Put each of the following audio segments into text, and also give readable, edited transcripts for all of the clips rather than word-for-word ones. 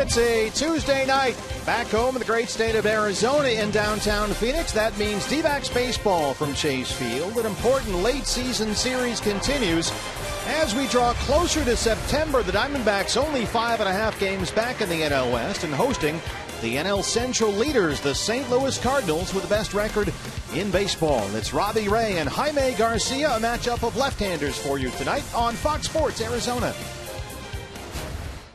It's a Tuesday night back home in the great state of Arizona in downtown Phoenix. That means D-backs baseball from Chase Field. An important late season series continues. As we draw closer to September, the Diamondbacks only 5.5 games back in the NL West and hosting the NL Central leaders, the St. Louis Cardinals, with the best record in baseball. It's Robbie Ray and Jaime Garcia, a matchup of left-handers for you tonight on Fox Sports Arizona.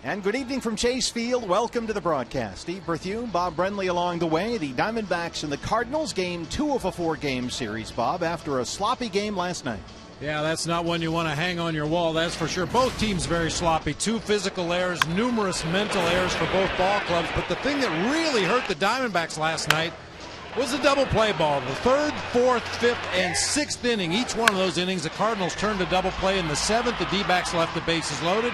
And good evening from Chase Field. Welcome to the broadcast. Steve Berthune, Bob Brenly along the way. The Diamondbacks and the Cardinals, game 2 of a 4-game series, Bob, after a sloppy game last night. Yeah, that's not one you want to hang on your wall, that's for sure. Both teams very sloppy. 2 physical errors, numerous mental errors for both ball clubs. But the thing that really hurt the Diamondbacks last night was the double play ball. The 3rd, 4th, 5th, and 6th inning. Each one of those innings, the Cardinals turned to double play. In the 7th, the D-backs left the bases loaded.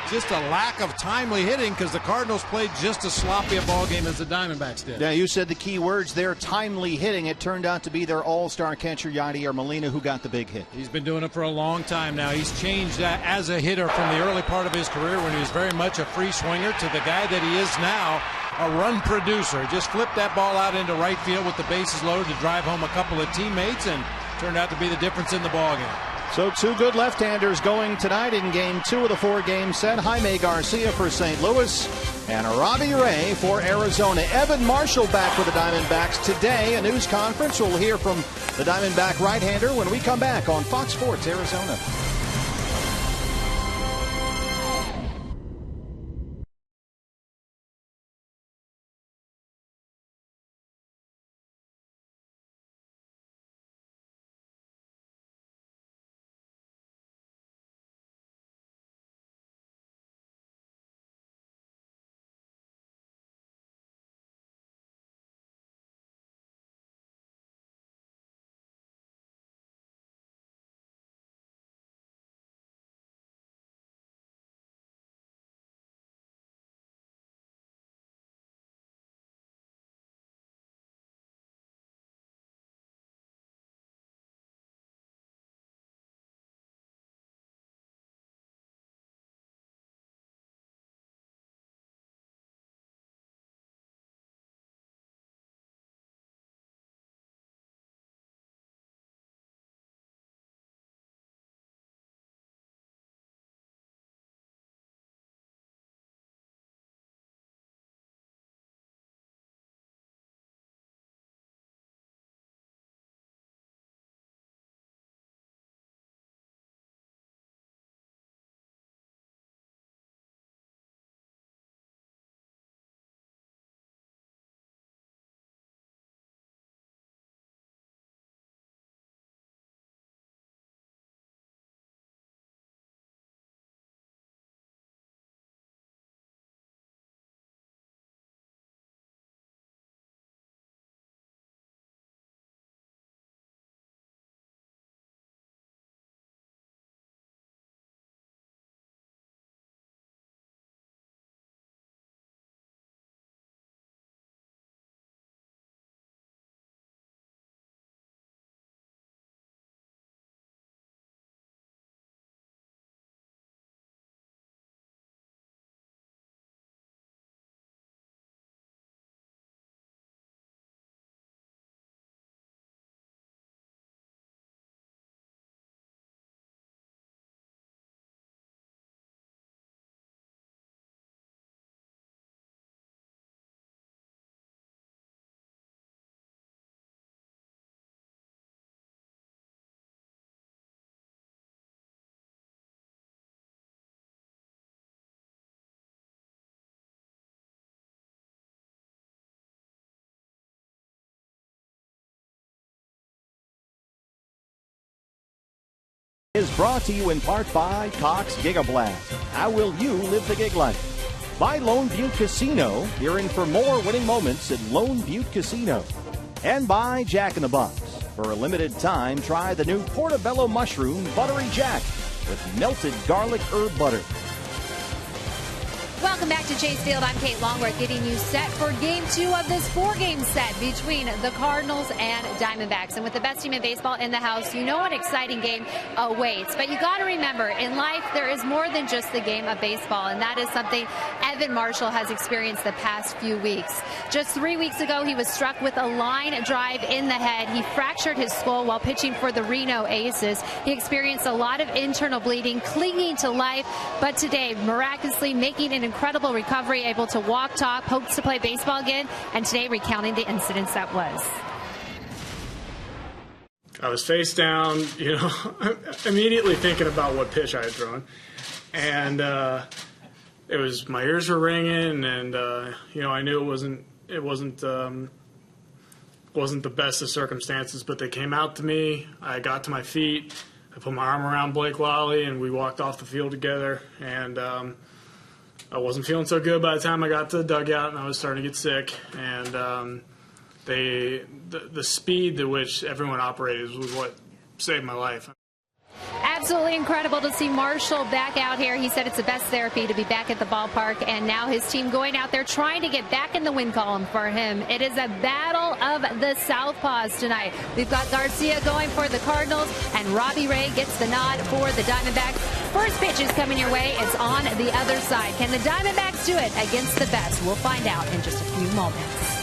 Just a lack of timely hitting because the Cardinals played just as sloppy a ball game as the Diamondbacks did. Yeah, you said the key words there, timely hitting. It turned out to be their all-star catcher, Yadier Molina, who got the big hit. He's been doing it for a long time now. He's changed as a hitter from the early part of his career when he was very much a free swinger to the guy that he is now, a run producer. Just flipped that ball out into right field with the bases loaded to drive home a couple of teammates, and turned out to be the difference in the ball game. So 2 good left-handers going tonight in game 2 of the 4-game set. Jaime Garcia for St. Louis and Robbie Ray for Arizona. Evan Marshall back with the Diamondbacks today. A news conference. We'll hear from the Diamondback right-hander when we come back on Fox Sports Arizona. Is brought to you in part by Cox Gigablast. How will you live the gig life? By Lone Butte Casino. You're in for more winning moments at Lone Butte Casino. And by Jack in the Box. For a limited time, try the new Portobello Mushroom Buttery Jack with melted garlic herb butter. Welcome Welcome back to Chase Field. I'm Kate Longworth, getting you set for Game 2 of this 4-game set between the Cardinals and Diamondbacks. And with the best team in baseball in the house, you know an exciting game awaits. But you got to remember, in life, there is more than just the game of baseball, and that is something Evan Marshall has experienced the past few weeks. Just 3 weeks ago, he was struck with a line drive in the head. He fractured his skull while pitching for the Reno Aces. He experienced a lot of internal bleeding, clinging to life, but today, miraculously making an incredible recovery, able to walk, talk, hopes to play baseball again, and today recounting the incidents that was. I was face down, immediately thinking about what pitch I had thrown, and my ears were ringing, and I knew it wasn't the best of circumstances, but they came out to me. I got to my feet. I put my arm around Blake Lally, and we walked off the field together, and I wasn't feeling so good by the time I got to the dugout, and I was starting to get sick. And the speed to which everyone operated was what saved my life. Absolutely incredible to see Marshall back out here. He said it's the best therapy to be back at the ballpark, and now his team going out there trying to get back in the win column for him. It is a battle of the Southpaws tonight. We've got Garcia going for the Cardinals, and Robbie Ray gets the nod for the Diamondbacks. First pitch is coming your way. It's on the other side. Can the Diamondbacks do it against the best? We'll find out in just a few moments.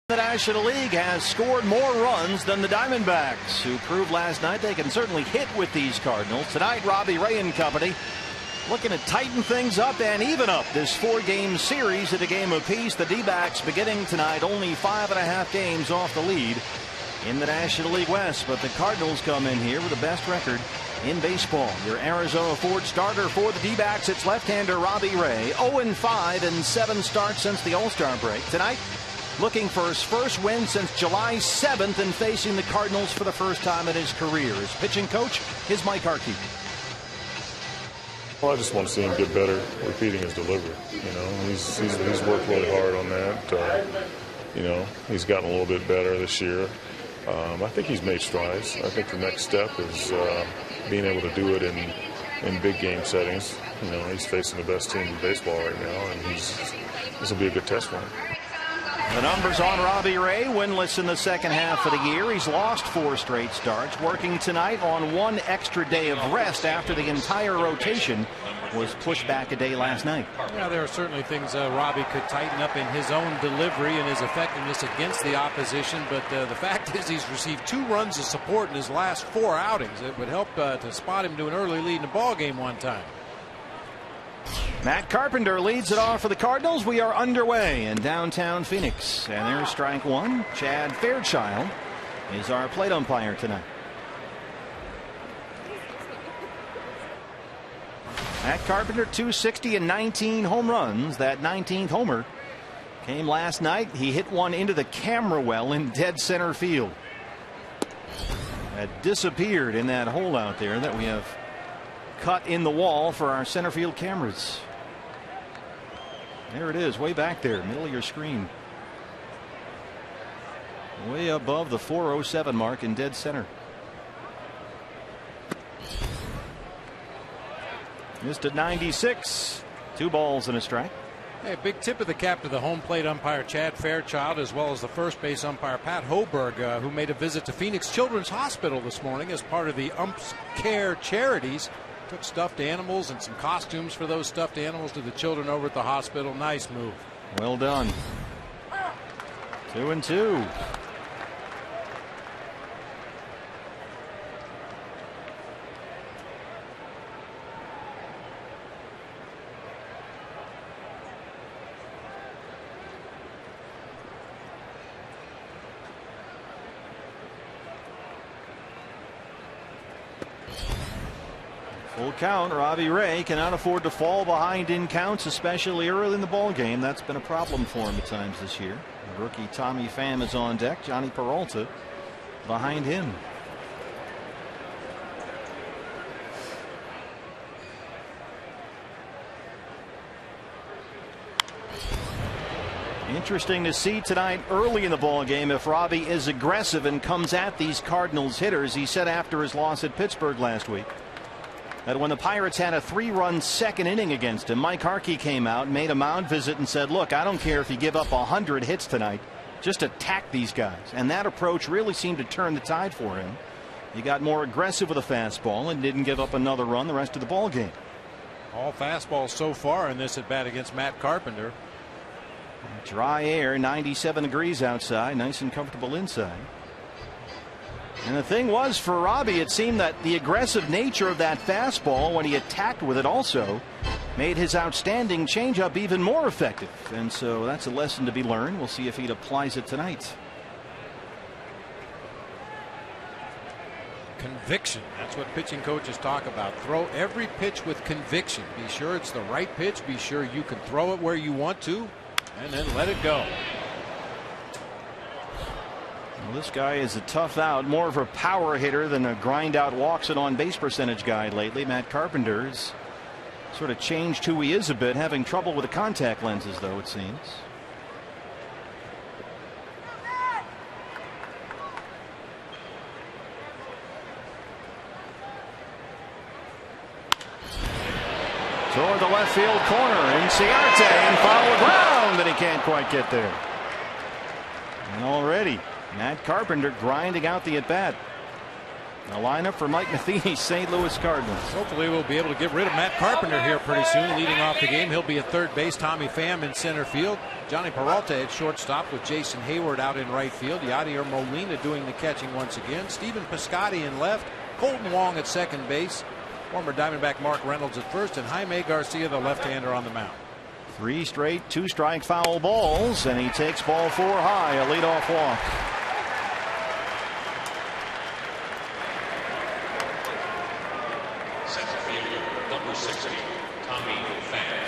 The National League has scored more runs than the Diamondbacks, who proved last night they can certainly hit with these Cardinals. Tonight, Robbie Ray and company looking to tighten things up and even up this 4-game series at a game apiece. The D-backs beginning tonight only 5.5 games off the lead in the National League West, but the Cardinals come in here with the best record in baseball. Your Arizona Ford starter for the D-backs, it's left-hander Robbie Ray. 0-5 in 7 starts since the All-Star break. Tonight, looking for his first win since July 7th and facing the Cardinals for the first time in his career. His pitching coach is Mike Harkey. Well, I just want to see him get better repeating his delivery. He's worked really hard on that. He's gotten a little bit better this year. I think he's made strides. I think the next step is being able to do it in big game settings. He's facing the best team in baseball right now, and this will be a good test for him. The numbers on Robbie Ray, winless in the second half of the year. He's lost 4 straight starts, working tonight on 1 extra day of rest after the entire rotation was pushed back a day last night. Yeah, there are certainly things Robbie could tighten up in his own delivery and his effectiveness against the opposition, but the fact is he's received 2 runs of support in his last 4 outings. It would help to spot him to an early lead in a ball game one time. Matt Carpenter leads it off for the Cardinals. We are underway in downtown Phoenix. And there's strike 1. Chad Fairchild is our plate umpire tonight. Matt Carpenter, 260 and 19 home runs. That 19th homer came last night. He hit one into the camera well in dead center field. That disappeared in that hole out there that we have cut in the wall for our center field cameras. There it is, way back there, middle of your screen. Way above the 407 mark in dead center. Missed at 96. 2 balls and a strike. Hey, a big tip of the cap to the home plate umpire Chad Fairchild, as well as the first base umpire Pat Hoberg, who made a visit to Phoenix Children's Hospital this morning as part of the Umps Care charities. Took stuffed animals and some costumes for those stuffed animals to the children over at the hospital. Nice move. Well done. 2-2. Full count. Robbie Ray cannot afford to fall behind in counts, especially early in the ball game. That's been a problem for him at times this year. Rookie Tommy Pham is on deck. Johnny Peralta behind him. Interesting to see tonight early in the ball game if Robbie is aggressive and comes at these Cardinals hitters. He said after his loss at Pittsburgh last week that when the Pirates had a 3-run second inning against him, Mike Harkey came out, made a mound visit and said, look, I don't care if you give up 100 hits tonight, just attack these guys. And that approach really seemed to turn the tide for him. He got more aggressive with a fastball and didn't give up another run the rest of the ball game. All fastballs so far in this at bat against Matt Carpenter. Dry air, 97 degrees outside, nice and comfortable inside. And the thing was, for Robbie, it seemed that the aggressive nature of that fastball when he attacked with it also made his outstanding changeup even more effective. And so that's a lesson to be learned. We'll see if he applies it tonight. Conviction. That's what pitching coaches talk about. Throw every pitch with conviction. Be sure it's the right pitch. Be sure you can throw it where you want to, and then let it go. Well, this guy is a tough out, more of a power hitter than a grind out walks and on base percentage guy lately. Matt Carpenter's sort of changed who he is a bit, having trouble with the contact lenses, though, it seems. Toward the left field corner, Inciarte and foul ground, and he can't quite get there. And already Matt Carpenter grinding out the at-bat. The lineup for Mike Matheny's St. Louis Cardinals. Hopefully we'll be able to get rid of Matt Carpenter here pretty soon. Leading off the game, he'll be at third base. Tommy Pham in center field. Johnny Peralta at shortstop with Jason Hayward out in right field. Yadier Molina doing the catching once again. Stephen Piscotty in left. Colton Wong at second base. Former Diamondback Mark Reynolds at first, and Jaime Garcia, the left-hander, on the mound. 3 straight 2-strike foul balls, and he takes ball 4 high, a leadoff walk.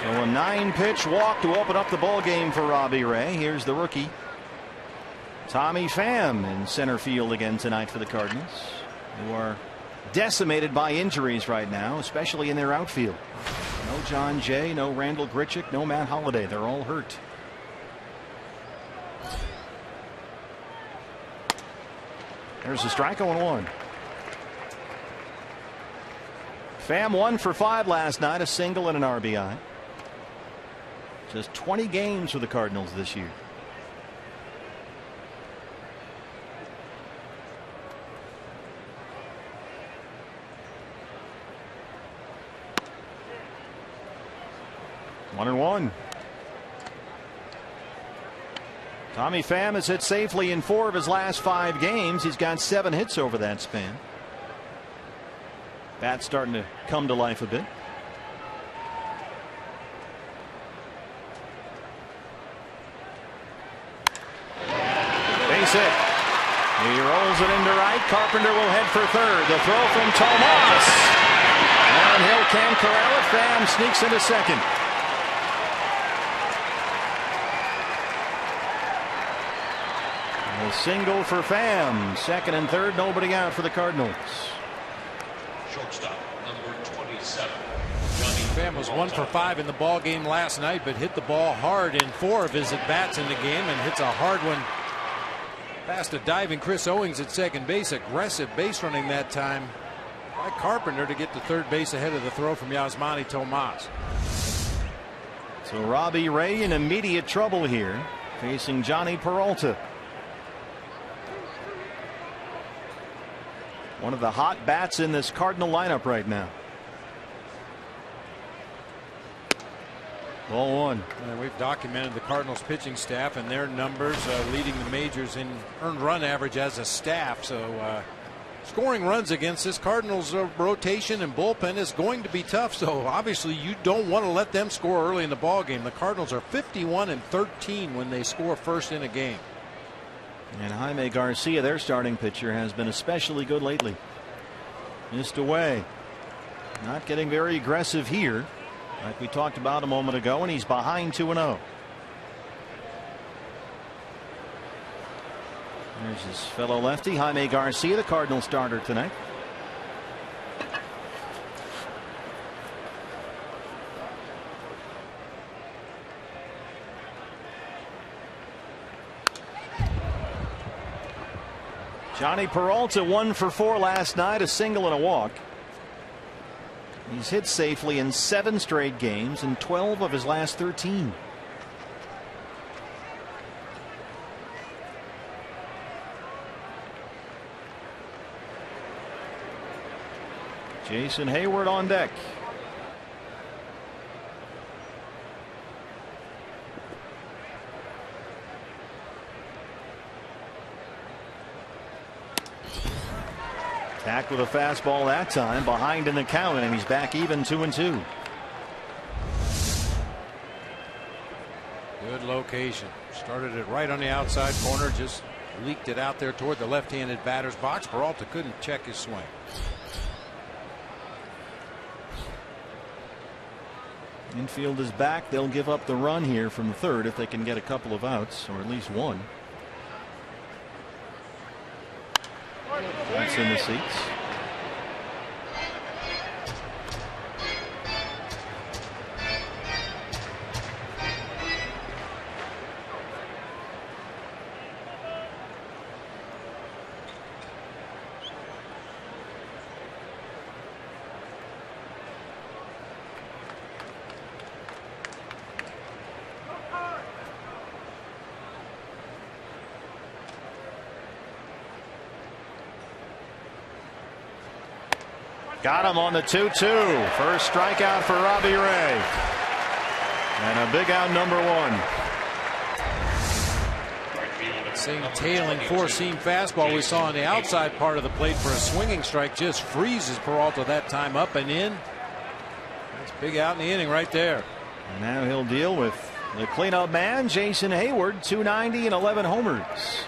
So a 9-pitch walk to open up the ball game for Robbie Ray. Here's the rookie Tommy Pham in center field again tonight for the Cardinals, who are decimated by injuries right now, especially in their outfield. No John Jay, no Randall Grichuk, no Matt Holliday. They're all hurt. There's a strike on 1. Pham 1 for 5 last night, a single and an RBI. Just 20 games for the Cardinals this year. 1-1. Tommy Pham has hit safely in 4 of his last 5 games. He's got 7 hits over that span. Bat's starting to come to life a bit. Base hit. He rolls it into right. Carpenter will head for third. The throw from Tomas. And Hill can corral it. Pham sneaks into second. A single for Pham. Second and third. Nobody out for the Cardinals. Shortstop, number 27. Pham was 1 for 5 in the ball game last night, but hit the ball hard in 4 of his at-bats in the game, and hits a hard one past a diving Chris Owings at second base. Aggressive base running that time by Carpenter to get to third base ahead of the throw from Yasmani Tomas. So Robbie Ray in immediate trouble here, facing Johnny Peralta. One of the hot bats in this Cardinal lineup right now. Ball 1. And we've documented the Cardinals pitching staff and their numbers, leading the majors in earned run average as a staff. So scoring runs against this Cardinals rotation and bullpen is going to be tough. So obviously you don't want to let them score early in the ball game. The Cardinals are 51-13 when they score first in a game. And Jaime Garcia, their starting pitcher, has been especially good lately. Missed away. Not getting very aggressive here, like we talked about a moment ago, and he's behind 2-0. There's his fellow lefty, Jaime Garcia, the Cardinal starter tonight. Johnny Peralta 1 for 4 last night, a single and a walk. He's hit safely in 7 straight games and 12 of his last 13. Jason Hayward on deck. Back with a fastball that time, behind in the count, and he's back even 2-2. Good location. Started it right on the outside corner, just leaked it out there toward the left-handed batter's box. Peralta couldn't check his swing. Infield is back. They'll give up the run here from third if they can get a couple of outs, or at least one. That's in the seats. Got him on the 2-2. First strikeout for Robbie Ray. And a big out, number 1. Same tailing 4-seam fastball we saw on the outside part of the plate for a swinging strike just freezes Peralta that time up and in. That's big out in the inning right there. And now he'll deal with the cleanup man, Jason Hayward, 290 and 11 homers.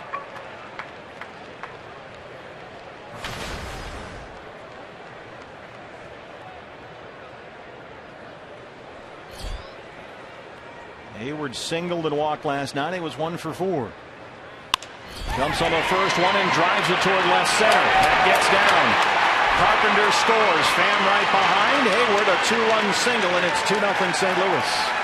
Hayward singled and walked last night. He was 1 for 4. Jumps on the first one and drives it toward left center. That gets down. Carpenter scores. Pham right behind. Hayward a 2-run single, and it's 2-0 St. Louis.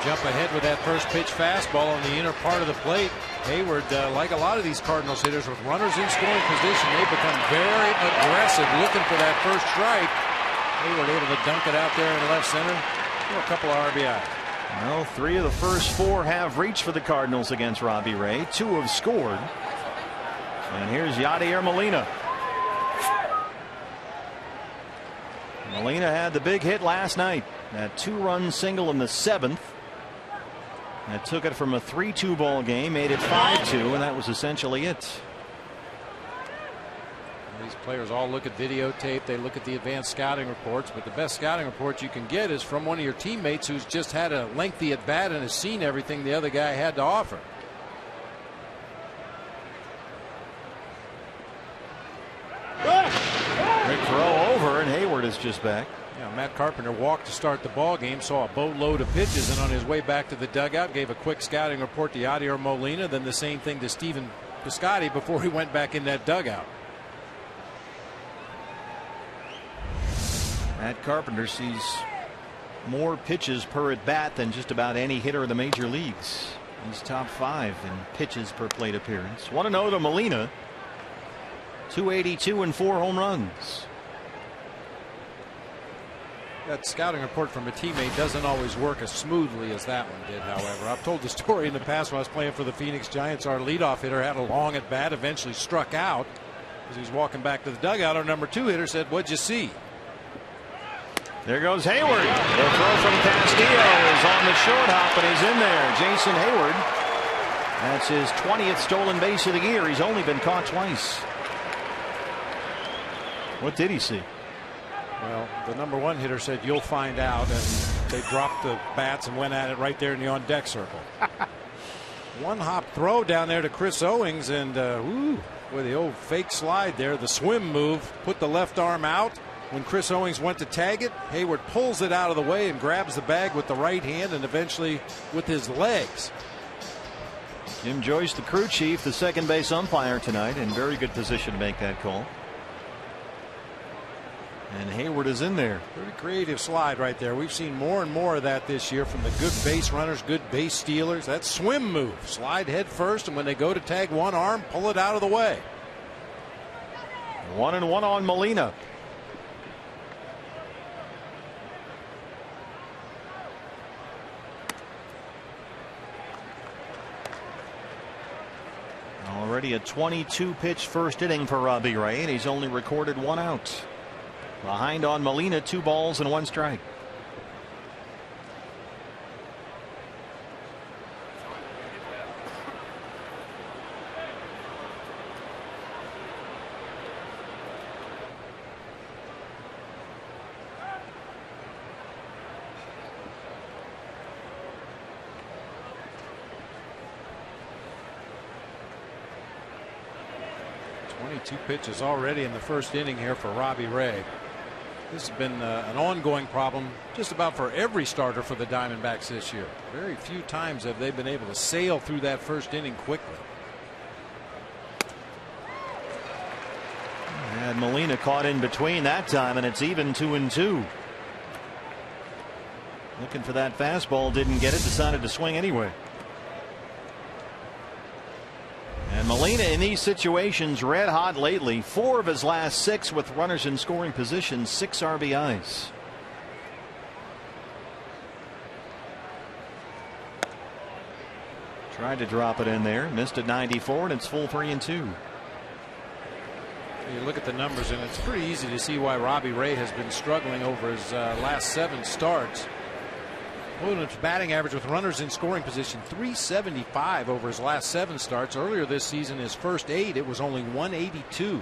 Jump ahead with that first pitch fastball on the inner part of the plate. Hayward, like a lot of these Cardinals hitters with runners in scoring position, they become very aggressive looking for that first strike. Hayward able to dunk it out there in left center. A couple of RBI. Well, 3 of the first 4 have reached for the Cardinals against Robbie Ray. 2 have scored. And here's Yadier Molina. Molina had the big hit last night. That 2-run single in the 7th. That took it from a 3-2 ball game, made it 5-2, and that was essentially it. These players all look at videotape. They look at the advanced scouting reports, but the best scouting report you can get is from one of your teammates who's just had a lengthy at bat and has seen everything the other guy had to offer. Big throw over, and Hayward is just back. Yeah, Matt Carpenter walked to start the ball game, saw a boatload of pitches, and on his way back to the dugout gave a quick scouting report to Yadier Molina, then the same thing to Stephen Piscotty before he went back in that dugout. Matt Carpenter sees more pitches per at bat than just about any hitter in the major leagues. He's top 5 in pitches per plate appearance. 1-0 to Molina. 282 and 4 home runs. That scouting report from a teammate doesn't always work as smoothly as that one did, however. I've told the story in the past when I was playing for the Phoenix Giants. Our leadoff hitter had a long at bat, eventually struck out. As he was walking back to the dugout, our number 2 hitter said, "What'd you see?" There goes Hayward. The throw from Castillo is on the short hop, and he's in there. Jason Hayward. That's his 20th stolen base of the year. He's only been caught twice. What did he see? Well, the number 1 hitter said, "You'll find out," and they dropped the bats and went at it right there in the on-deck circle. One hop throw down there to Chris Owings, and with the old fake slide there, the swim move, put the left arm out. When Chris Owings went to tag it, Hayward pulls it out of the way and grabs the bag with the right hand and eventually with his legs. Jim Joyce, the crew chief, the second base umpire tonight, in very good position to make that call. And Hayward is in there. Pretty creative slide right there. We've seen more and more of that this year from the good base runners, good base stealers. That swim move, slide head first, and when they go to tag one arm, pull it out of the way. 1-1 on Molina. Already a 22-pitch first inning for Robbie Ray, and he's only recorded 1 out. Behind on Molina, 2 balls and 1 strike. Two pitches already in the first inning here for Robbie Ray. This has been an ongoing problem just about for every starter for the Diamondbacks this year. Very few times have they been able to sail through that first inning quickly. And Molina caught in between that time, and it's even 2-2. Looking for that fastball, didn't get it, decided to swing anyway. And Molina in these situations red hot lately. 4 of his last 6 with runners in scoring position, 6 RBIs. Tried to drop it in there, missed at 94, and it's full 3-2. You look at the numbers, and it's pretty easy to see why Robbie Ray has been struggling over his last 7 starts. Williams' batting average with runners in scoring position, 375 over his last 7 starts. Earlier this season, his first 8, it was only 182.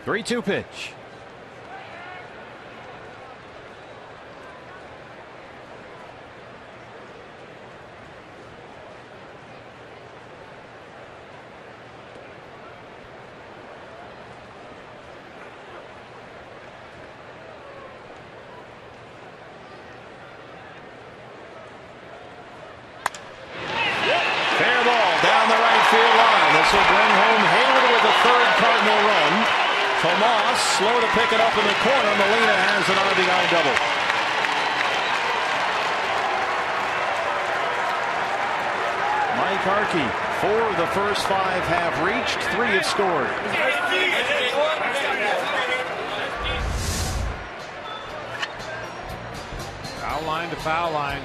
3-2 pitch. This will bring home Hayward with the 3rd Cardinal run. Tomas slow to pick it up in the corner. Molina has an RBI double. Mike Harkey, 4 of the first 5 have reached, 3 have scored. Foul line to foul line.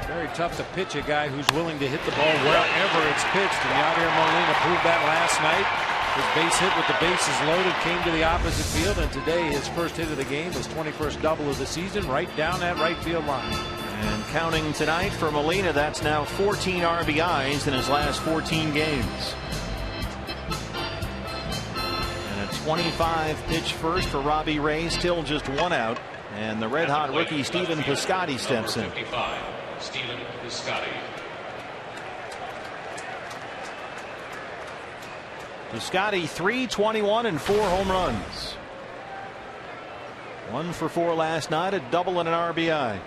Very tough to pitch a guy who's willing to hit the ball wherever it's pitched. And Yadier Molina proved that last night. His base hit with the bases loaded came to the opposite field, and today his first hit of the game, his 21st double of the season, right down that right field line. And counting tonight for Molina, that's now 14 RBIs in his last 14 games. And a 25 pitch first for Robbie Ray, still just one out. And the red hot rookie Stephen Piscotty steps in. 55, Stephen Piscotty. Piscotty, .321 and 4 home runs. 1 for 4 last night, a double and an RBI.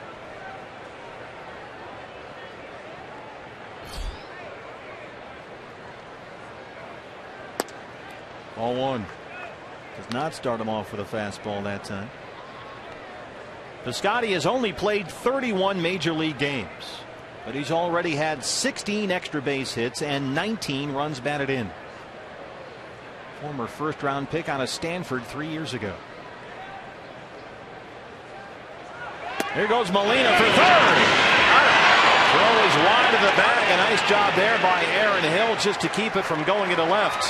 Ball 1. Does not start him off with a fastball that time. Piscotty has only played 31 major league games, but he's already had 16 extra base hits and 19 runs batted in. Former first-round pick out of Stanford 3 years ago. Here goes Molina for third. Throw is wide of the bag. A nice job there by Aaron Hill just to keep it from going to the left.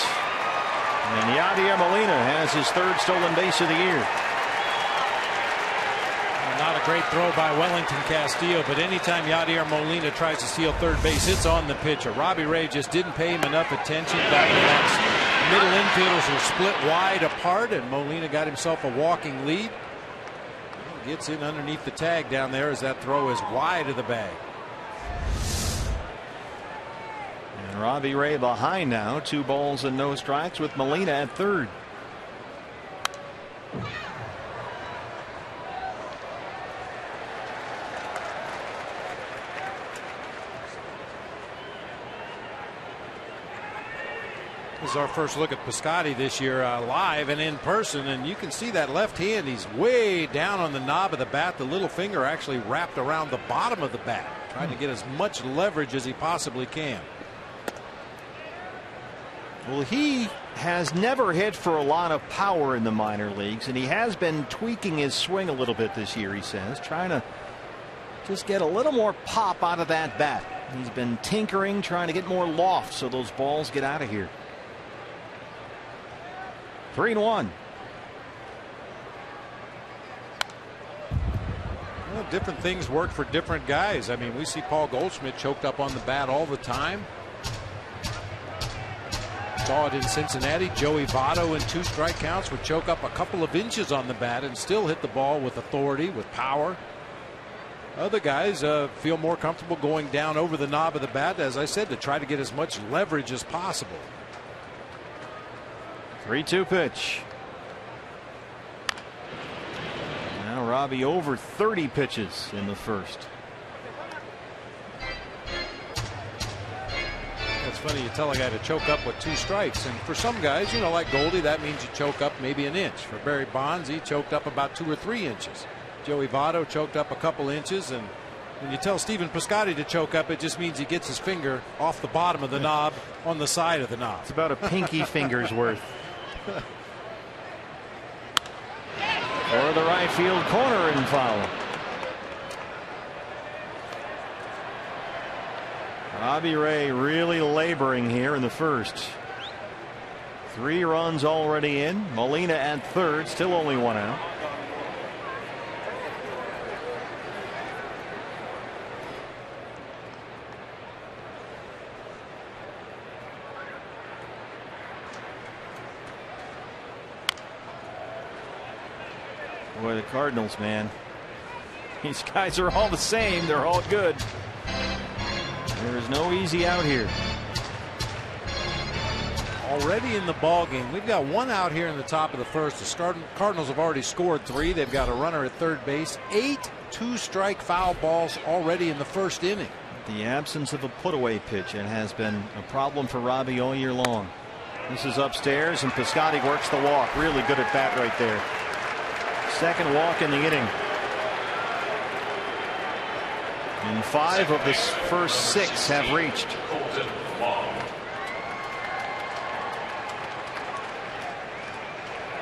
And Yadier Molina has his third stolen base of the year. Not a great throw by Wellington Castillo, but anytime Yadier Molina tries to steal third base, it's on the pitcher. Robbie Ray just didn't pay him enough attention. Diamondbacks middle infielders were split wide apart, and Molina got himself a walking lead. He gets in underneath the tag down there as that throw is wide of the bag. And Robbie Ray behind now, 2 balls and no strikes with Molina at third. This is our first look at Piscotty this year live and in person, and you can see that left hand. He's way down on the knob of the bat. The little finger actually wrapped around the bottom of the bat, trying to get as much leverage as he possibly can. Well, he has never hit for a lot of power in the minor leagues, and he has been tweaking his swing a little bit this year, he says, trying to just get a little more pop out of that bat. He's been tinkering, trying to get more loft so those balls get out of here. 3-1. Well, different things work for different guys. I mean, we see Paul Goldschmidt choked up on the bat all the time. Saw it in Cincinnati. Joey Votto in 2 strike counts would choke up a couple of inches on the bat and still hit the ball with authority, with power. Other guys feel more comfortable going down over the knob of the bat, as I said, to try to get as much leverage as possible. 3-2 pitch. Now Robbie over 30 pitches in the first. It's funny, you tell a guy to choke up with 2 strikes, and for some guys, you know, like Goldie, that means you choke up maybe an inch. For Barry Bonds, he choked up about 2 or 3 inches. Joey Votto choked up a couple inches, and when you tell Stephen Piscotty to choke up, it just means he gets his finger off the bottom of the knob on the side of the knob. It's about a pinky finger's worth. Or the right field corner and foul. Robbie Ray really laboring here in the first. 3 runs already in. Molina at third, still only 1 out. Boy, the Cardinals, man. These guys are all the same. They're all good. There is no easy out here. Already in the ball game. We've got 1 out here in the top of the first. The Cardinals have already scored 3. They've got a runner at third base. 8 2-strike foul balls already in the first inning. The absence of a put-away pitch, it has been a problem for Robbie all year long. This is upstairs, and Piscotty works the walk. Really good at bat right there. Second walk in the inning. And 5 of the first 6 have reached.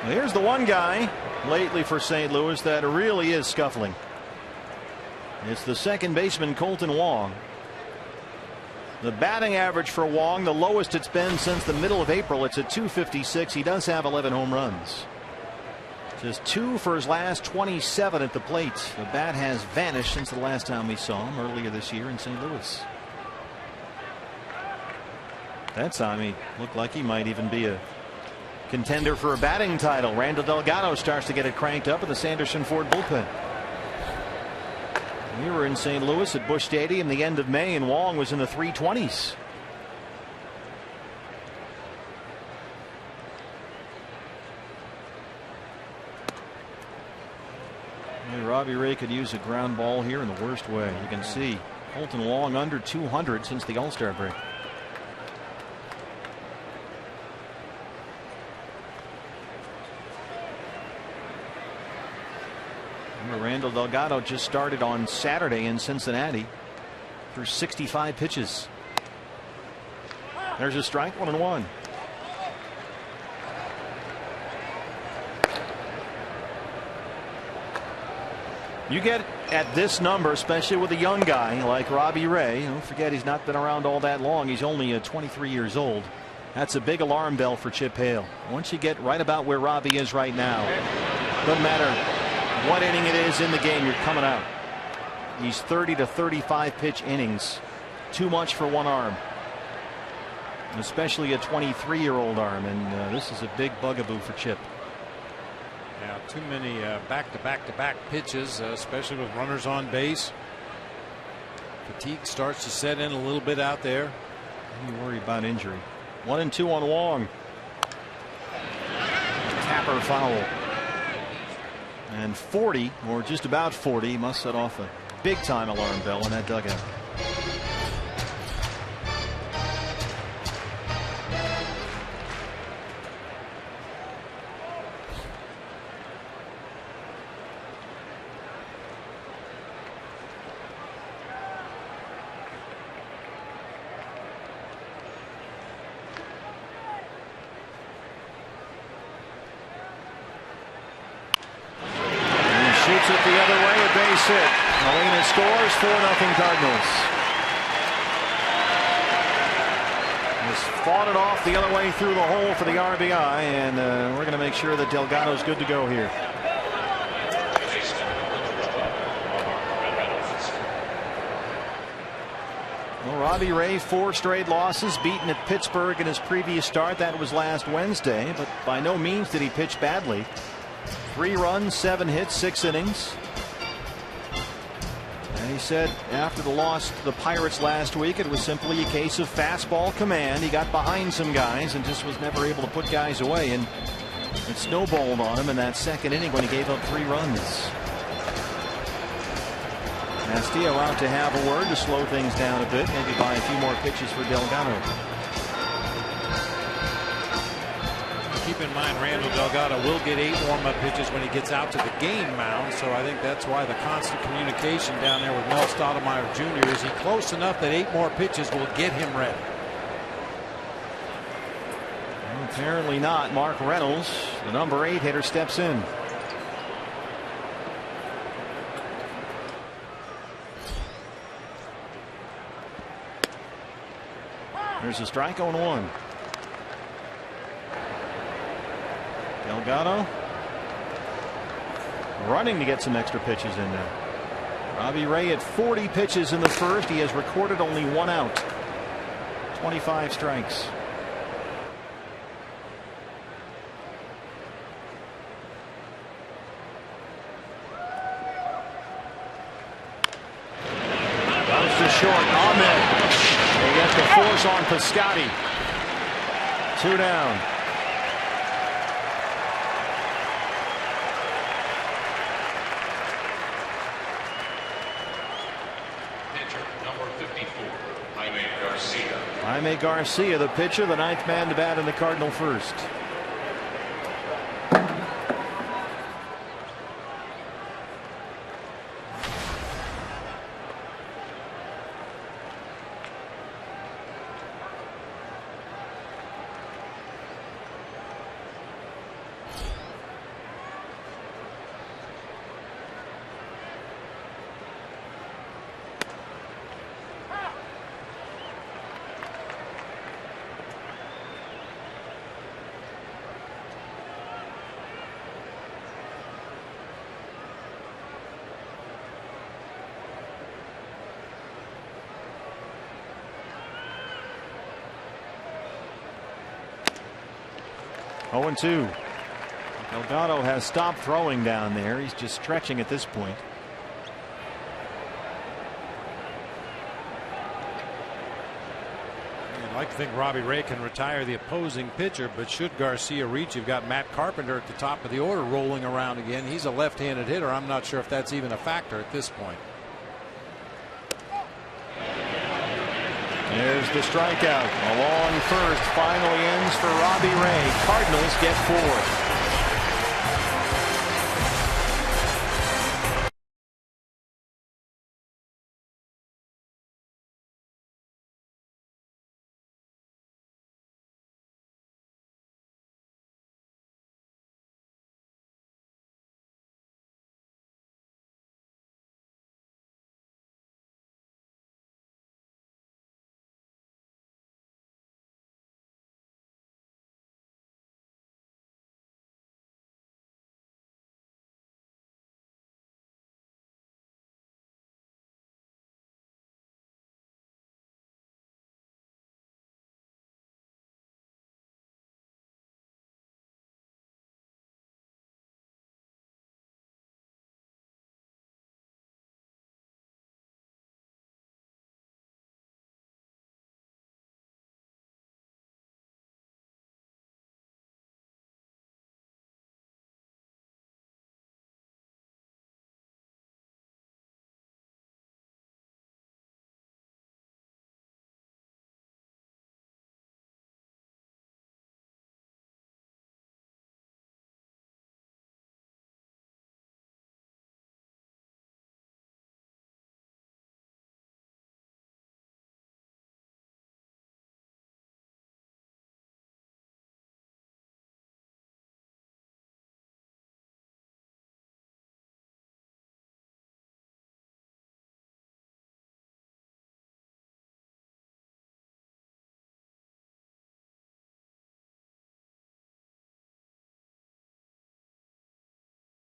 Well, here's the one guy lately for St. Louis that really is scuffling. It's the second baseman, Colton Wong. The batting average for Wong, the lowest it's been since the middle of April. It's at .256. He does have 11 home runs. Just 2 for his last 27 at the plate. The bat has vanished since the last time we saw him earlier this year in St. Louis. That time he looked like he might even be a contender for a batting title. Randall Delgado starts to get it cranked up in the Sanderson Ford bullpen. We were in St. Louis at Busch Stadium the end of May, and Wong was in the 320s. Robbie Ray could use a ground ball here in the worst way. You can see Colton Wong under 200 since the All-Star break. Randall Delgado just started on Saturday in Cincinnati through 65 pitches. There's a strike, 1-1. You get at this number, especially with a young guy like Robbie Ray. Don't forget, he's not been around all that long. He's only 23 years old. That's a big alarm bell for Chip Hale. Once you get right about where Robbie is right now, doesn't matter what inning it is in the game, you're coming out. He's 30 to 35 pitch innings. Too much for one arm, especially a 23-year-old arm, and this is a big bugaboo for Chip. Yeah, too many back-to-back pitches, especially with runners on base. Fatigue starts to set in a little bit out there. You worry about injury. 1-2 on Wong. Tapper foul. And 40, or just about 40, must set off a big-time alarm bell in that dugout. Shoots it the other way, a base hit. Molina scores, 4-0 Cardinals. Just fought it off the other way through the hole for the RBI, and we're going to make sure that Delgado's good to go here. Well, Robbie Ray, 4 straight losses, beaten at Pittsburgh in his previous start. That was last Wednesday, but by no means did he pitch badly. 3 runs, 7 hits, 6 innings. And he said after the loss to the Pirates last week, it was simply a case of fastball command. He got behind some guys and just was never able to put guys away, and it snowballed on him in that second inning when he gave up 3 runs. Castillo out to have a word to slow things down a bit, maybe buy a few more pitches for Delgado. Keep in mind, Randall Delgado will get 8 warm-up pitches when he gets out to the game mound, so I think that's why the constant communication down there with Mel Stottlemyre Jr. Is he close enough that 8 more pitches will get him ready? Well, apparently not. Mark Reynolds, the number 8 hitter, steps in. There's a strike, 0-1. Delgado running to get some extra pitches in there. Robbie Ray at 40 pitches in the first. He has recorded only 1 out. 25 strikes. Goes to short. Ahmed. He gets the force on Piscotty. 2 down. Jaime Garcia, the pitcher, the 9th man to bat in the Cardinal first. 0-2. Delgado has stopped throwing down there. He's just stretching at this point. I'd like to think Robbie Ray can retire the opposing pitcher, but should Garcia reach, you've got Matt Carpenter at the top of the order rolling around again. He's a left-handed hitter. I'm not sure if that's even a factor at this point. There's the strikeout. A long first finally ends for Robbie Ray. Cardinals get 4.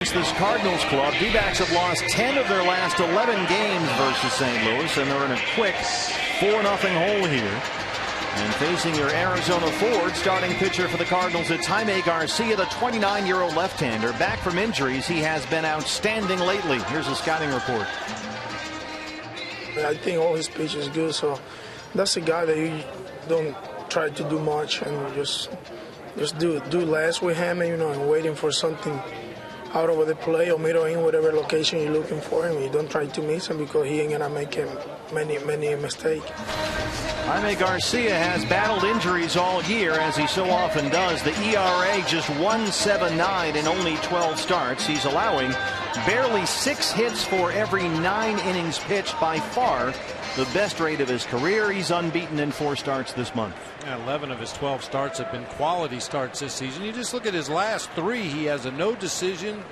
This Cardinals club, D-backs have lost 10 of their last 11 games versus St. Louis, and they're in a quick 4-0 hole here. And facing your Arizona Ford, starting pitcher for the Cardinals, it's Jaime Garcia, the 29-year-old left-hander. Back from injuries, he has been outstanding lately. Here's a scouting report. I think all his pitch is good, so that's a guy that you don't try to do much and just do less with him, and waiting for something out over the play or middle in whatever location you're looking for him. You don't try to miss him because he ain't gonna make him many mistakes. Jaime Garcia has battled injuries all year, as he so often does. The ERA just 1.79 in only 12 starts. He's allowing barely 6 hits for every 9 innings pitched, by far the best rate of his career. He's unbeaten in 4 starts this month. 11 of his 12 starts have been quality starts this season. You just look at his last 3. He has a no decision,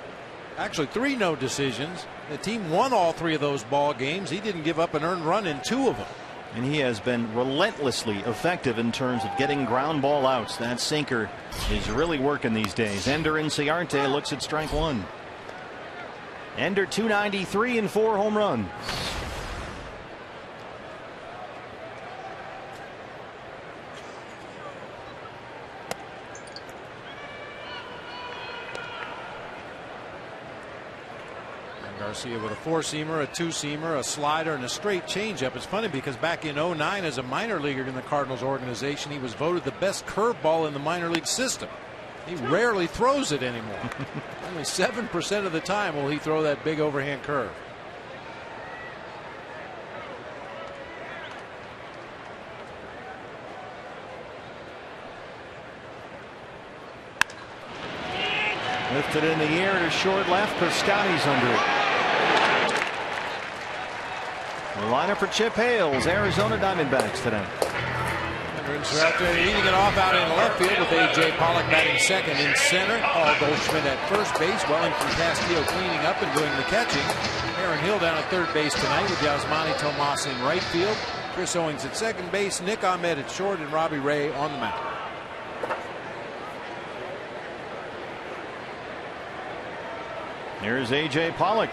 actually 3 no decisions. The team won all 3 of those ball games. He didn't give up an earned run in 2 of them. And he has been relentlessly effective in terms of getting ground ball outs. That sinker is really working these days. Ender Inciarte looks at strike 1. Ender 293 and 4 home runs. Garcia with a 4-seamer, a 2-seamer, a slider, and a straight changeup. It's funny because back in 2009, as a minor leaguer in the Cardinals organization, he was voted the best curveball in the minor league system. He rarely throws it anymore. Only 7% of the time will he throw that big overhand curve. Lifted in the air to short left. Piscotty's under it. The lineup for Chip Hale's Arizona Diamondbacks today. Veterans are out there eating it off out in left field with A.J. Pollock batting second. In center, Paul Goldschmidt at first base. Wellington Castillo cleaning up and doing the catching. Aaron Hill down at third base tonight with Yasmani Tomas in right field. Chris Owings at second base. Nick Ahmed at short, and Robbie Ray on the mound. Here's A.J. Pollock.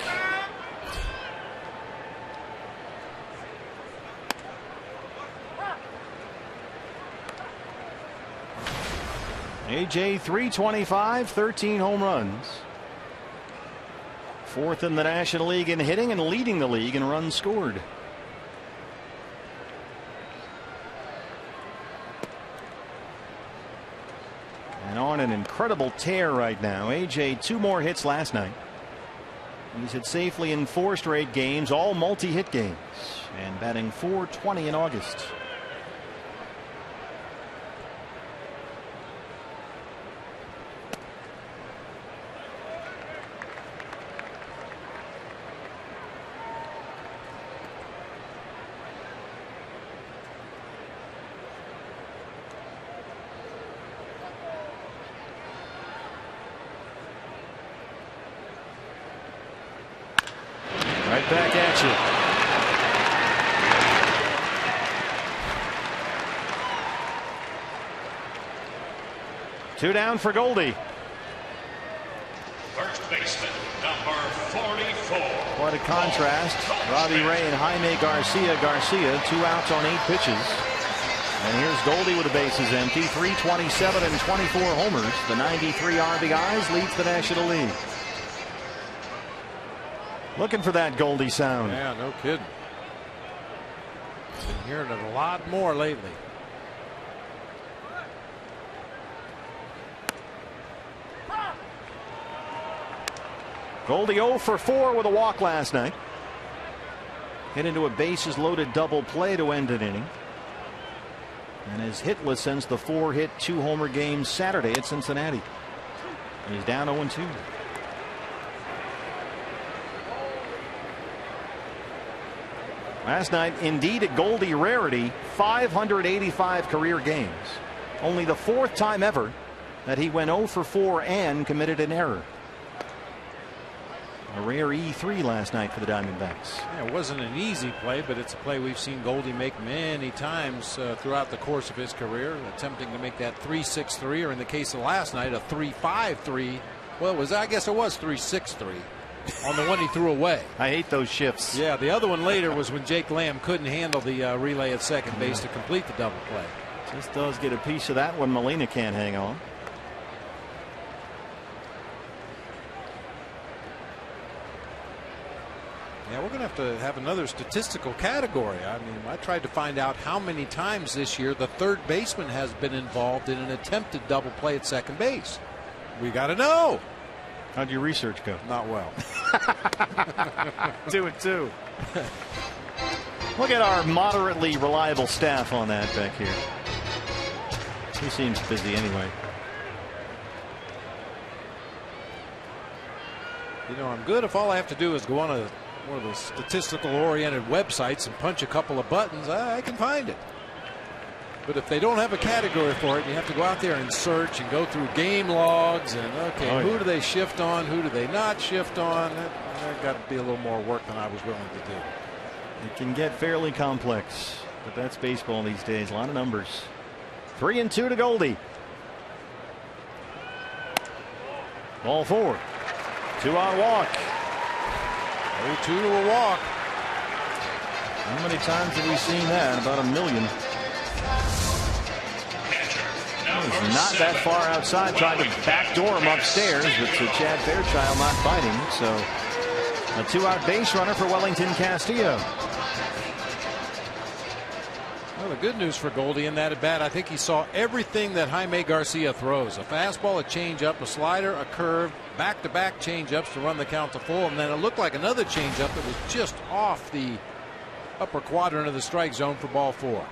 AJ 325, 13 home runs. Fourth in the National League in hitting and leading the league in runs scored. And on an incredible tear right now. AJ 2 more hits last night. He's hit safely in 4 straight games, all multi-hit games, and batting .420 in August. Right back at you. 2 down for Goldie. First baseman, number 44. What a contrast. Robbie Ray and Jaime Garcia. Garcia 2 outs on 8 pitches. And here's Goldie with the bases empty. 327 and 24 homers. The 93 RBIs leads the National League. Looking for that Goldie sound. Yeah, no kidding. Been hearing it a lot more lately. Goldie 0 for 4 with a walk last night. Hit into a bases loaded double play to end an inning. And is hitless since the 4-hit 2-homer game Saturday at Cincinnati. He's down 0-2. Last night, indeed a Goldie rarity, 585 career games. Only the 4th time ever that he went 0 for 4 and committed an error. A rare E3 last night for the Diamondbacks. Yeah, it wasn't an easy play, but it's a play we've seen Goldie make many times throughout the course of his career, attempting to make that 3-6-3, or in the case of last night, a 3-5-3. Well, I guess it was 3-6-3. On the one he threw away. I hate those shifts. Yeah, the other one later was when Jake Lamb couldn't handle the relay at second base to complete the double play. Just does get a piece of that when Molina can't hang on. Yeah, we're going to have another statistical category. I mean, I tried to find out how many times this year the third baseman has been involved in an attempted double play at second base. We got to know. How'd your research go? Not well. 2-2. Look at our moderately reliable staff on that back here. He seems busy anyway. You know, I'm good if all I have to do is go on one of the statistical oriented websites and punch a couple of buttons. I can find it. But if they don't have a category for it, you have to go out there and search and go through game logs and, okay, who do they shift on? Who do they not shift on? That got to be a little more work than I was willing to do. It can get fairly complex, but that's baseball these days. A lot of numbers. 3-2 to Goldie. Ball 4. 2-out walk. 0-2 to a walk. How many times have we seen that? About 1 million. Not that far outside, trying to backdoor him upstairs, but Chad Fairchild not biting. So a 2-out base runner for Wellington Castillo. Well, the good news for Goldie in that at bat, I think he saw everything that Jaime Garcia throws. A fastball, a changeup, a slider, a curve, back-to-back changeups to run the count to full, and then it looked like another changeup that was just off the upper quadrant of the strike zone for ball 4.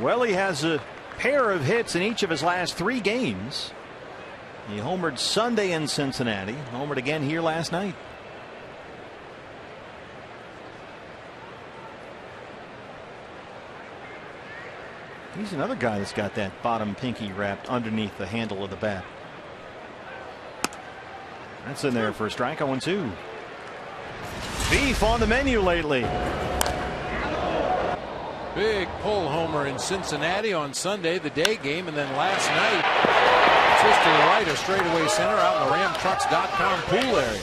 Well, he has a pair of hits in each of his last 3 games. He homered Sunday in Cincinnati, homered again here last night. He's another guy that's got that bottom pinky wrapped underneath the handle of the bat. That's in there for a strike. 0-2. Beef on the menu lately. Big pull homer in Cincinnati on Sunday, the day game, and then last night, just to the right of straightaway center out in the RamTrucks.com pool area.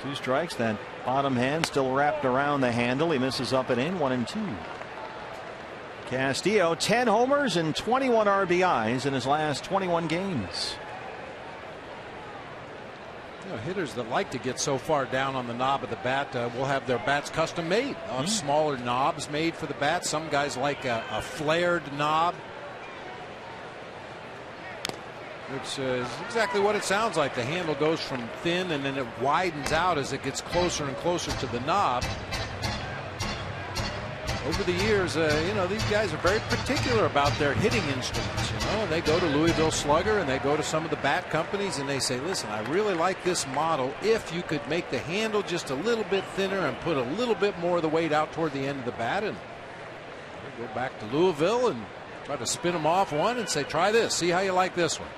2 strikes. That bottom hand still wrapped around the handle. He misses up and in. 1-2. Castillo, 10 homers and 21 RBIs in his last 21 games. You know, hitters that like to get so far down on the knob of the bat will have their bats custom made. Smaller knobs made for the bat. Some guys like a flared knob, which is exactly what it sounds like. The handle goes from thin and then it widens out as it gets closer and closer to the knob. Over the years, you know, these guys are very particular about their hitting instruments. You know, they go to Louisville Slugger and they go to some of the bat companies and they say, listen, I really like this model. If you could make the handle just a little bit thinner and put a little bit more of the weight out toward the end of the bat, and go back to Louisville and try to spin them off one and say, try this, see how you like this one.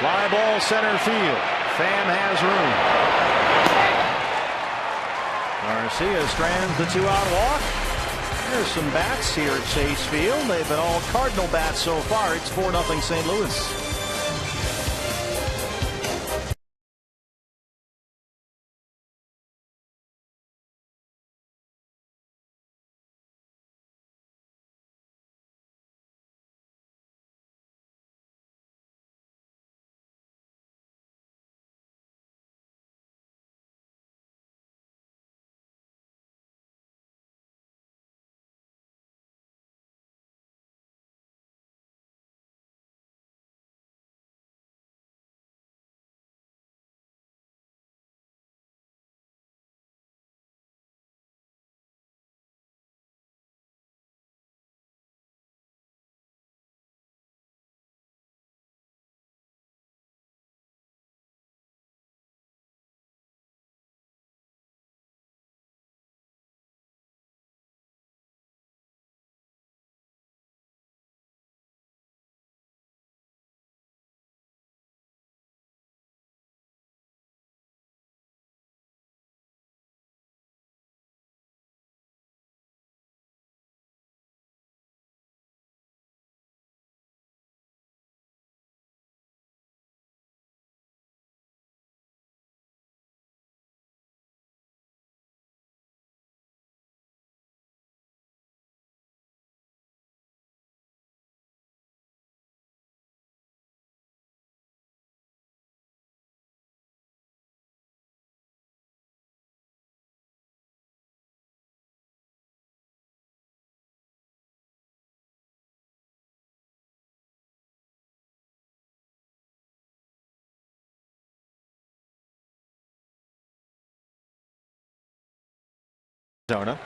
Fly ball center field. Pham has room. Garcia strands the 2-out walk. There's some bats here at Chase Field. They've been all Cardinal bats so far. It's 4-0 St. Louis.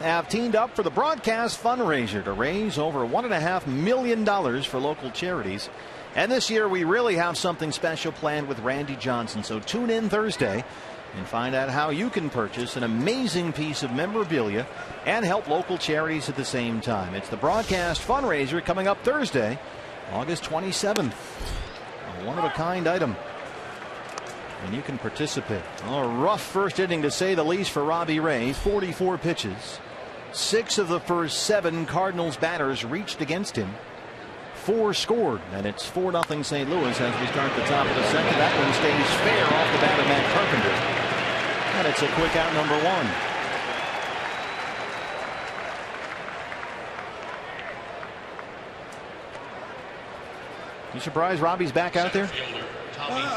Have teamed up for the broadcast fundraiser to raise over $1.5 million for local charities. And this year we really have something special planned with Randy Johnson. So tune in Thursday and find out how you can purchase an amazing piece of memorabilia and help local charities at the same time. It's the broadcast fundraiser coming up Thursday, August 27th. A one-of-a-kind item. And you can participate. A rough first inning to say the least for Robbie Ray. 44 pitches. 6 of the first 7 Cardinals batters reached against him. 4 scored, and it's 4-0 St. Louis as we start the top of the second. That one stays fair off the bat of Matt Carpenter. And it's a quick out, number 1. You surprised Robbie's back out there?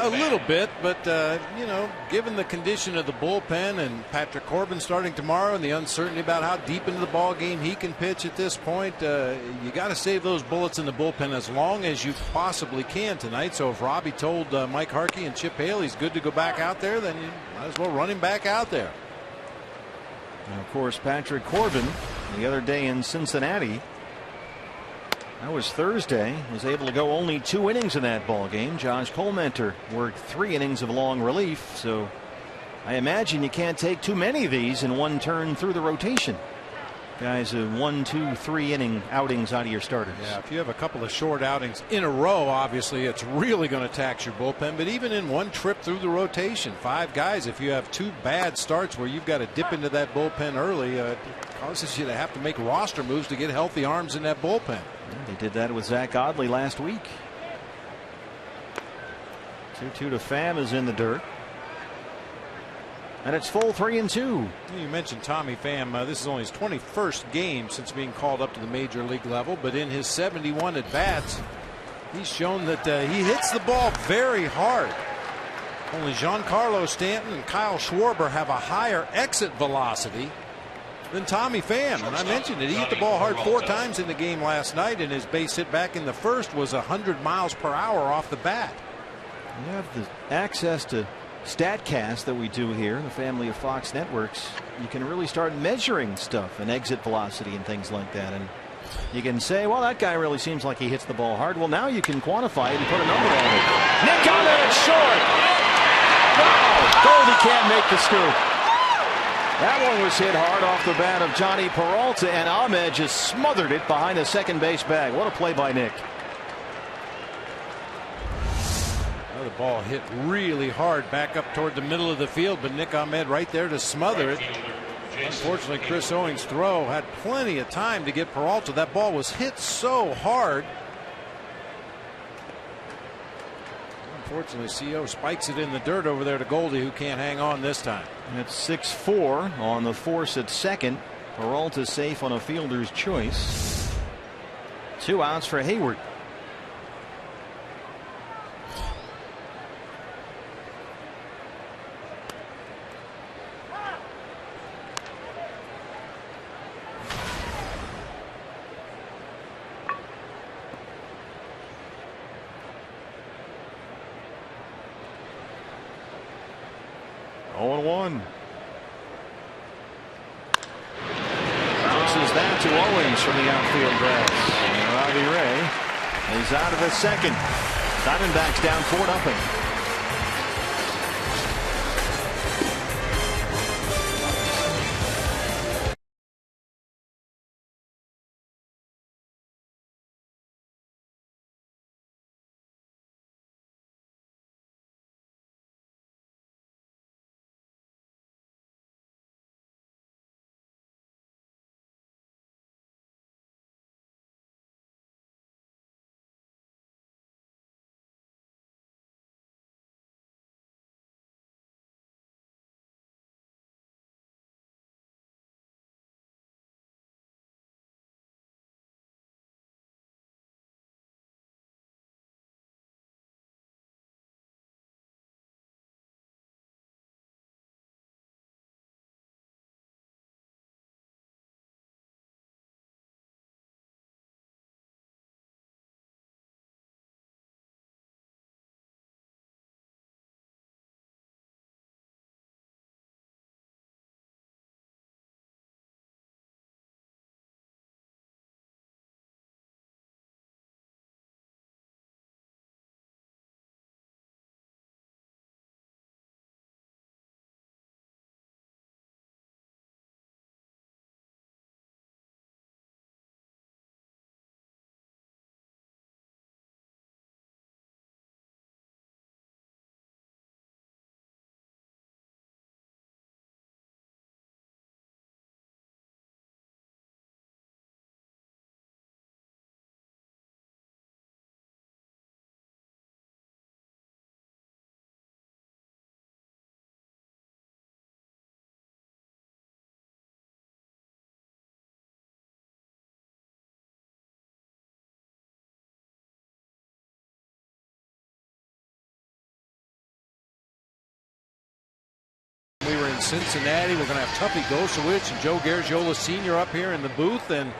A little bit, but you know, given the condition of the bullpen and Patrick Corbin starting tomorrow and the uncertainty about how deep into the ball game he can pitch at this point, you got to save those bullets in the bullpen as long as you possibly can tonight. So if Robbie told Mike Harkey and Chip Hale he's good to go back out there, then you might as well run him back out there. And of course, Patrick Corbin the other day in Cincinnati. That was Thursday. Was able to go only 2 innings in that ball game. Josh Colmenter worked 3 innings of long relief. So I imagine you can't take too many of these in one turn through the rotation. Guys, 1, 2, 3 inning outings out of your starters. Yeah, if you have a couple of short outings in a row, obviously it's really going to tax your bullpen. But even in one trip through the rotation, 5 guys, if you have 2 bad starts where you've got to dip into that bullpen early, it causes you to have to make roster moves to get healthy arms in that bullpen. They did that with Zach Godley last week. 2-2 to Pham is in the dirt. And it's full 3-2. You mentioned Tommy Pham. This is only his 21st game since being called up to the major league level, but in his 71 at-bats, he's shown that he hits the ball very hard. Only Giancarlo Stanton and Kyle Schwarber have a higher exit velocity than Tommy Pham. And I mentioned it. He hit the ball hard 4 times in the game last night, and his base hit back in the first was 100 miles per hour off the bat. You have the access to StatCast that we do here, the family of Fox networks. You can really start measuring stuff and exit velocity and things like that. And you can say, well, that guy really seems like he hits the ball hard. Well, now you can quantify it and put a number on it. Nick Ahmed short. Wow. Goldie can't make the scoop. That one was hit hard off the bat of Johnny Peralta, and Ahmed just smothered it behind the second base bag. What a play by Nick. The ball hit really hard back up toward the middle of the field, but Nick Ahmed right there to smother it. Unfortunately, Chris Owings' throw had plenty of time to get Peralta. That ball was hit so hard. Unfortunately, CO spikes it in the dirt over there to Goldie, who can't hang on this time. It's 6-4 on the force at second. Peralta safe on a fielder's choice. 2 outs for Hayward. Bounces that to Owings from the outfield grass. And Robbie Ray is out of the second. Diamondbacks down 4-0. We were in Cincinnati. We're going to have Tuffy Gosowicz and Joe Garagiola Sr. up here in the booth, and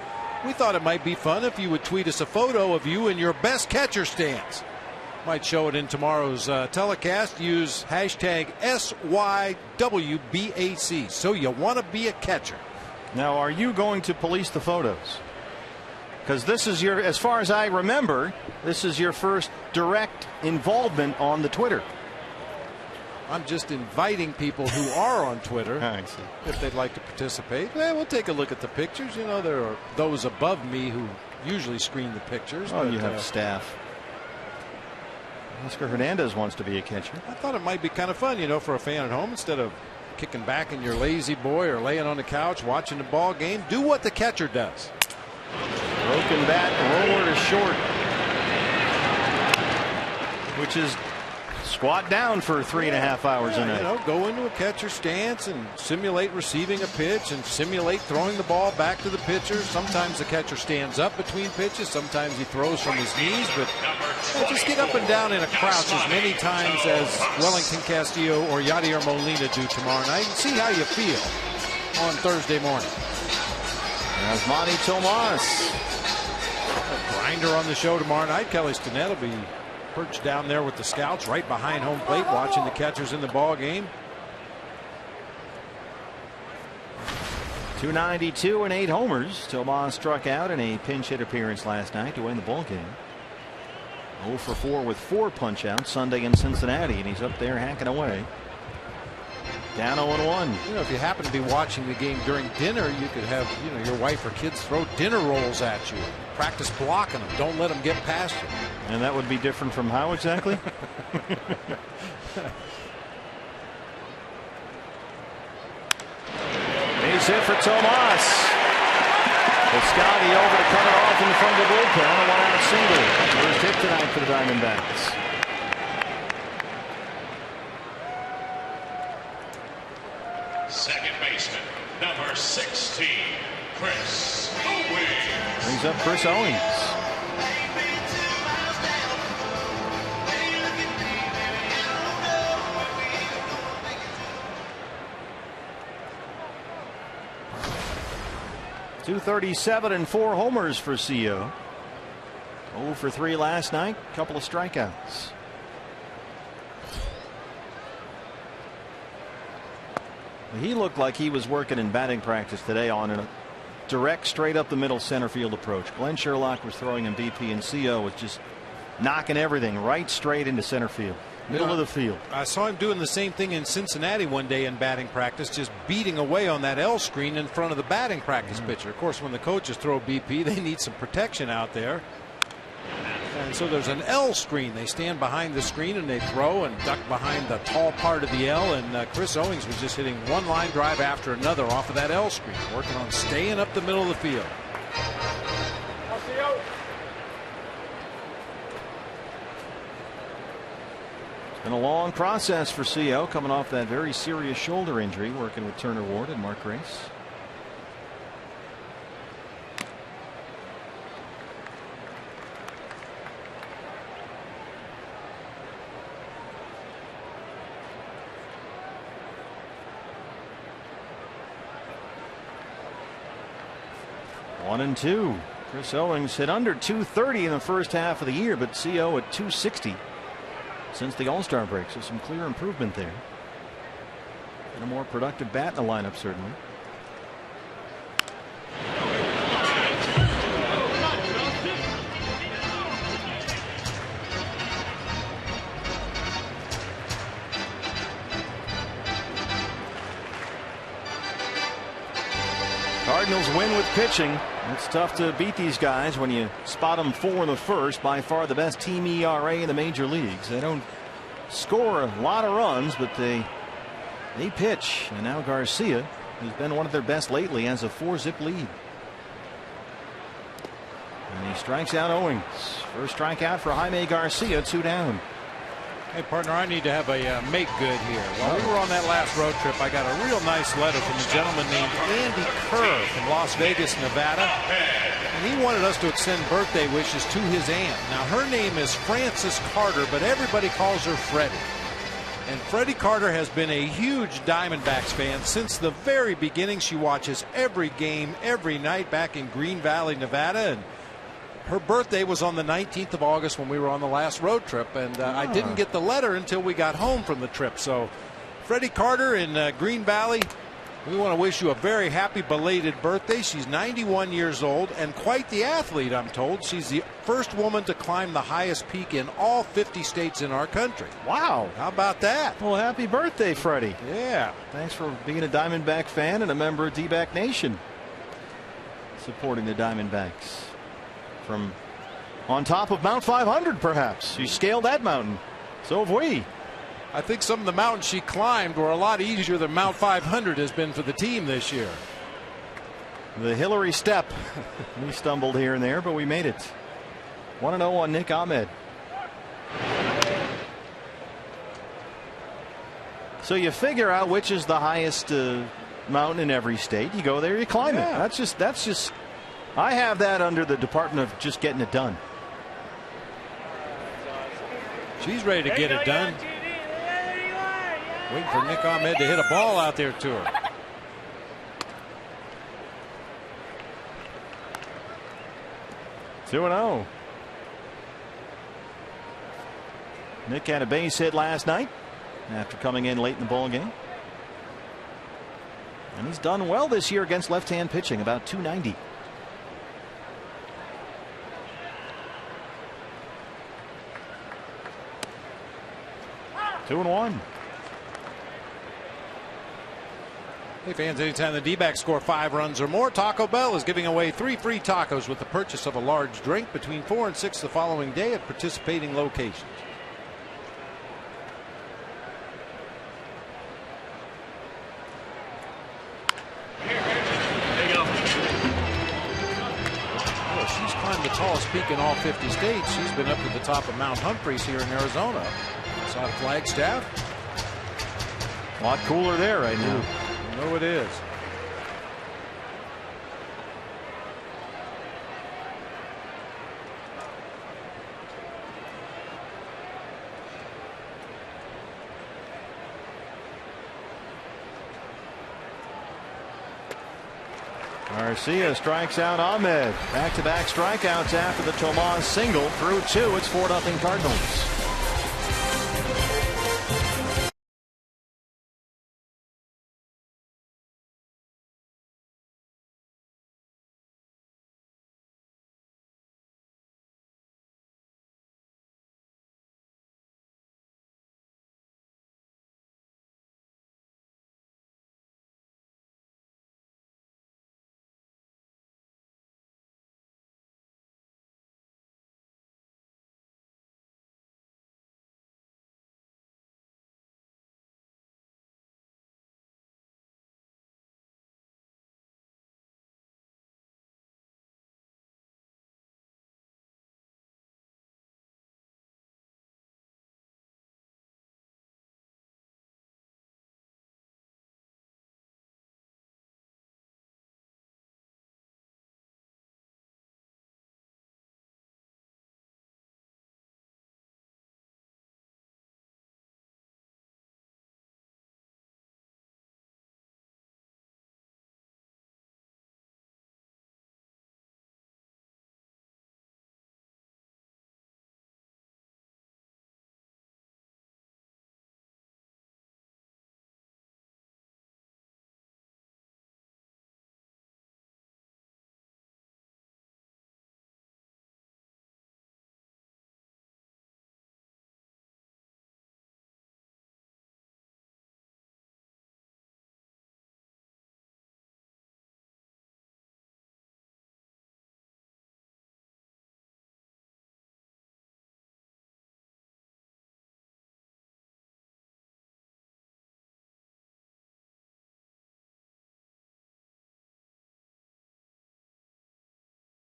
we thought it might be fun if you would tweet us a photo of you in your best catcher stance. Might show it in tomorrow's telecast. Use hashtag SYWBAC. So you want to be a catcher. Now, are you going to police the photos? Because this is your, as far as I remember, this is your first direct involvement on the Twitter. I'm just inviting people who are on Twitter if they'd like to participate. Well, we'll take a look at the pictures. You know, there are those above me who usually screen the pictures. Oh, you have staff. Oscar Hernandez wants to be a catcher. I thought it might be kind of fun, you know, for a fan at home, instead of kicking back in your lazy boy or laying on the couch watching the ball game. Do what the catcher does. Broken bat, roller to short, which is Squat down for 3.5 hours a night. Go into a catcher stance and simulate receiving a pitch and simulate throwing the ball back to the pitcher. Sometimes the catcher stands up between pitches. Sometimes he throws from his knees. But just get up and down in a crouch as many times as Wellington Castillo or Yadier Molina do tomorrow night and see how you feel on Thursday morning. There's Manny Tomas. A grinder on the show tomorrow night. Kelly Stinnett will be perched down there with the scouts right behind home plate watching the catchers in the ball game. 292 and 8 homers. Tomas struck out in a pinch hit appearance last night to win the ball game. 0 for 4 with 4 punch outs Sunday in Cincinnati, and he's up there hacking away. Down 0-1. If you happen to be watching the game during dinner, you could have your wife or kids throw dinner rolls at you. Practice blocking them. Don't let them get past you. And that would be different from how exactly? Base hit for Tomas. Piscotty over to cut it off in front of the bullpen. A 1-out single. First hit tonight for the Diamondbacks. Second baseman, number 16, Chris Owings. Brings up Chris Owings. .237 and 4 homers for CO. 0 for 3 last night. Couple of strikeouts. He looked like he was working in batting practice today on a direct, straight up the middle center field approach. Glenn Sherlock was throwing him BP, and CO was just knocking everything right straight into center field, middle of the field. I saw him doing the same thing in Cincinnati one day in batting practice, just beating away on that L screen in front of the batting practice pitcher. Of course, when the coaches throw BP, they need some protection out there. And so there's an L screen. They stand behind the screen and they throw and duck behind the tall part of the L. And Chris Owings was just hitting one line drive after another off of that L screen, working on staying up the middle of the field. It's been a long process for CO, coming off that very serious shoulder injury, working with Turner Ward and Mark Grace. One and two. Chris Owings hit under .230 in the first half of the year, but CO at .260 since the All-Star break. So some clear improvement there. And a more productive bat in the lineup, certainly. Cardinals win with pitching. It's tough to beat these guys when you spot them 4 in the first. By far the best team ERA in the major leagues. They don't score a lot of runs, but they pitch. And now Garcia, who's been one of their best lately, has a 4-zip lead. And he strikes out Owings. First strikeout for Jaime Garcia, 2 down. Hey, partner, I need to have a make good here. While we were on that last road trip, I got a real nice letter from a gentleman named Andy Kerr from Las Vegas, Nevada. And he wanted us to extend birthday wishes to his aunt. Now, her name is Frances Carter, but everybody calls her Freddie. And Freddie Carter has been a huge Diamondbacks fan since the very beginning. She watches every game, every night back in Green Valley, Nevada. And her birthday was on the 19th of August when we were on the last road trip, and I didn't get the letter until we got home from the trip. So, Freddie Carter in Green Valley, we want to wish you a very happy belated birthday. She's 91 years old and quite the athlete, I'm told. She's the first woman to climb the highest peak in all 50 states in our country. Wow. How about that? Well, happy birthday, Freddie. Yeah. Thanks for being a Diamondback fan and a member of D-Back Nation. Supporting the Diamondbacks. From on top of Mount 500, perhaps. You scaled that mountain. So have we. I think some of the mountains she climbed were a lot easier than Mount 500 has been for the team this year. The Hillary step. We stumbled here and there, but we made it. 1-0 on Nick Ahmed. So you figure out which is the highest mountain in every state. You go there, you climb it. That's just. I have that under the Department of just getting it done. She's ready to get it done. Waiting for Nick Ahmed to hit a ball out there to her. (2-0). Nick had a base hit last night after coming in late in the ball game. And he's done well this year against left-hand pitching, about .290. Two and one. Hey fans, anytime the D-backs score 5 runs or more, Taco Bell is giving away 3 free tacos with the purchase of a large drink between 4 and 6 the following day at participating locations. She's climbed the tallest peak in all 50 states. She's been up to the top of Mount Humphreys here in Arizona. Saw the Flagstaff. A lot cooler there right now. I know it is. Garcia strikes out Ahmed. Back-to-back strikeouts after the Tomas single. Through 2, it's 4-0 Cardinals.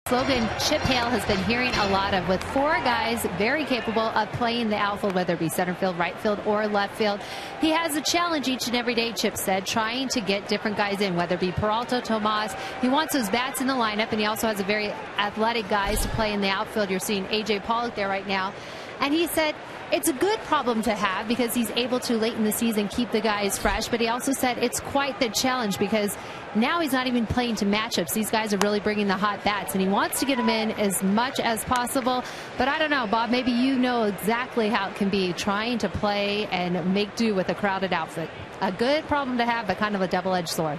Slogan Chip Hale has been hearing a lot of, with 4 guys very capable of playing the outfield, whether it be center field, right field, or left field. He has a challenge each and every day, Chip said, trying to get different guys in, whether it be Peralta, Tomas. He wants those bats in the lineup, and he also has a very athletic guys to play in the outfield. You're seeing A.J. Pollock there right now. And he said it's a good problem to have because he's able to, late in the season, keep the guys fresh. But he also said it's quite the challenge because now he's not even playing to matchups. These guys are really bringing the hot bats, and he wants to get them in as much as possible. But I don't know, Bob, maybe you know exactly how it can be trying to play and make do with a crowded outfit. A good problem to have, but kind of a double-edged sword.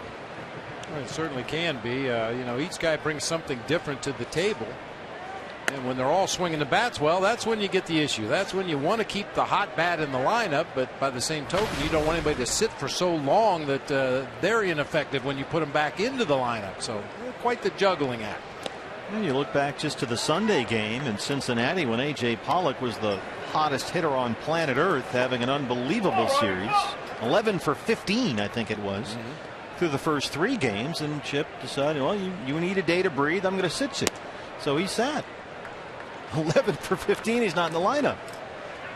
Well, it certainly can be. Each guy brings something different to the table. And when they're all swinging the bats, well, that's when you get the issue. That's when you want to keep the hot bat in the lineup, but by the same token, you don't want anybody to sit for so long that they're ineffective when you put them back into the lineup. So quite the juggling act. And you look back just to the Sunday game in Cincinnati when A.J. Pollock was the hottest hitter on planet Earth, having an unbelievable series. 11 for 15, I think it was, through the first 3 games. And Chip decided, well, you need a day to breathe. I'm going to sit you. So he sat. 11 for 15. He's not in the lineup.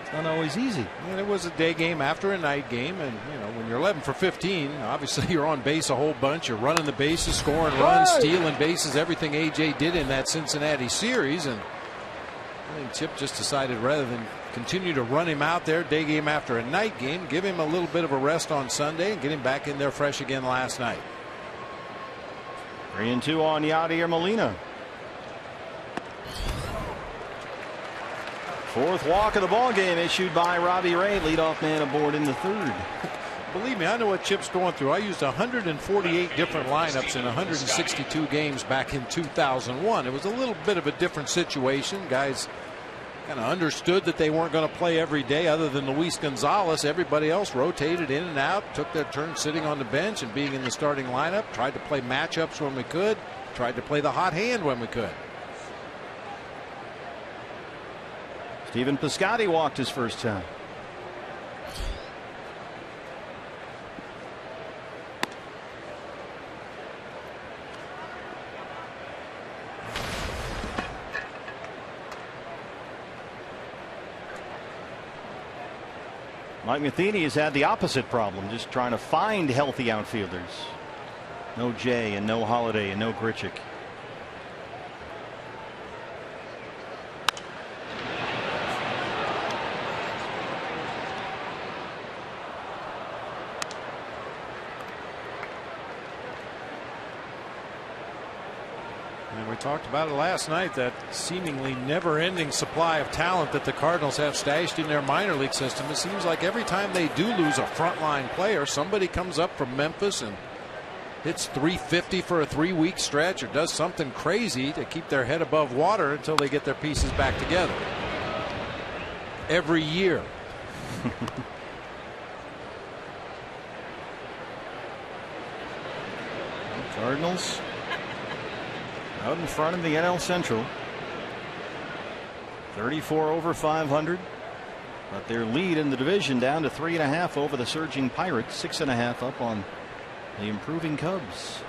It's not always easy. And it was a day game after a night game, and you know, when you're 11 for 15, obviously you're on base a whole bunch. You're running the bases, scoring runs, stealing bases, everything AJ did in that Cincinnati series. And I think Chip just decided rather than continue to run him out there day game after a night game, give him a little bit of a rest on Sunday and get him back in there fresh again last night. 3-2 on Yadier Molina. Fourth walk of the ball game issued by Robbie Ray, leadoff man aboard in the third. Believe me, I know what Chip's going through. I used 148 different lineups in 162 games back in 2001. It was a little bit of a different situation. Guys kind of understood that they weren't going to play every day other than Luis Gonzalez. Everybody else rotated in and out, took their turn sitting on the bench and being in the starting lineup, tried to play matchups when we could, tried to play the hot hand when we could. Stephen Piscotty walked his first time. Mike Matheny has had the opposite problem, just trying to find healthy outfielders. No Jay and no Holiday and no Grichuk. And we talked about it last night, that seemingly never-ending supply of talent that the Cardinals have stashed in their minor league system. It seems like every time they do lose a frontline player, somebody comes up from Memphis and hits 350 for a 3-week stretch or does something crazy to keep their head above water until they get their pieces back together. Every year. Cardinals out in front of the NL Central. 34 over 500. But their lead in the division down to 3.5 over the surging Pirates. 6.5 up on the improving Cubs.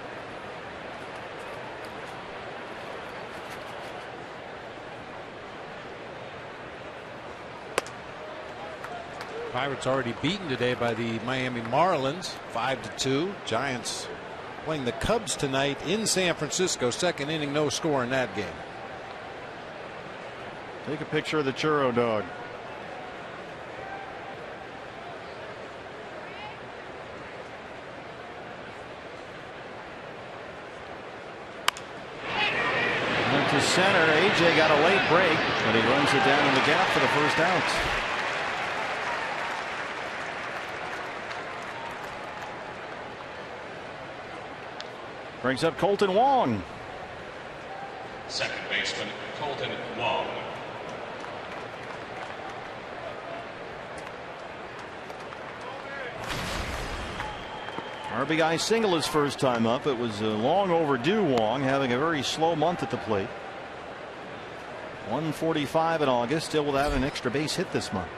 Pirates already beaten today by the Miami Marlins 5-2. Giants playing the Cubs tonight in San Francisco. Second inning, no score in that game. Take a picture of the churro dog. Went to center. AJ got a late break, but he runs it down in the gap for the first out. Brings up Colton Wong. Second baseman Colton Wong. RBI single his first time up. It was long overdue. Wong having a very slow month at the plate. 145 in August, still without an extra base hit this month.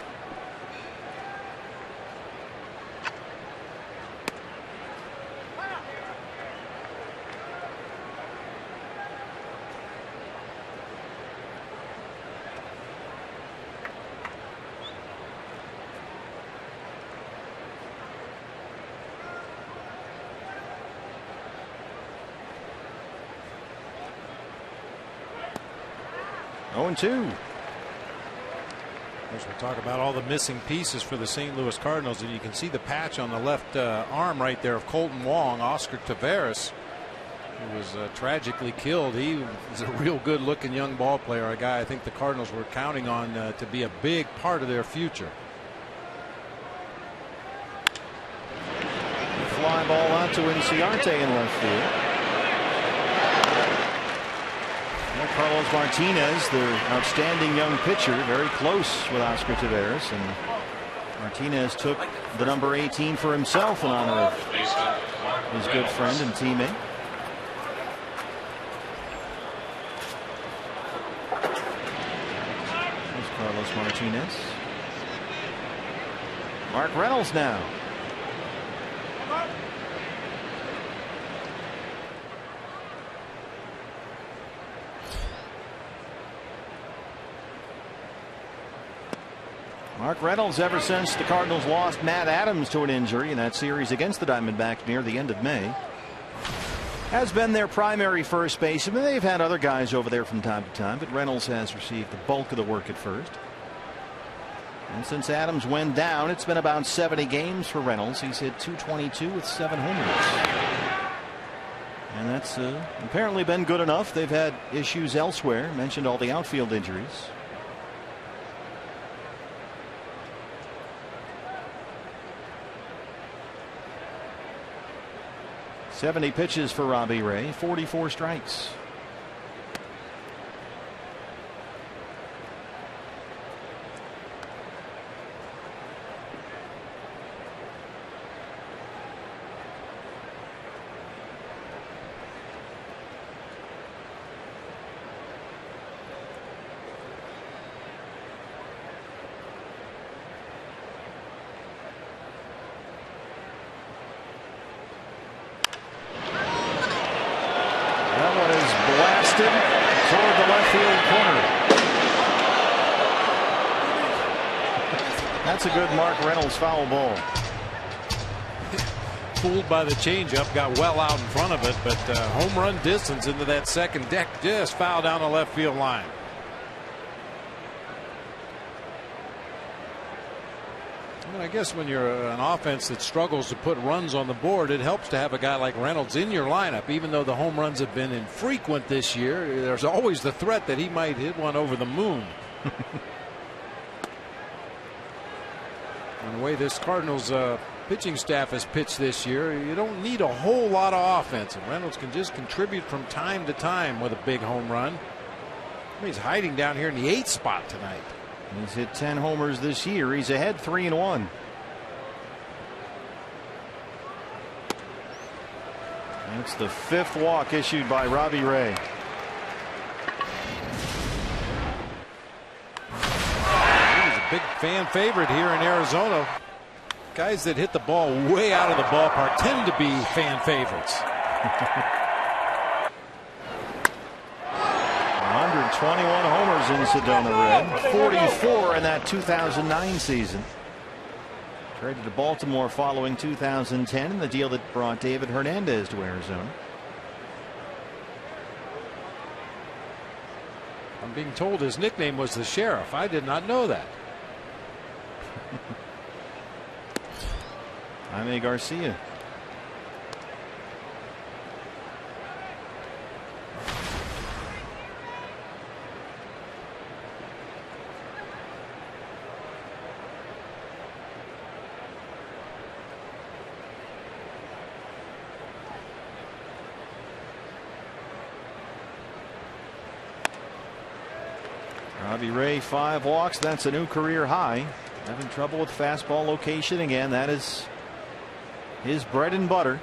As we talk about all the missing pieces for the St. Louis Cardinals, and you can see the patch on the left arm right there of Colton Wong. Oscar Taveras, who was tragically killed. He was a real good looking young ball player, a guy I think the Cardinals were counting on to be a big part of their future. Fly ball out to Inciarte in left field. Carlos Martinez, their outstanding young pitcher, very close with Oscar Taveras, and Martinez took the number 18 for himself in honor of his good friend and teammate. There's Carlos Martinez. Mark Reynolds now. Mark Reynolds, ever since the Cardinals lost Matt Adams to an injury in that series against the Diamondbacks near the end of May, has been their primary first baseman. They've had other guys over there from time to time, but Reynolds has received the bulk of the work at first. And since Adams went down, it's been about 70 games for Reynolds. He's hit .222 with 7 homers. And that's apparently been good enough. They've had issues elsewhere. Mentioned all the outfield injuries. .70 pitches for Robbie Ray, 44 strikes. Toward the left field corner. That's a good Mark Reynolds foul ball. Fooled by the changeup, got well out in front of it, but home run distance into that second deck, just foul down the left field line. I guess when you're an offense that struggles to put runs on the board, it helps to have a guy like Reynolds in your lineup. Even though the home runs have been infrequent this year, there's always the threat that he might hit one over the moon. And the way this Cardinals pitching staff has pitched this year, you don't need a whole lot of offense, and Reynolds can just contribute from time to time with a big home run. He's hiding down here in the 8th spot tonight. He's hit 10 homers this year. He's ahead 3-1. That's the 5th walk issued by Robbie Ray. He's a big fan favorite here in Arizona. Guys that hit the ball way out of the ballpark tend to be fan favorites. 121 homers in Sedona Red, 44 in that 2009 season. Traded to Baltimore following 2010 in the deal that brought David Hernandez to Arizona. I'm being told his nickname was the Sheriff. I did not know that. Jaime Garcia. Robbie Ray, 5 walks. That's a new career high. Having trouble with fastball location again. That is his bread and butter.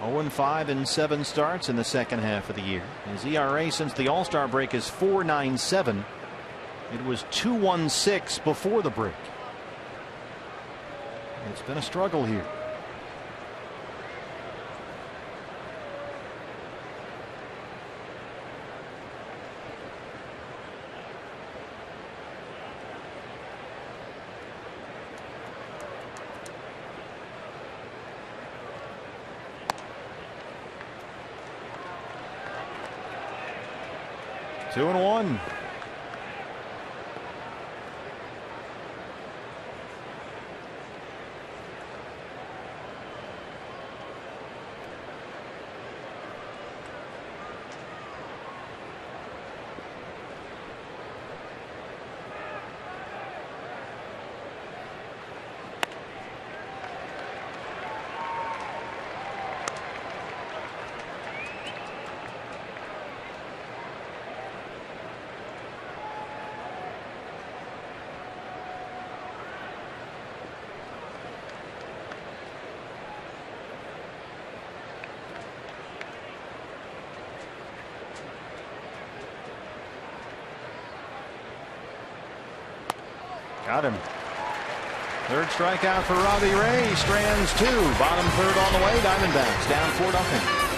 Oh, 5 in 7 starts in the second half of the year. His ERA since the All-Star break is 4.97. It was 2.16 before the break. It's been a struggle here. Two and one. Got him. Third strikeout for Robbie Ray. Strands 2. Bottom third on the way. Diamondbacks down 4-0.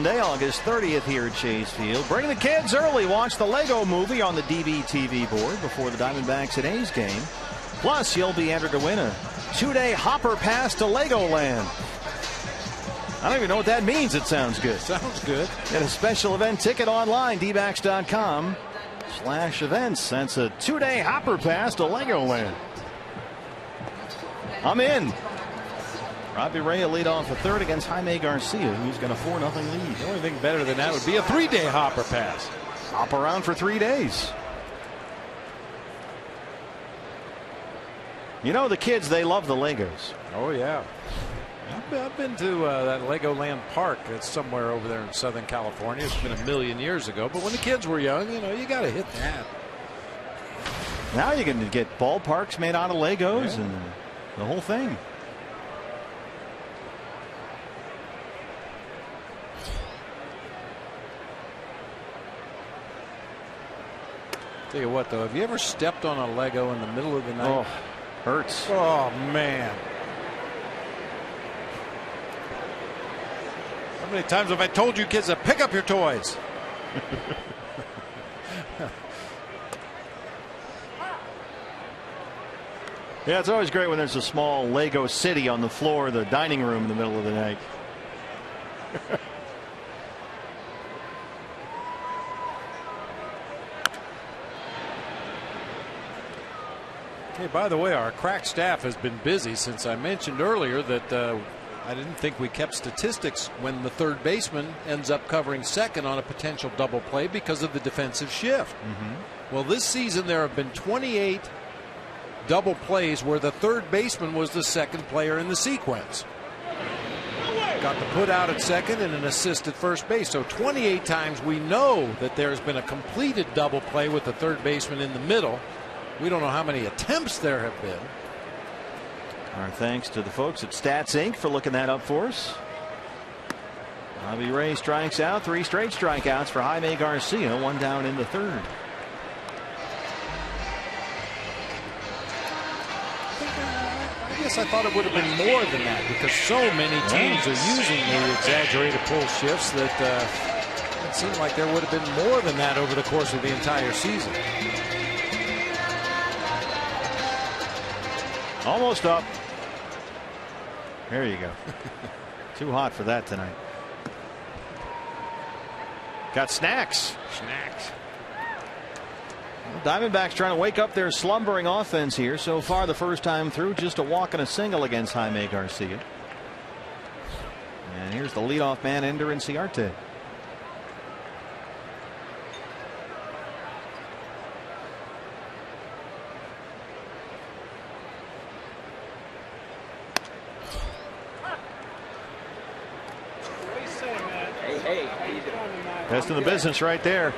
Sunday, August 30th here at Chase Field. Bring the kids early. Watch the Lego movie on the DBTV board before the Diamondbacks and A's game. Plus, you'll be entered to win a 2-day hopper pass to Legoland. I don't even know what that means. It sounds good. Sounds good. Get a special event ticket online, dbacks.com/events. That's a 2-day hopper pass to Legoland. I'm in. Robbie Ray will lead off the third against Jaime Garcia, who's got a 4-0 lead. The only thing better than that would be a 3-day hopper pass. Hop around for 3 days. You know, the kids, they love the Legos. Oh, yeah. I've been to that Legoland Park. It's somewhere over there in Southern California. It's been a million years ago. But when the kids were young, you know, you got to hit that. Now you can get ballparks made out of Legos and the whole thing. Tell you what, though, have you ever stepped on a Lego in the middle of the night? Oh, hurts. Oh, man. How many times have I told you kids to pick up your toys? Yeah, it's always great when there's a small Lego city on the floor of the dining room in the middle of the night. Hey, by the way, our crack staff has been busy since I mentioned earlier that I didn't think we kept statistics when the third baseman ends up covering second on a potential double play because of the defensive shift. Well, this season there have been 28 double plays where the third baseman was the second player in the sequence. Got the put out at second and an assist at first base. So 28 times we know that there's been a completed double play with the third baseman in the middle. We don't know how many attempts there have been. Our thanks to the folks at Stats Inc. for looking that up for us. Robbie Ray strikes out. 3 straight strikeouts for Jaime Garcia. 1 down in the third. I guess I thought it would have been more than that because so many teams are using the exaggerated pull shifts that it seemed like there would have been more than that over the course of the entire season. Almost up. There you go. Too hot for that tonight. Got snacks. Diamondbacks trying to wake up their slumbering offense here. So far, the first time through, just a walk and a single against Jaime Garcia. And here's the leadoff man, Ender Inciarte. Best in the business right there.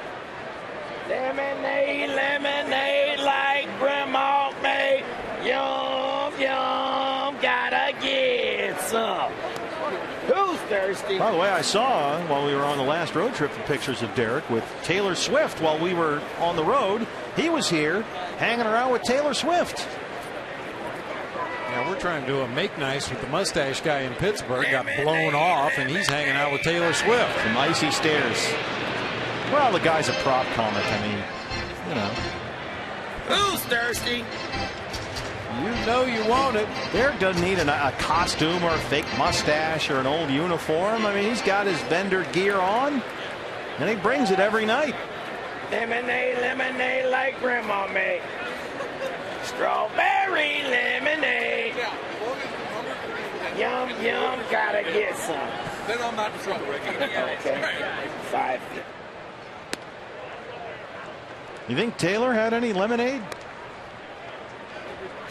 Lemonade, lemonade like Grandma made. Yum, yum, gotta get some. Who's thirsty? By the way, I saw while we were on the last road trip the pictures of Derek with Taylor Swift while we were on the road. He was here hanging around with Taylor Swift. Yeah, we're trying to do a make nice with the mustache guy in Pittsburgh. Got blown off, and he's hanging out with Taylor Swift. Some icy stairs. Well, the guy's a prop comic. I mean, you know. Who's thirsty? You know you want it. Derek doesn't need a costume or a fake mustache or an old uniform. I mean, he's got his vendor gear on, and he brings it every night. Lemonade, lemonade like Grandma made. Strawberry lemonade. Yum, yum, gotta get some. Then I'm not in trouble, Ricky. Okay. 5. You think Taylor had any lemonade?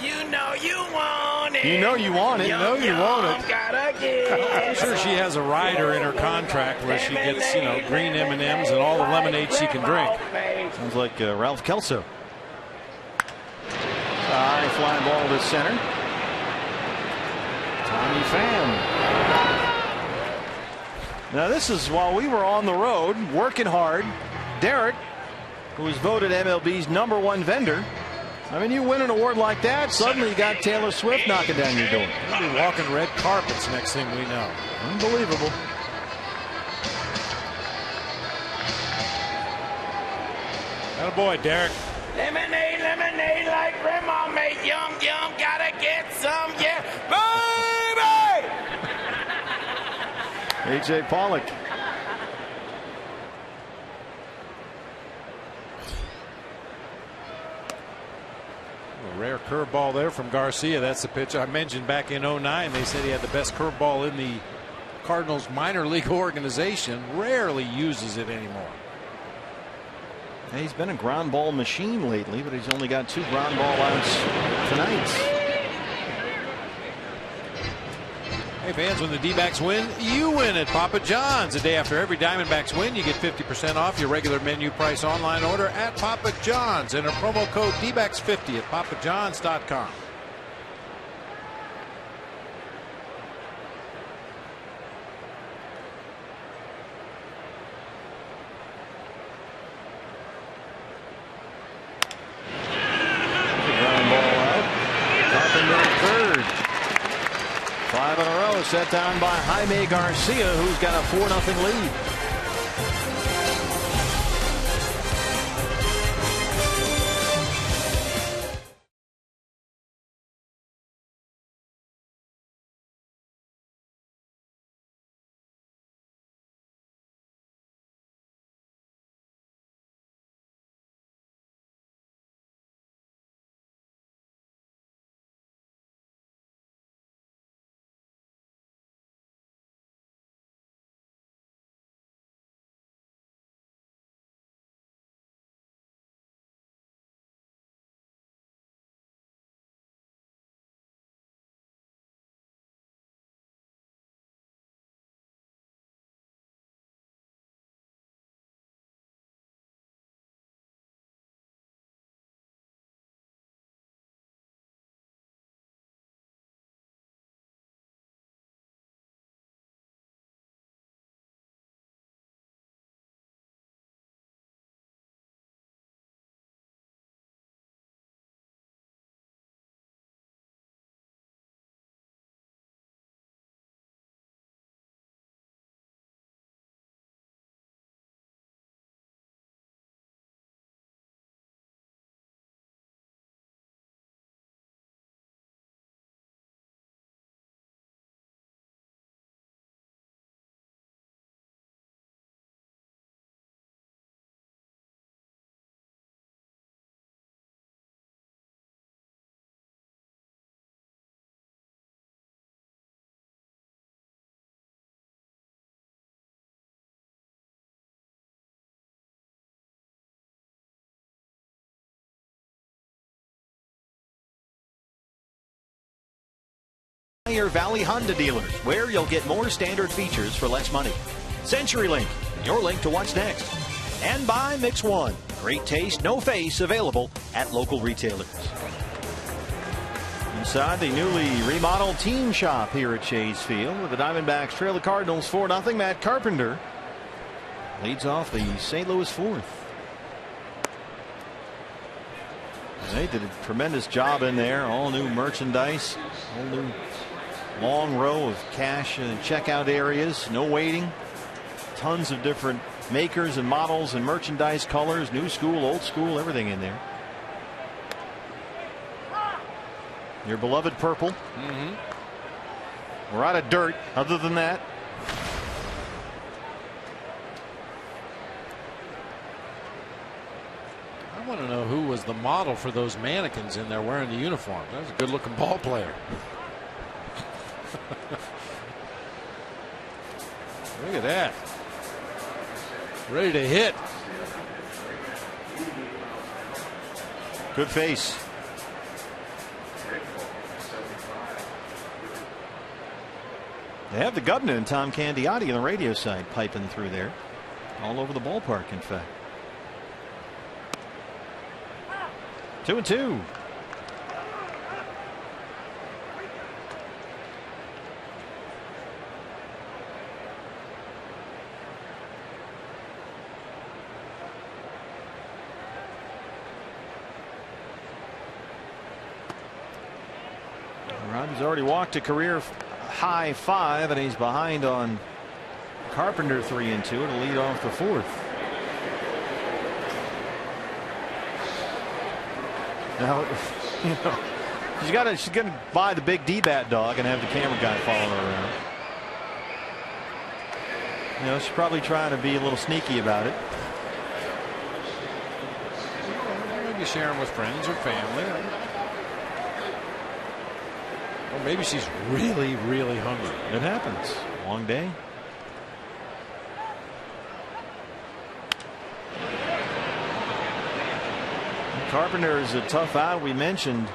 You know you want it. You know you want it. You know you want it. Gotta get I'm sure she has a rider in her contract where she gets, you know, green M&Ms and all the lemonade she can drink. Sounds like Ralph Kelso. High fly ball to center. Tommy Pham. Now this is while we were on the road working hard. Derek, who was voted MLB's #1 vendor. I mean, you win an award like that, suddenly you got Taylor Swift knocking down your door. We'll be walking red carpets next thing we know. Unbelievable. Attaboy, Derek. Lemonade, lemonade like grandma made. Yum, yum, gotta get some, yeah, baby! A.J. Pollock. A rare curveball there from Garcia. That's the pitch I mentioned back in 09. They said he had the best curveball in the Cardinals minor league organization. Rarely uses it anymore. He's been a ground ball machine lately, but he's only got 2 ground ball outs tonight. Hey fans, when the D-backs win, you win at Papa John's. A day after every Diamondbacks win, you get 50% off your regular menu price online order at Papa John's. Enter promo code D-backs50 at papajohns.com. Set down by Jaime Garcia, who's got a 4-0 lead. Pioneer Valley Honda dealers, where you'll get more standard features for less money. CenturyLink, your link to what's next. And by Mix One, great taste, no face, available at local retailers. Inside the newly remodeled team shop here at Chase Field, with the Diamondbacks trail the Cardinals 4-0. Matt Carpenter leads off the St. Louis 4th. They did a tremendous job in there. All new merchandise, all new long row of cash and checkout areas, no waiting, tons of different makers and models and merchandise colors, new school, old school, everything in there. Your beloved purple. We're out of dirt other than that. I want to know who was the model for those mannequins in there wearing the uniforms. That was a good looking ball player. Look at that. Ready to hit. Good face. They have the governor and Tom Candiotti on the radio side piping through there. All over the ballpark, in fact. 2-2. Robbie's already walked a career high 5, and he's behind on Carpenter 3-2 to lead off the 4th. Now, she's going to buy the big D-bat dog and have the camera guy following her around. She's probably trying to be a little sneaky about it. Maybe sharing with friends or family. Or maybe she's really, really hungry. It happens. Long day. Carpenter is a tough out. We mentioned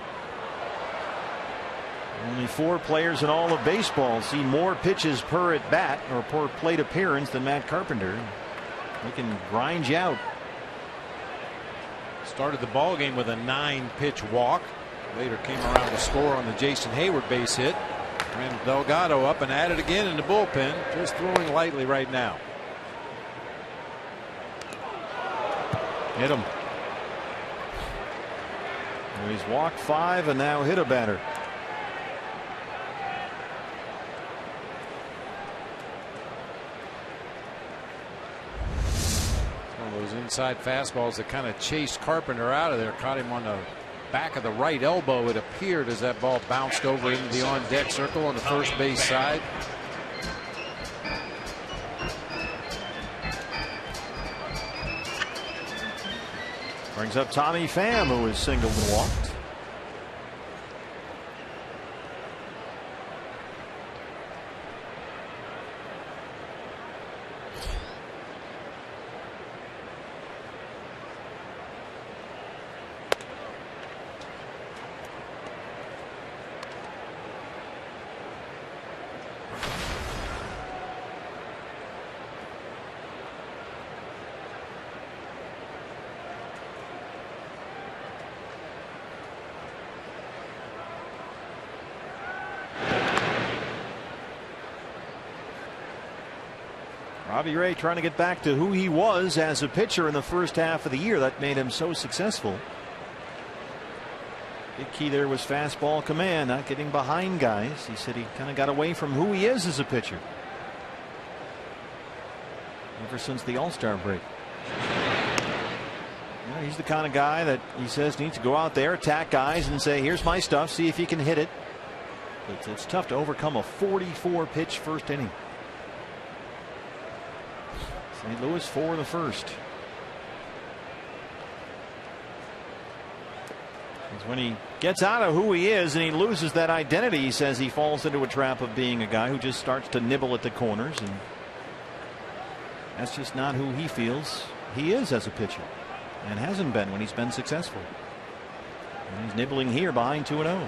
only 4 players in all of baseball see more pitches per at bat or per plate appearance than Matt Carpenter. He can grind you out. Started the ball game with a 9-pitch walk. Later came around to score on the Jason Hayward base hit. Ran Delgado up and at it again in the bullpen. Just throwing lightly right now. Hit him. He's walked 5 and now hit a batter. One of those inside fastballs that kind of chased Carpenter out of there. Caught him on the back of the right elbow, it appeared, as that ball bounced over into the on deck circle on the first base side. Brings up Tommy Pham, who is singled and walked. Robbie Ray trying to get back to who he was as a pitcher in the first half of the year. That made him so successful. Big key there was fastball command, not getting behind guys. He said he kind of got away from who he is as a pitcher ever since the All-Star break. He's the kind of guy that he says needs to go out there, attack guys, and say, here's my stuff, see if you can hit it. But it's tough to overcome a 44-pitch first inning. St. Louis 4 in the first. It's when he gets out of who he is and he loses that identity, he says he falls into a trap of being a guy who just starts to nibble at the corners, and that's just not who he feels he is as a pitcher, and hasn't been when he's been successful. And he's nibbling here behind 2-0.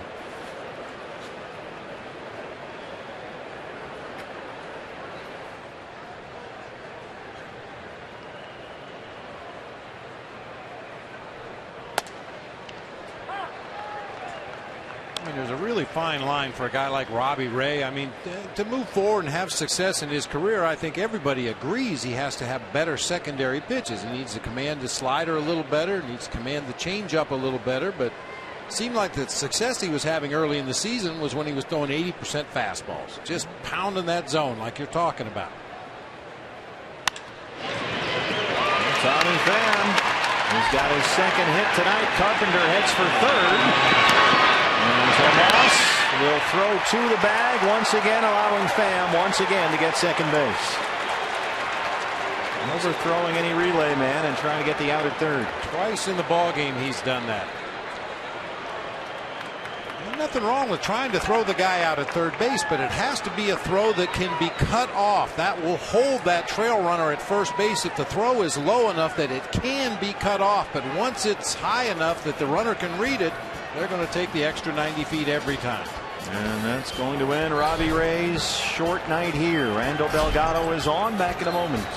There's a really fine line for a guy like Robbie Ray. I mean, to move forward and have success in his career, I think everybody agrees he has to have better secondary pitches. He needs to command the slider a little better, needs to command the changeup a little better, but it seemed like the success he was having early in the season was when he was throwing 80% fastballs, just pounding that zone like you're talking about. Tommy Pham has got his second hit tonight. Carpenter heads for third. And Tomas will throw to the bag once again, allowing Pham once again to get second base. Overthrowing any relay man and trying to get the out at third. Twice in the ball game he's done that. There's nothing wrong with trying to throw the guy out at third base, but it has to be a throw that can be cut off. That will hold that trail runner at first base if the throw is low enough that it can be cut off. But once it's high enough that the runner can read it, they're going to take the extra 90 feet every time. And that's going to end Robbie Ray's short night here. Randall Delgado is on. Back in a moment.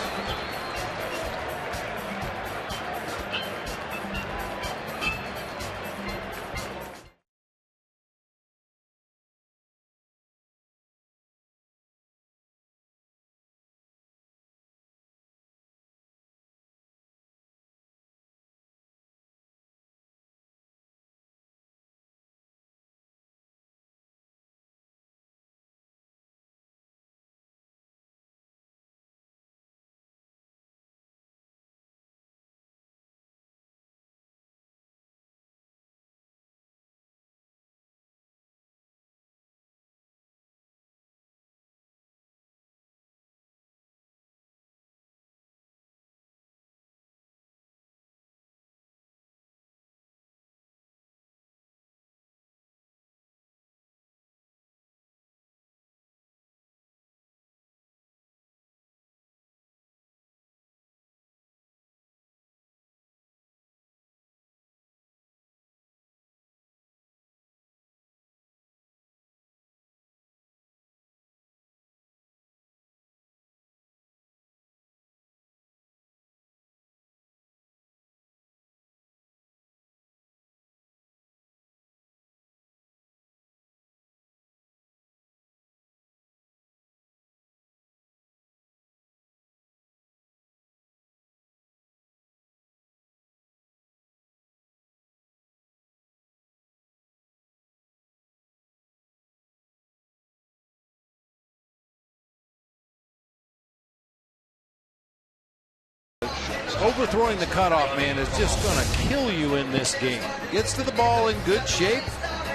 Overthrowing the cutoff man is just going to kill you in this game. Gets to the ball in good shape,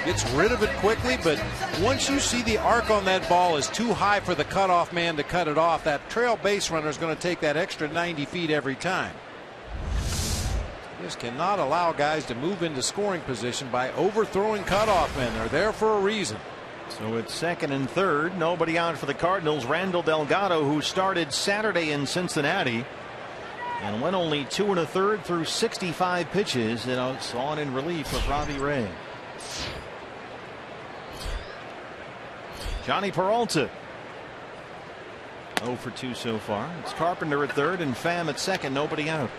gets rid of it quickly, but once you see the arc on that ball is too high for the cutoff man to cut it off, that trail base runner is going to take that extra 90 feet every time. Just cannot allow guys to move into scoring position by overthrowing cutoff men. They're there for a reason. So it's second and third. Nobody out for the Cardinals. Randall Delgado, who started Saturday in Cincinnati and went only 2 1/3 through 65 pitches, and on in relief of Robbie Ray. Johnny Peralta 0 for 2 so far. It's Carpenter at third and Pham at second. Nobody out.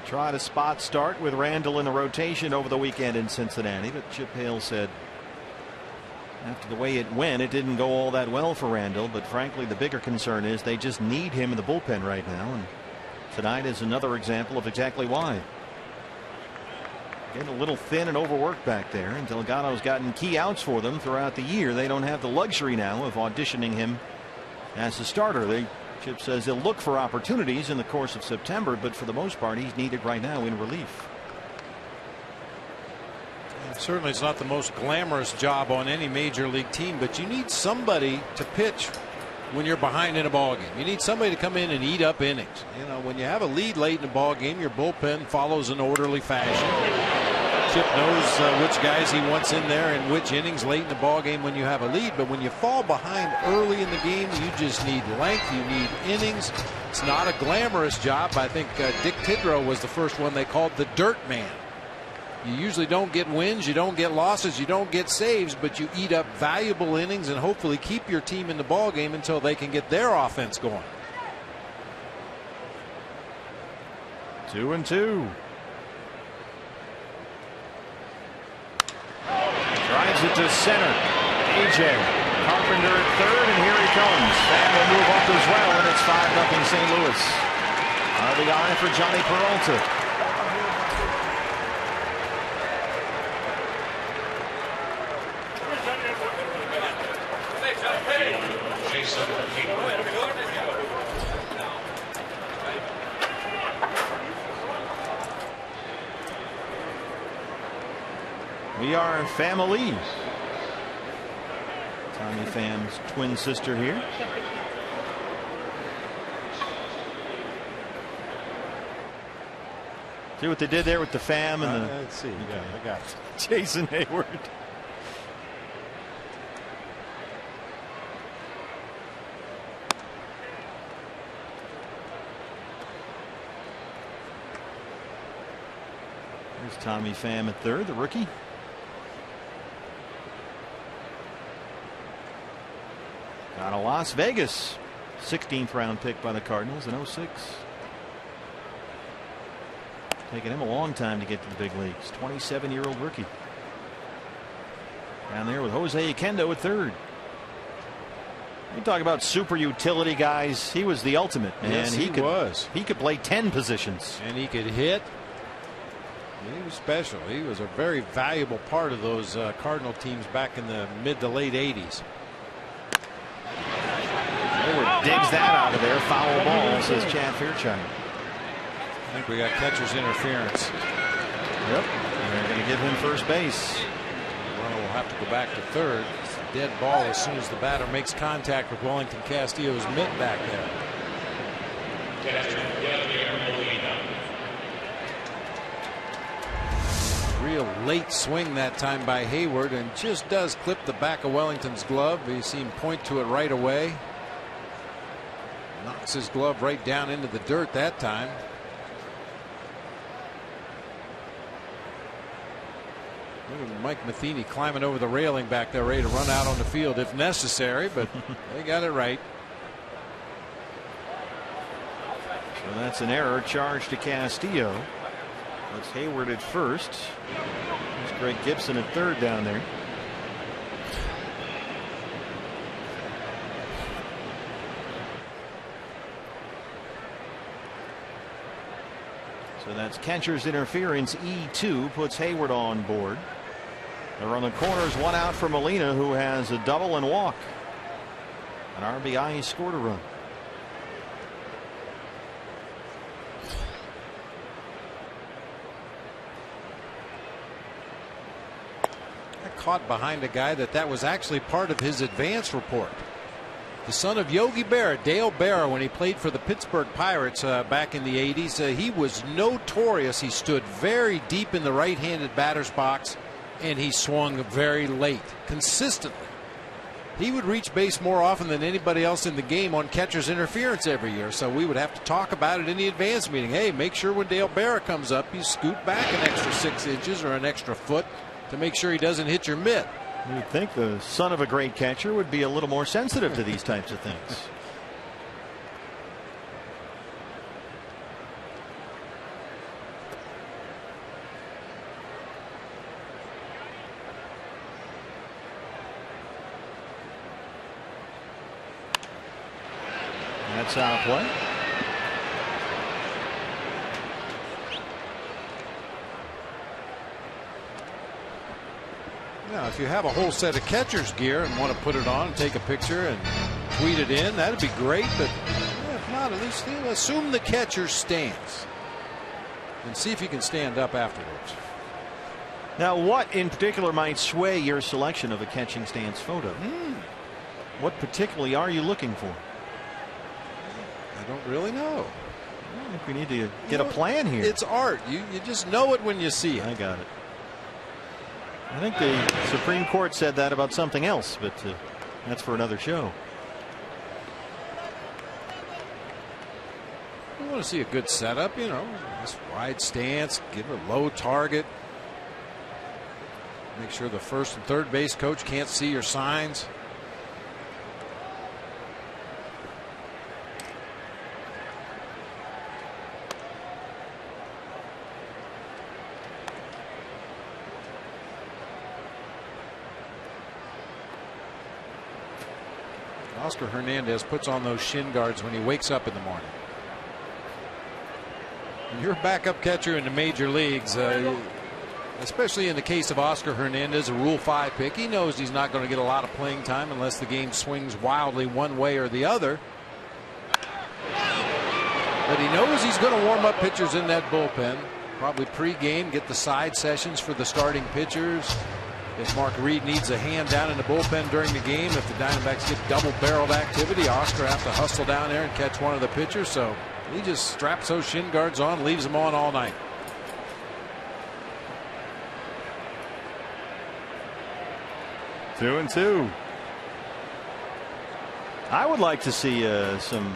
Try to spot start with Randall in the rotation over the weekend in Cincinnati, but Chip Hale said after the way it went, it didn't go all that well for Randall. But frankly, the bigger concern is they just need him in the bullpen right now, and tonight is another example of exactly why. Getting a little thin and overworked back there, and Delgado's gotten key outs for them throughout the year. They don't have the luxury now of auditioning him as a starter. Chip says they'll look for opportunities in the course of September, but for the most part, he's needed right now in relief. Certainly, it's not the most glamorous job on any major league team, but you need somebody to pitch when you're behind in a ball game. You need somebody to come in and eat up innings. You know, when you have a lead late in a ball game, your bullpen follows an orderly fashion. Chip knows which guys he wants in there and which innings late in the ball game when you have a lead. But when you fall behind early in the game, you just need length. You need innings. It's not a glamorous job. I think Dick Tidrow was the first one they called the dirt man. You usually don't get wins, you don't get losses, you don't get saves, but you eat up valuable innings and hopefully keep your team in the ball game until they can get their offense going. 2-2. Drives it to center. AJ Carpenter at third, and here he comes. That will move up as well, and it's 5-0 St. Louis. RBI for Johnny Peralta. We are family. Tommy Pham's twin sister here. See what they did there with the Pham and the. Let's see. Yeah, I got it. Jason Hayward. There's Tommy Pham at third, the rookie. Out of Las Vegas. 16th round pick by the Cardinals in 06. Taking him a long time to get to the big leagues. 27-year-old rookie. Down there with Jose Ikendo at third. You talk about super utility guys. He was the ultimate. Yes, and he could play 10 positions. And he could hit. He was special. He was a very valuable part of those Cardinal teams back in the mid to late 80s. Hayward digs that out of there. Foul ball, says Chad Fairchild. I think we got catcher's interference. Yep. And they're going to give him first base. The runner will have to go back to third. It's a dead ball as soon as the batter makes contact with Wellington Castillo's mitt back there. Real late swing that time by Hayward, and just does clip the back of Wellington's glove. You see him point to it right away. Knocks his glove right down into the dirt that time. Look at Mike Matheny climbing over the railing back there, ready to run out on the field if necessary, but they got it right. So that's an error charged to Castillo. That's Hayward at first. There's Greg Gibson at third down there. So that's catcher's interference. E2 puts Hayward on board. They're on the corners, one out for Molina, who has a double and walk. An RBI, he scored a run. Caught behind a guy that was actually part of his advance report. The son of Yogi Berra, Dale Berra, when he played for the Pittsburgh Pirates back in the 80s, he was notorious. He stood very deep in the right-handed batter's box, and he swung very late, consistently. He would reach base more often than anybody else in the game on catcher's interference every year. So we would have to talk about it in the advance meeting. Hey, make sure when Dale Berra comes up, you scoot back an extra 6 inches or an extra foot to make sure he doesn't hit your mitt. You'd think the son of a great catcher would be a little more sensitive to these types of things. That's out of play. Now, if you have a whole set of catcher's gear and want to put it on and take a picture and tweet it in, that'd be great. But if not, at least assume the catcher stands and see if you can stand up afterwards. Now, what in particular might sway your selection of a catching stance photo? What particularly are you looking for? I don't really know. I think we need to get a plan here. It's art. You just know it when you see it. I got it. I think the Supreme Court said that about something else, but that's for another show. You want to see a good setup, this wide stance, give a low target. Make sure the first and third base coach can't see your signs. Oscar Hernandez puts on those shin guards when he wakes up in the morning. You're a backup catcher in the major leagues, especially in the case of Oscar Hernandez, a Rule 5 pick. He knows he's not going to get a lot of playing time unless the game swings wildly one way or the other. But he knows he's going to warm up pitchers in that bullpen. Probably pregame, get the side sessions for the starting pitchers. If Mark Reed needs a hand down in the bullpen during the game, if the Diamondbacks get double-barreled activity, Oscar have to hustle down there and catch one of the pitchers. So he just straps those shin guards on, leaves them on all night. Two and two. I would like to see some.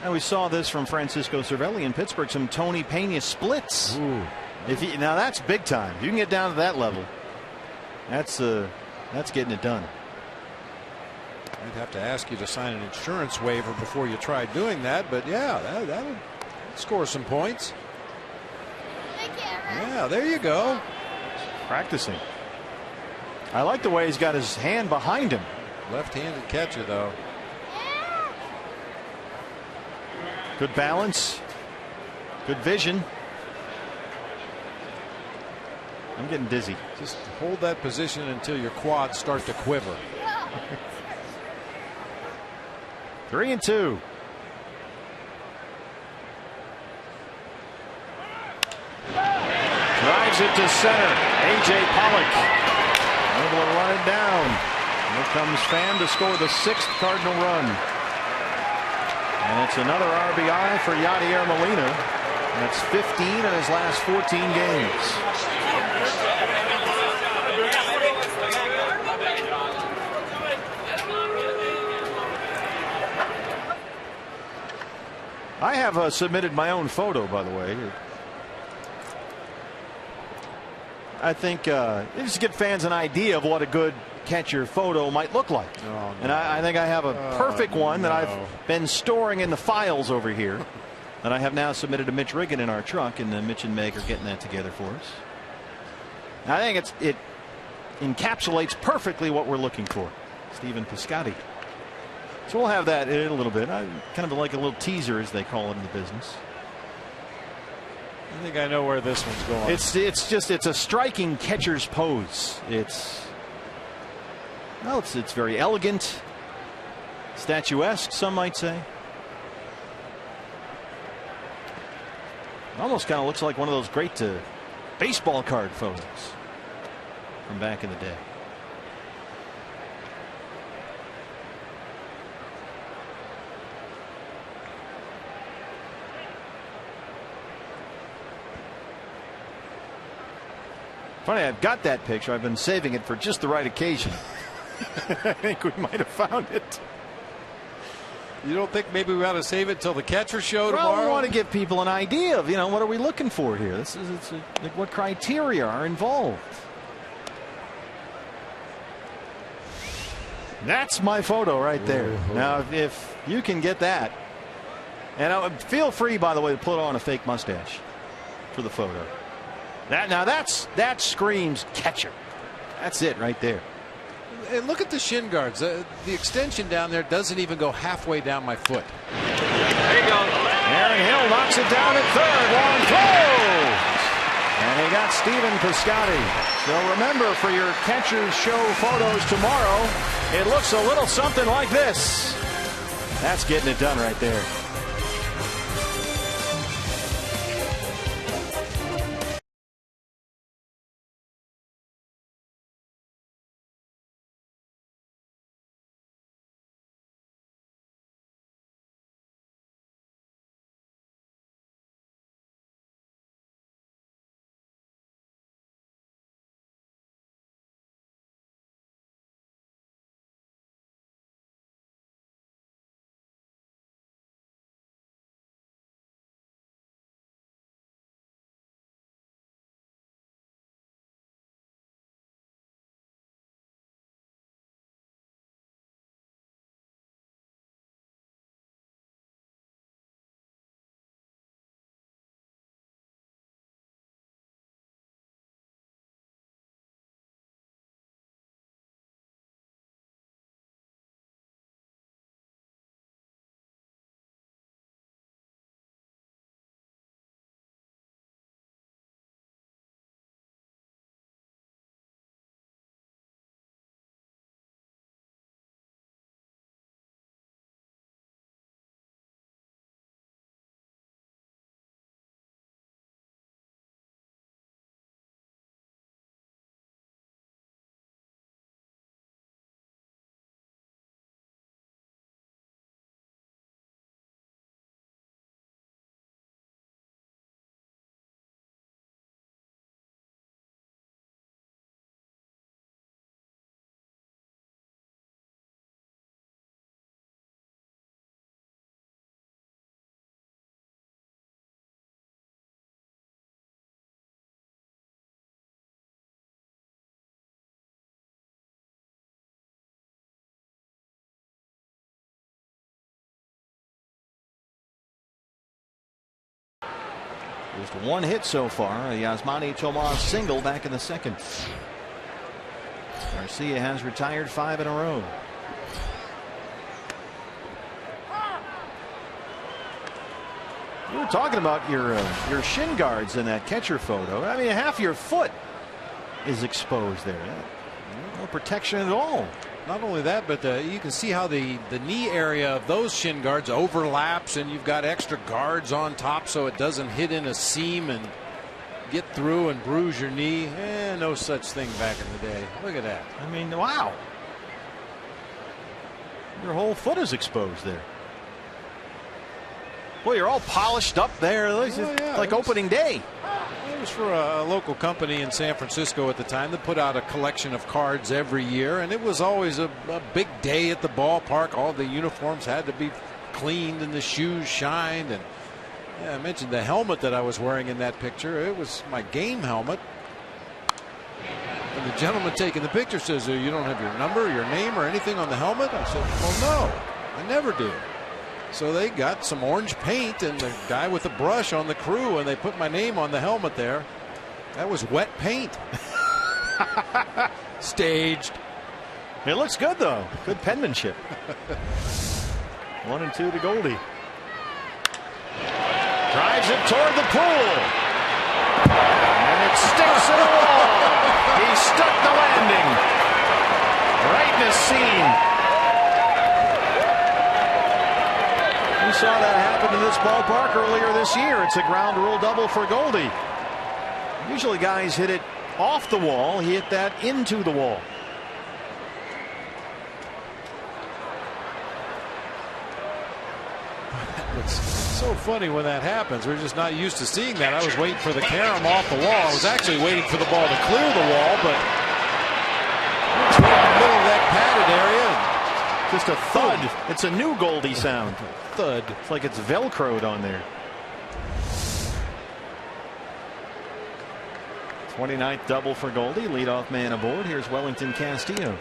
We saw this from Francisco Cervelli in Pittsburgh. Some Tony Pena splits. Ooh. Now that's big time. You can get down to that level. That's getting it done. I'd have to ask you to sign an insurance waiver before you try doing that, but yeah, that would score some points. Yeah, there you go. Practicing. I like the way he's got his hand behind him. Left-handed catcher, though. Good balance. Good vision. I'm getting dizzy. Just hold that position until your quads start to quiver. 3-2. Drives it to center. A.J. Pollock able to run it down. Here comes Pham to score the 6th Cardinal run. And it's another RBI for Yadier Molina. That's 15 in his last 14 games. I have submitted my own photo, by the way. I think just to give fans an idea of what a good catcher photo might look like. Oh, no. And I think I have a perfect one that I've been storing in the files over here. that I have now submitted to Mitch Riggin in our truck, and Mitch and Meg are getting that together for us. I think it encapsulates perfectly what we're looking for. Stephen Piscotty. So we'll have that in a little bit. I kind of like a little teaser, as they call it in the business. I think I know where this one's going. It's a striking catcher's pose. It's very elegant, statuesque, some might say. It almost kind of looks like one of those great baseball card photos from back in the day. Funny, I've got that picture. I've been saving it for just the right occasion. I think we might have found it. You don't think maybe we ought to save it till the catcher show tomorrow? Well, we want to give people an idea of, what are we looking for here? Like what criteria are involved. That's my photo right there. Now, if you can get that, and feel free, by the way, to put on a fake mustache for the photo. That screams catcher. That's it right there. And look at the shin guards. The extension down there doesn't even go halfway down my foot. There you go. Aaron Hill knocks it down at third. Long throw. And he got Stephen Piscotty. So remember, for your catcher's show photos tomorrow, it looks a little something like this. That's getting it done right there. Just one hit so far. A Yasmani Tomas single back in the second. Garcia has retired 5 in a row. You were talking about your shin guards in that catcher photo. I mean, half your foot is exposed there. No protection at all. Not only that, but you can see how the knee area of those shin guards overlaps, and you've got extra guards on top so it doesn't hit in a seam and get through and bruise your knee. No such thing back in the day. Look at that. I mean, wow. Your whole foot is exposed there. Boy, you're all polished up there. Like opening day. It was for a local company in San Francisco at the time that put out a collection of cards every year, and it was always a big day at the ballpark. All the uniforms had to be cleaned and the shoes shined. And I mentioned the helmet that I was wearing in that picture. It was my game helmet. And the gentleman taking the picture says, "You don't have your number, your name, or anything on the helmet?" I said, "Well, no, I never do." So they got some orange paint and the guy with the brush on the crew, and they put my name on the helmet there. That was wet paint. Staged. It looks good, though. Good penmanship. 1-2 to Goldie. Drives it toward the pool. And it sticks in the wall. He stuck the landing. Right in the seam. We saw that happen in this ballpark earlier this year. It's a ground rule double for Goldie. Usually guys hit it off the wall. He hit that into the wall. It's so funny when that happens. We're just not used to seeing that. I was waiting for the carom off the wall. I was actually waiting for the ball to clear the wall, but it's right in the middle of that padded area. Just a thud. It's a new Goldie sound. Thud. It's like it's Velcroed on there. 29th double for Goldie. Leadoff man aboard. Here's Wellington Castillo.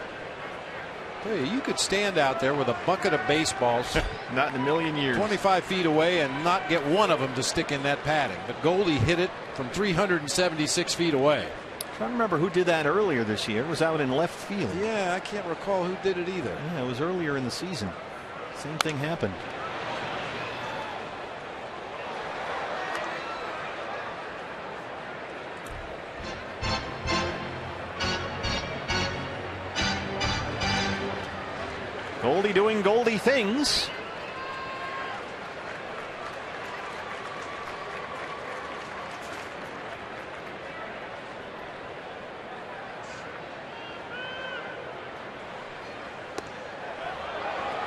Hey, you could stand out there with a bucket of baseballs. Not in a million years. 25 feet away and not get one of them to stick in that padding. But Goldie hit it from 376 feet away. I don't remember who did that earlier this year. It was out in left field. Yeah, I can't recall who did it either. Yeah, it was earlier in the season. Same thing happened. Goldie doing Goldie things.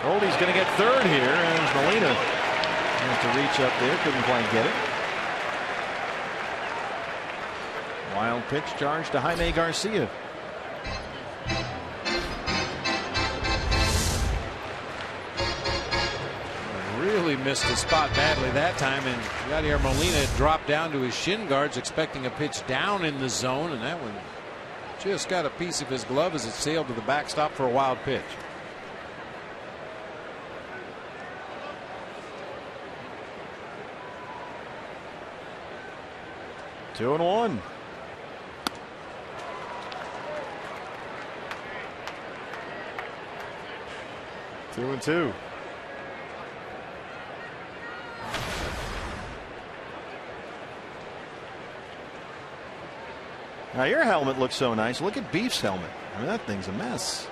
Goldie's going to get third here, and Molina has to reach up there. Couldn't quite get it. Wild pitch charge to Jaime Garcia. Really missed his spot badly that time, and Yadier Molina dropped down to his shin guards expecting a pitch down in the zone, and that one just got a piece of his glove as it sailed to the backstop for a wild pitch. 2-1. Two and two. Now your helmet looks so nice. Look at Beef's helmet. I mean, that thing's a mess.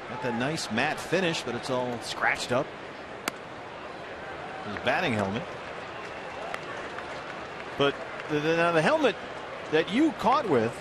Got that nice matte finish, but it's all scratched up. His batting helmet. But the helmet that you caught with,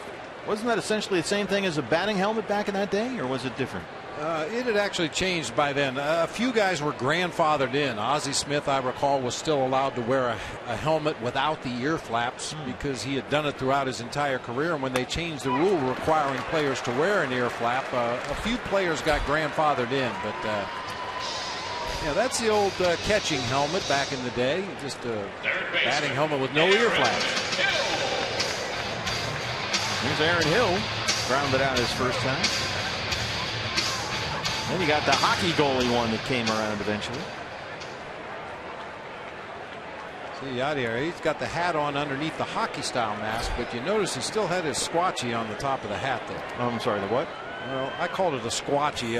wasn't that essentially the same thing as a batting helmet back in that day, or was it different? It had actually changed by then. A few guys were grandfathered in. Ozzie Smith, I recall, was still allowed to wear a helmet without the ear flaps because he had done it throughout his entire career. And when they changed the rule requiring players to wear an ear flap, a few players got grandfathered in. But yeah, that's the old catching helmet back in the day. Just a batting helmet with no ear flaps. Here's Aaron Hill, grounded out his first time. Then you got the hockey goalie one that came around eventually. See Yadier, he's got the hat on underneath the hockey style mask, but you notice he still had his squatchy on the top of the hat there. Oh, I'm sorry, the what? Well, I called it a squatchy.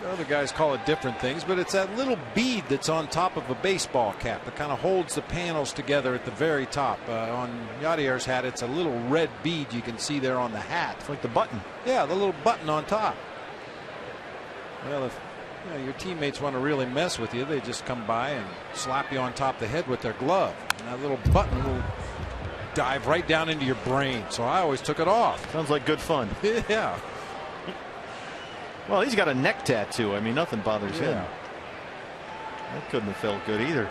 Other guys call it different things, but it's that little bead that's on top of a baseball cap that kind of holds the panels together at the very top. On Yadier's hat, it's a little red bead you can see there on the hat. It's like the button. Yeah, the little button on top. Well, if your teammates want to really mess with you, they just come by and slap you on top of the head with their glove. And that little button will dive right down into your brain. So I always took it off. Sounds like good fun. Yeah. Well, he's got a neck tattoo. I mean, nothing bothers him. That couldn't have felt good either.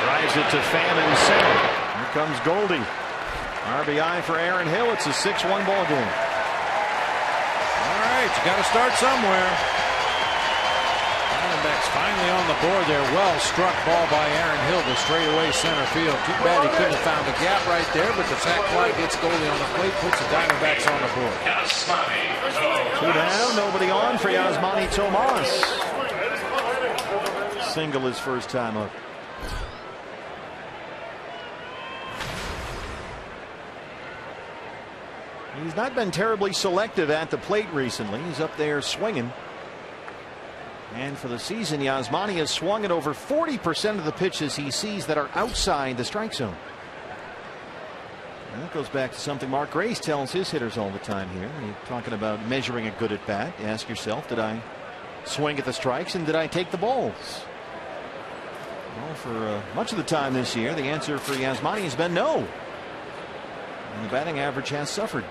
Drives it to Pham in center. Here comes Goldie. RBI for Aaron Hill. It's a 6-1 ball game. All right, you got to start somewhere. Diamondbacks It's finally on the board there. Well struck ball by Aaron Hill to straightaway center field. Too bad he couldn't have found the gap right there, but the sac fly gets Goldie on the plate, puts the Diamondbacks on the board. 2 down, nobody on for Yasmani Tomas. Single his first time up. He's not been terribly selective at the plate recently. He's up there swinging. And for the season, Yasmani has swung at over 40% of the pitches he sees that are outside the strike zone. And that goes back to something Mark Grace tells his hitters all the time here. When you're talking about measuring a good at bat, you ask yourself, did I swing at the strikes and did I take the balls? Well, for much of the time this year, the answer for Yasmani has been no. And the batting average has suffered.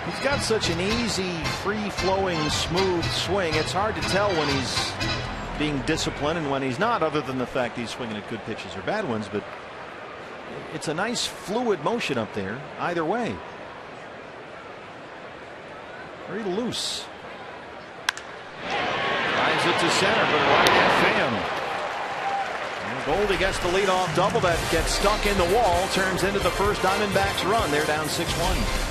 He's got such an easy, free-flowing, smooth swing. It's hard to tell when he's being disciplined and when he's not, other than the fact he's swinging at good pitches or bad ones. But it's a nice fluid motion up there either way. Very loose. Drives it to center, but right at Pham. And Goldie gets the leadoff double that gets stuck in the wall, turns into the first Diamondbacks run. They're down 6-1.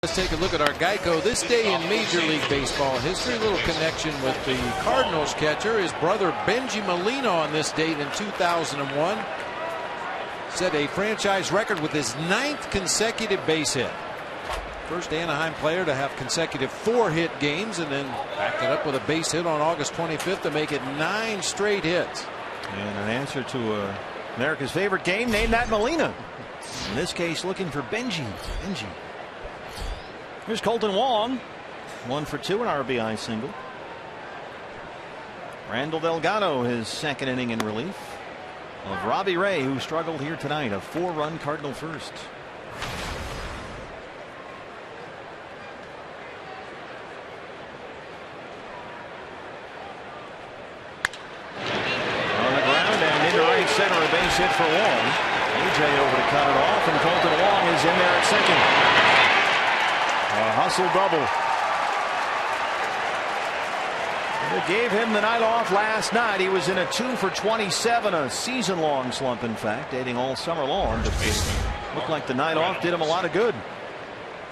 Let's take a look at our Geico this day in Major League Baseball history. A little connection with the Cardinals catcher. His brother Benji Molina on this date in 2001 set a franchise record with his 9th consecutive base hit. First Anaheim player to have consecutive 4-hit games, and then backed it up with a base hit on August 25th to make it 9 straight hits. And an answer to America's favorite game, name that Molina. In this case, looking for Benji. Here's Colton Wong, 1 for 2, an RBI single. Randall Delgado, his second inning in relief of Robbie Ray, who struggled here tonight, a 4-run Cardinal first. On the ground and into right center, a base hit for Wong. AJ over to cut it off, and Colton Wong is in there at second. A hustle double. It gave him the night off last night. He was in a 2 for 27, a season-long slump, in fact, dating all summer long. But it looked like the night off did him a lot of good.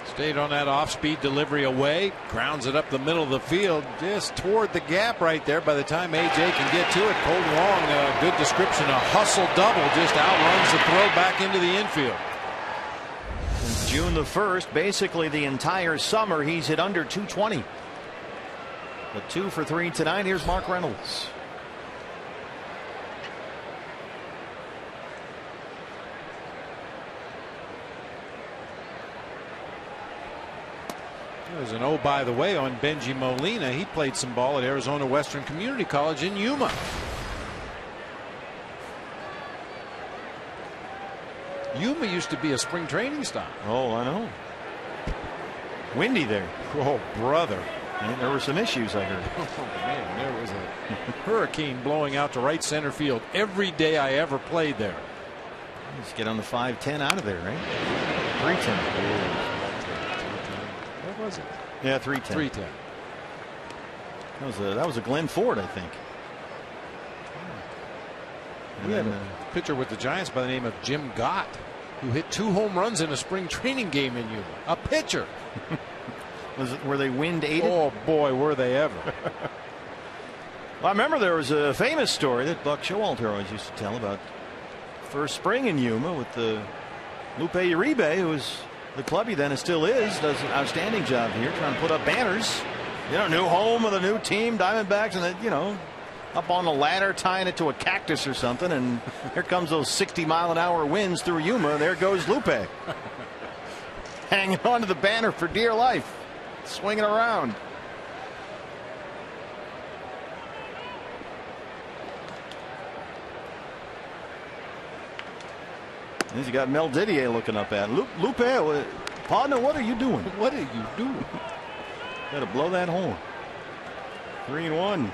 Stayed on that off-speed delivery away, grounds it up the middle of the field, just toward the gap right there. By the time AJ can get to it, Colton Wong, good description, a hustle double, just outruns the throw back into the infield. Since June the 1st, basically the entire summer, he's hit under 220. But 2 for 3 tonight. Here's Mark Reynolds. There's an oh, by the way, on Benji Molina. He played some ball at Arizona Western Community College in Yuma. Yuma used to be a spring training stop. Oh, I know. Windy there. Oh, brother. And there were some issues, I heard. Oh, man, there was a hurricane blowing out to right center field every day I ever played there. Let's get on the 5-10 out of there, right? 310. What was it? Yeah, 310. 310. That was a Glenn Ford, I think. We had a pitcher with the Giants by the name of Jim Gott, who hit 2 home runs in a spring training game in Yuma. A pitcher. Were they wind aided? Oh boy, were they ever. Well, I remember there was a famous story that Buck Showalter always used to tell about first spring in Yuma with the Lupe Uribe, who was the clubby then and still is, does an outstanding job here trying to put up banners. You know, new home of the new team, Diamondbacks, and then, you know, up on the ladder tying it to a cactus or something, and here comes those 60-mile-an-hour winds through Yuma, and there goes Lupe. Hanging onto the banner for dear life. Swinging around. He's got Mel Didier looking up at him. Lupe, partner, what are you doing? What are you doing? Got to blow that horn. 3-1.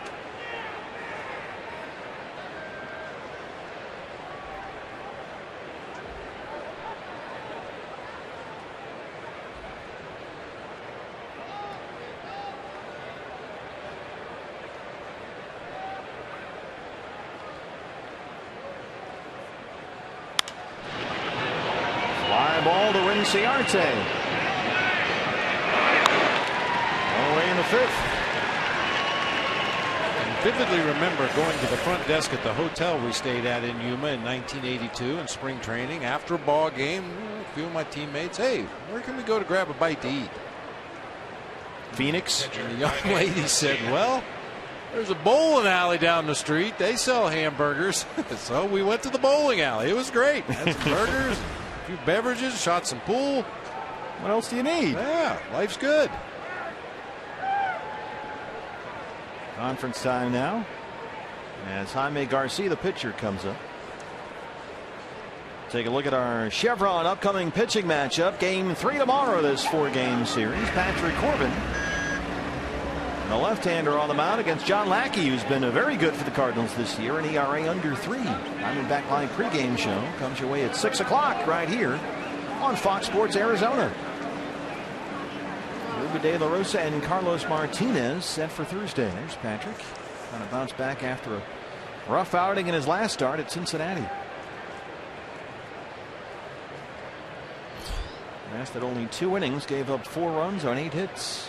Ball to Cincinnati. All the way in the 5th. I vividly remember going to the front desk at the hotel we stayed at in Yuma in 1982 in spring training. After a ball game, a few of my teammates, hey, where can we go to grab a bite to eat? Phoenix. And the young lady said, well, there's a bowling alley down the street. They sell hamburgers. So we went to the bowling alley. It was great. Had some burgers. A few beverages, shot some pool. What else do you need? Yeah, life's good. Conference time now. As Jaime Garcia, the pitcher, comes up. Take a look at our Chevron upcoming pitching matchup. Game 3 tomorrow of this 4-game series. Patrick Corbin, the left-hander, on the mound against John Lackey, who's been very good for the Cardinals this year, an ERA under 3. Diamondback Line pregame show comes your way at 6 o'clock right here on Fox Sports Arizona. Ruben De La Rosa and Carlos Martinez set for Thursday. There's Patrick, trying to bounce back after a rough outing in his last start at Cincinnati. Lasted only 2 innings, gave up 4 runs on 8 hits.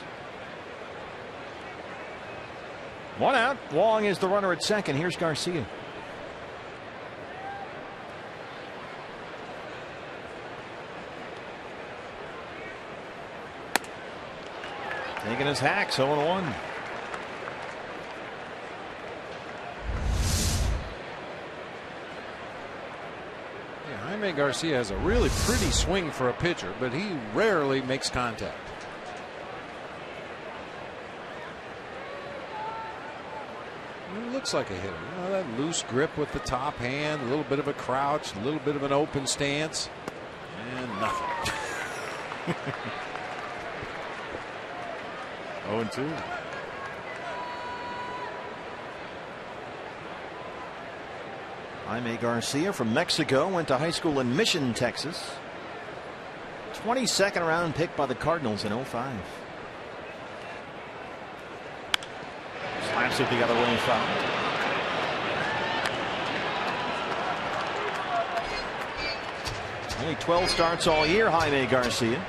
1 out. Wong is the runner at second. Here's Garcia. Taking his hacks, 0-1. Yeah, Jaime Garcia has a really pretty swing for a pitcher, but he rarely makes contact. Looks like a hitter. You know, that loose grip with the top hand, a little bit of a crouch, a little bit of an open stance, and nothing. 0-2. Jaime Garcia from Mexico, went to high school in Mission, Texas. 22nd round pick by the Cardinals in 05. Slaps it the other way, foul. Only 12 starts all year, Jaime Garcia.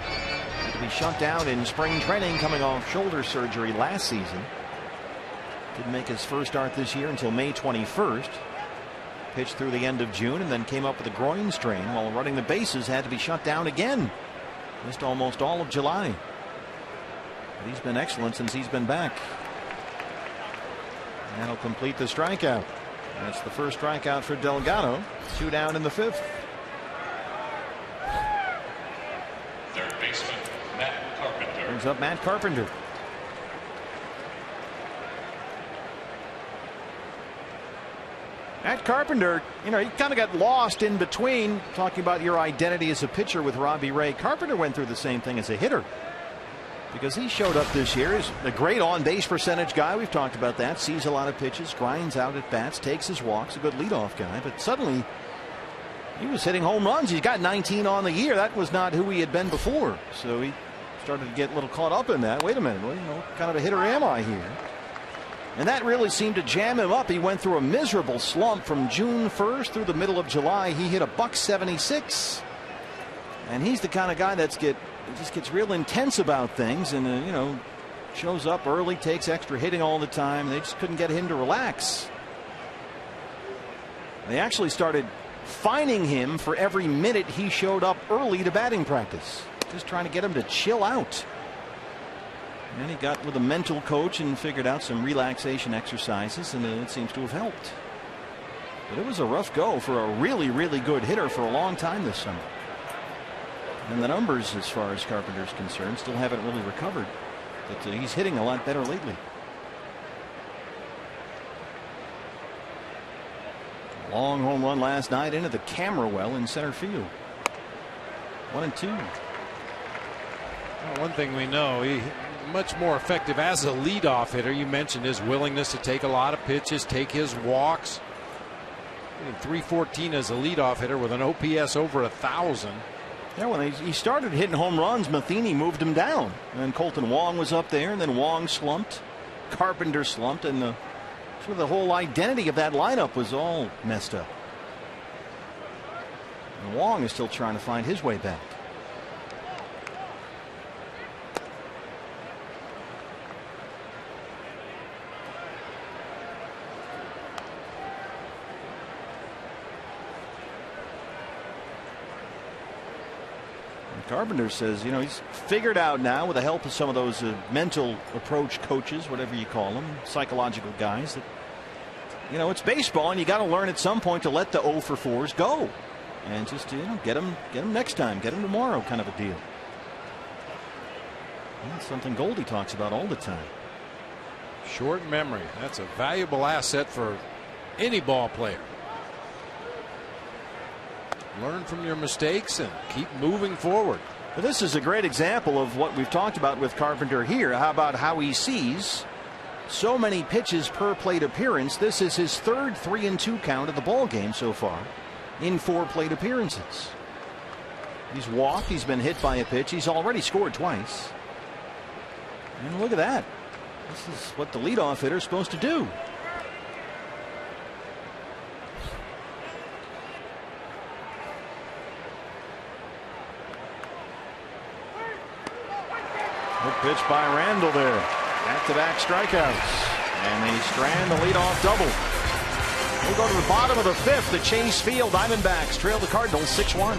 to be shut down in spring training coming off shoulder surgery last season. Didn't make his first start this year until May 21st. Pitched through the end of June and then came up with a groin strain while running the bases. Had to be shut down again. Missed almost all of July. But he's been excellent since he's been back. And that'll complete the strikeout. That's the first strikeout for Delgado. 2 down in the 5th. Third baseman, Matt Carpenter. Brings up Matt Carpenter. Matt Carpenter, you know, he kind of got lost in between talking about your identity as a pitcher with Robbie Ray. Carpenter went through the same thing as a hitter because he showed up this year. He's a great on-base percentage guy. We've talked about that. Sees a lot of pitches, grinds out at bats, takes his walks, a good leadoff guy. But suddenly he was hitting home runs. He's got 19 on the year. That was not who he had been before. So he started to get a little caught up in that. Wait a minute, well, you know, what kind of a hitter am I here? And that really seemed to jam him up. He went through a miserable slump from June 1st through the middle of July. He hit a $176. And he's the kind of guy that just gets real intense about things and, you know, shows up early, takes extra hitting all the time. They just couldn't get him to relax. They actually started fining him for every minute he showed up early to batting practice, just trying to get him to chill out. And he got with a mental coach and figured out some relaxation exercises, and it seems to have helped. But it was a rough go for a really, really good hitter for a long time this summer. And the numbers, as far as Carpenter's concerned, still haven't really recovered. But he's hitting a lot better lately. Long home run last night into the camera well in center field. 1-2. Well, one thing we know, he much more effective as a leadoff hitter. You mentioned his willingness to take a lot of pitches, take his walks. 314 as a leadoff hitter with an OPS over 1,000. Yeah, when he started hitting home runs, Matheny moved him down. And Colton Wong was up there, and then Wong slumped. Carpenter slumped, and sort of the whole identity of that lineup was all messed up. And Wong is still trying to find his way back. Carpenter says, you know, he's figured out now with the help of some of those mental approach coaches, whatever you call them, psychological guys, that, you know, it's baseball and you got to learn at some point to let the 0 for 4s go and just, you know, get them next time, get them tomorrow kind of a deal. That's something Goldie talks about all the time. Short memory. That's a valuable asset for any ball player. Learn from your mistakes and keep moving forward. Well, this is a great example of what we've talked about with Carpenter here. How about how he sees so many pitches per plate appearance? This is his third 3-2 count of the ball game so far in 4 plate appearances. He's walked. He's been hit by a pitch. He's already scored twice. And look at that. This is what the leadoff hitter is supposed to do. Good pitch by Randall there. Back-to-back strikeouts. And they strand the leadoff double. We'll go to the bottom of the 5th. The Chase Field Diamondbacks trail the Cardinals 6-1.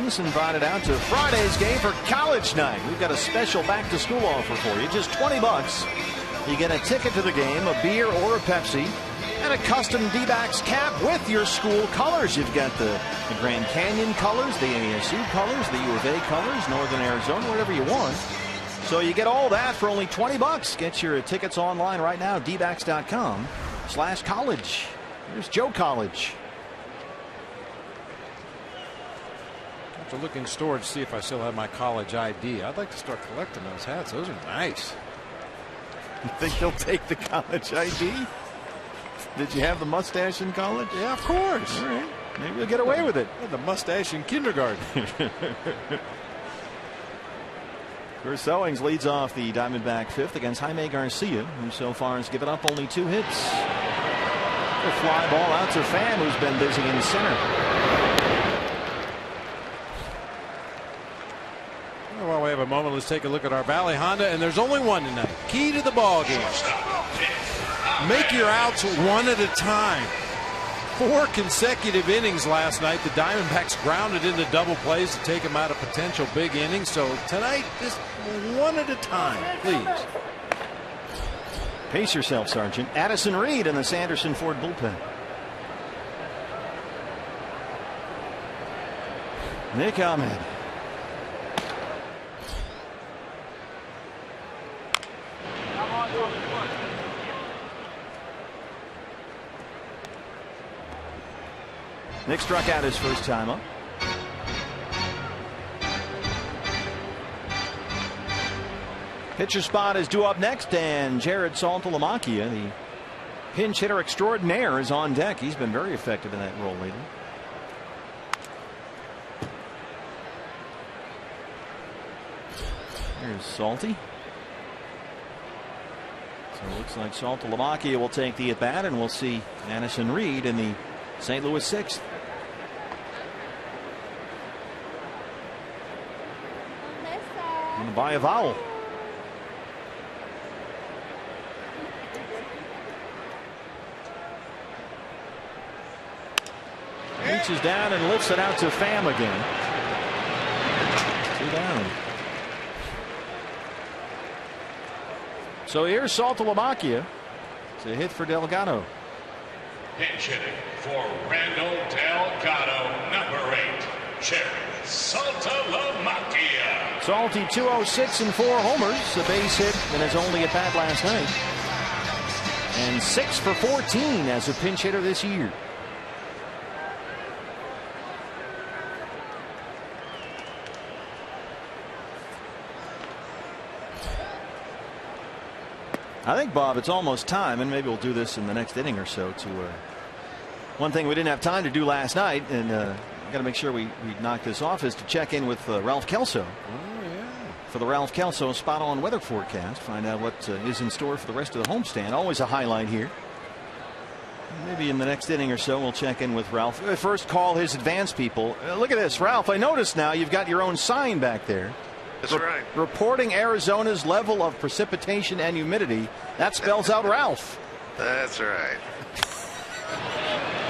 Sowings invited out to Friday's game for college night. We've got a special back-to-school offer for you. Just $20. You get a ticket to the game, a beer or a Pepsi, and a custom D-backs cap with your school colors. You've got the Grand Canyon colors, the ASU colors, the U of A colors, Northern Arizona, whatever you want. So you get all that for only $20. Get your tickets online right now, dbacks.com/college. Here's Joe College. After looking storage to see if I still have my college ID, I'd like to start collecting those hats. Those are nice. You think they'll take the college ID? Did you have the mustache in college? Yeah, of course. All right. Maybe you'll get away with it. I had the mustache in kindergarten. Chris Sowings leads off the Diamondback fifth against Jaime Garcia, who so far has given up only 2 hits. A fly ball out to Pham, who's been busy in center. While we have a moment, let's take a look at our Valley Honda, and there's only one tonight. Key to the ball game. Make your outs one at a time. 4 consecutive innings last night. The Diamondbacks grounded into double plays to take them out of potential big innings. So tonight, just one at a time, please. Pace yourself, Sergeant. Addison Reed in the Sanderson Ford bullpen. Nick Ahmed. Nick struck out his first time up. Pitcher spot is due up next, and Jared Saltalamacchia, the pinch hitter extraordinaire, is on deck. He's been very effective in that role lately. Here's Salty. So it looks like Saltalamacchia will take the at-bat, and we'll see Addison Reed in the St. Louis 6th. And by a vowel. Reaches down and lifts it out to Pham again. 2 down. So here's Saltalamacchia. It's a hit for Delgado. Pinch hitting for Randall Delgado, number 8, Cherry Saltalamacchia. Salty 206 and 4 homers, a base hit in his only at bat last night, and 6 for 14 as a pinch hitter this year. I think, Bob, it's almost time, and maybe we'll do this in the next inning or so. One thing we didn't have time to do last night, and got to make sure we knock this off, is to check in with Ralph Kelso. For the Ralph Kelso spot-on weather forecast. Find out what is in store for the rest of the homestand. Always a highlight here. Maybe in the next inning or so we'll check in with Ralph. First, call his advanced people. Look at this, Ralph. I noticed now you've got your own sign back there. That's right. Reporting Arizona's level of precipitation and humidity. That spells out Ralph. That's right.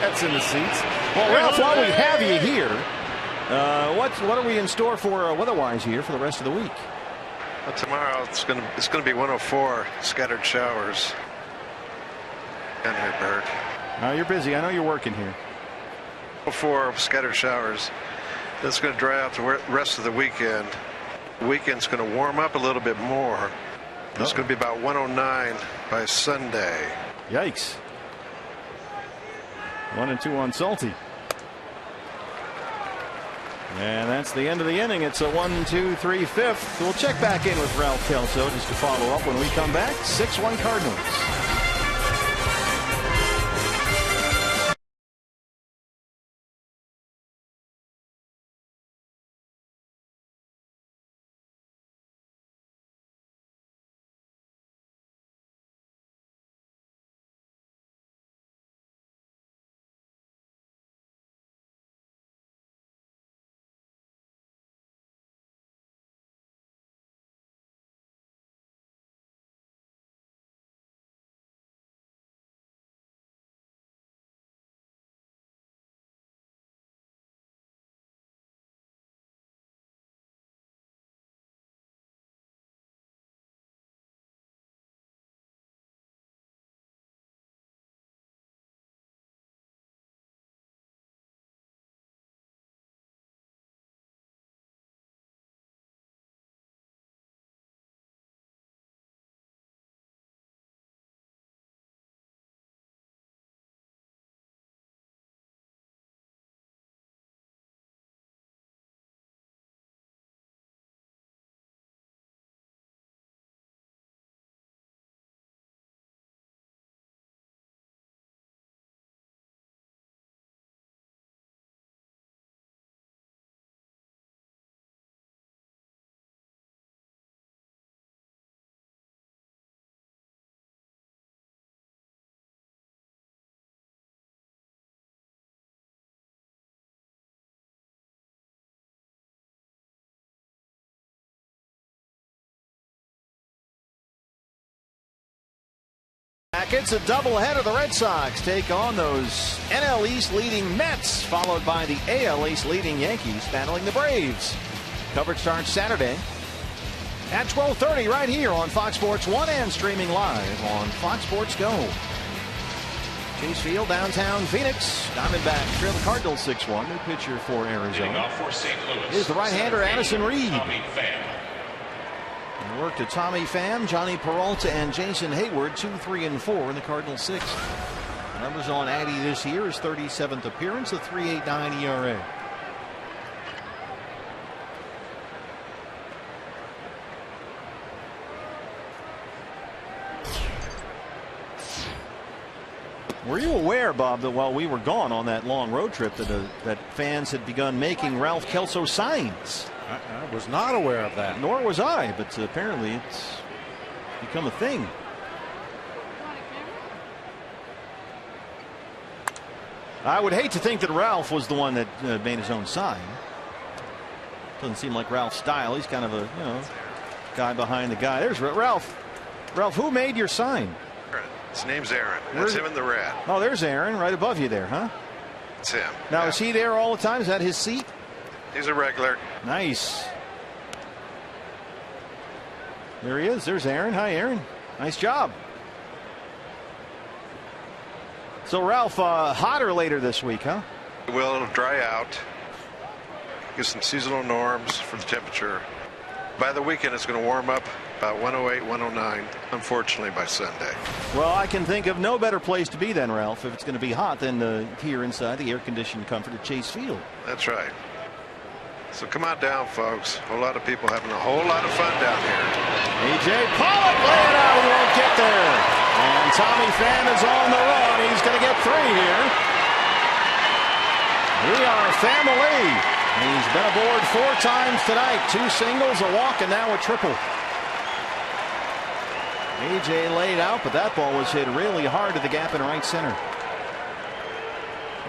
That's in the seats. Well, Ralph, while we have you here, what are we in store for weather-wise here for the rest of the week? Well, tomorrow it's going to be 104 scattered showers. Down here, Bert. You're busy. I know you're working here. 104 scattered showers. That's going to dry out the rest of the weekend. The weekend's going to warm up a little bit more. It's going to be about 109 by Sunday. Yikes. 1-2 on Salty. And that's the end of the inning. It's a 1-2-3 5th. We'll check back in with Ralph Kelso just to follow up when we come back. 6-1 Cardinals. brackets, a doubleheader. The Red Sox take on those NL East leading Mets, followed by the AL East leading Yankees battling the Braves. Coverage starts Saturday at 12:30 right here on Fox Sports 1 and streaming live on Fox Sports Go. Chase Field, downtown Phoenix. Diamondbacks trail the Cardinals 6-1. New pitcher for Arizona is the right-hander Addison Reed. Work to Tommy Pham, Johnny Peralta, and Jason Hayward, 2, 3, and 4 in the Cardinals 6th. The numbers on Addy this year, his 37th appearance, a 3.89 ERA. Were you aware, Bob, that while we were gone on that long road trip that fans had begun making Ralph Kelso signs? I was not aware of that. Nor was I, but apparently it's become a thing. I would hate to think that Ralph was the one that made his own sign. Doesn't seem like Ralph's style. He's kind of a guy behind the guy. There's Ralph. Ralph, who made your sign? His name's Aaron. That's him and the rat. Oh, there's Aaron right above you there, huh? It's him. Now, is he there all the time? Is that his seat? He's a regular. Nice. There he is. There's Aaron. Hi, Aaron. Nice job. So, Ralph, hotter later this week, huh? Well, it'll dry out. Get some seasonal norms for the temperature. By the weekend, it's going to warm up about 108, 109, unfortunately, by Sunday. Well, I can think of no better place to be then, Ralph, if it's going to be hot than here inside the air-conditioned comfort of Chase Field. That's right. So come on down, folks. A whole lot of people having a whole lot of fun down here. A.J. Pollock laying out. He won't get there. And Tommy Pham is on the run. He's going to get 3 here. We are a family. He's been aboard 4 times tonight. 2 singles, a walk, and now a triple. A.J. laid out, but that ball was hit really hard to the gap in right center.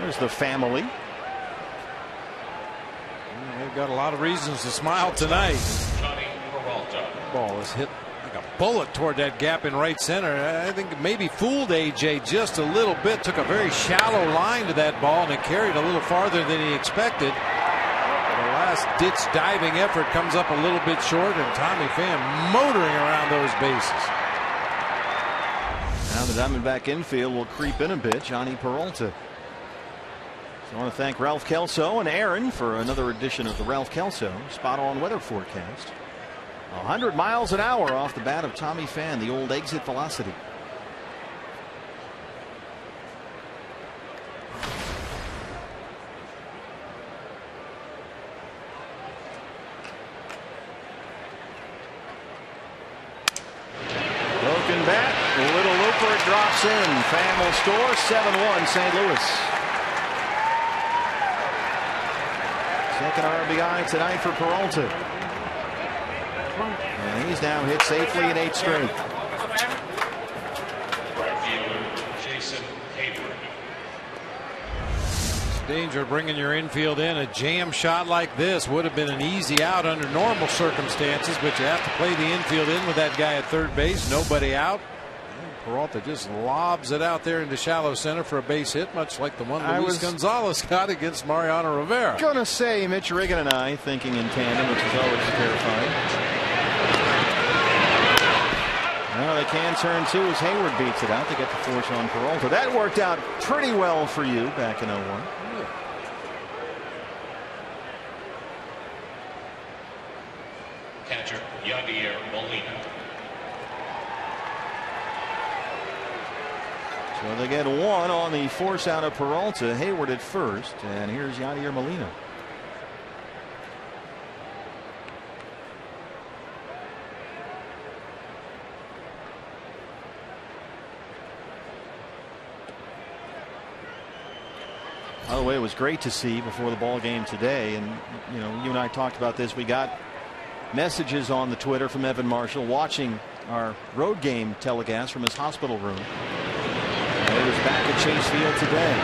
There's the family. They've got a lot of reasons to smile tonight. Ball is hit like a bullet toward that gap in right center. I think it maybe fooled A.J. just a little bit. Took a very shallow line to that ball, and it carried a little farther than he expected. The last ditch diving effort comes up a little bit short, and Tommy Pham motoring around those bases. Now the Diamondback infield will creep in a bit. Johnny Peralta. So I want to thank Ralph Kelso and Aaron for another edition of the Ralph Kelso Spot On Weather Forecast. 100 miles an hour off the bat of Tommy Pham, the old exit velocity. Broken bat, a little looper, it drops in. Pham will score 7-1 St. Louis. Second RBI tonight for Peralta. And he's now hit safely in 8 straight. Jason Hayward. Danger of bringing your infield in. A jam shot like this would have been an easy out under normal circumstances, but you have to play the infield in with that guy at third base. Nobody out. Peralta just lobs it out there into shallow center for a base hit, much like the one Luis Gonzalez got against Mariano Rivera. Gonna say Mitch Riggin and I thinking in tandem, which is always terrifying. Well, they can turn 2 as Hayward beats it out. They get the force on Peralta. That worked out pretty well for you back in 01. Yeah. Catcher Yadier Molina. So they get 1 on the force out of Peralta. Hayward at first, and here's Yadier Molina. By the way, it was great to see before the ball game today, and you and I talked about this. We got messages on the Twitter from Evan Marshall watching our road game telecast from his hospital room. And he was back at Chase Field today.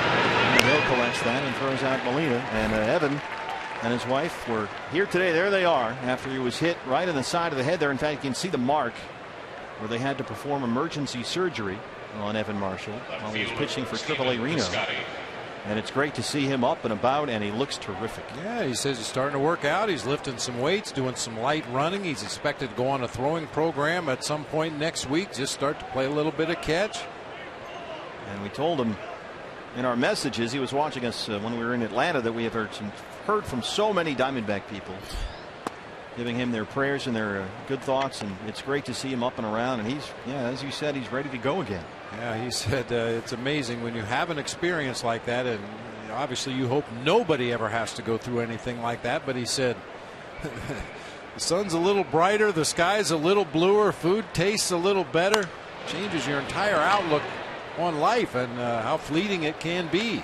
And Hill collects that and throws out Molina. And Evan and his wife were here today. There they are after he was hit right in the side of the head there. In fact, you can see the mark where they had to perform emergency surgery. on Evan Marshall while he was pitching for AAA Reno. And it's great to see him up and about, and he looks terrific. Yeah, he says he's starting to work out. He's lifting some weights, doing some light running. He's expected to go on a throwing program at some point next week, just start to play a little bit of catch. And we told him in our messages, he was watching us when we were in Atlanta, that we have heard from so many Diamondback people giving him their prayers and their good thoughts, and it's great to see him up and around, and he's, yeah, as you said, he's ready to go again. Yeah, he said it's amazing when you have an experience like that, and obviously you hope nobody ever has to go through anything like that, but he said the sun's a little brighter, the sky's a little bluer, food tastes a little better, changes your entire outlook on life and how fleeting it can be.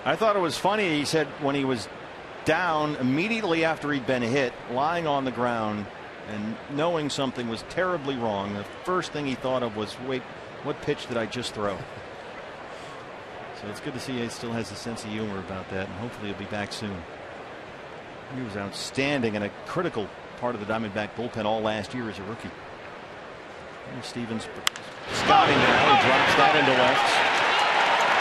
I thought it was funny, he said, when he was down immediately after he'd been hit, lying on the ground and knowing something was terribly wrong, the first thing he thought of was, wait, what pitch did I just throw? So it's good to see he still has a sense of humor about that, and hopefully he'll be back soon. He was outstanding and a critical part of the Diamondback bullpen all last year as a rookie. And Stevens scouting now, he drops that into left.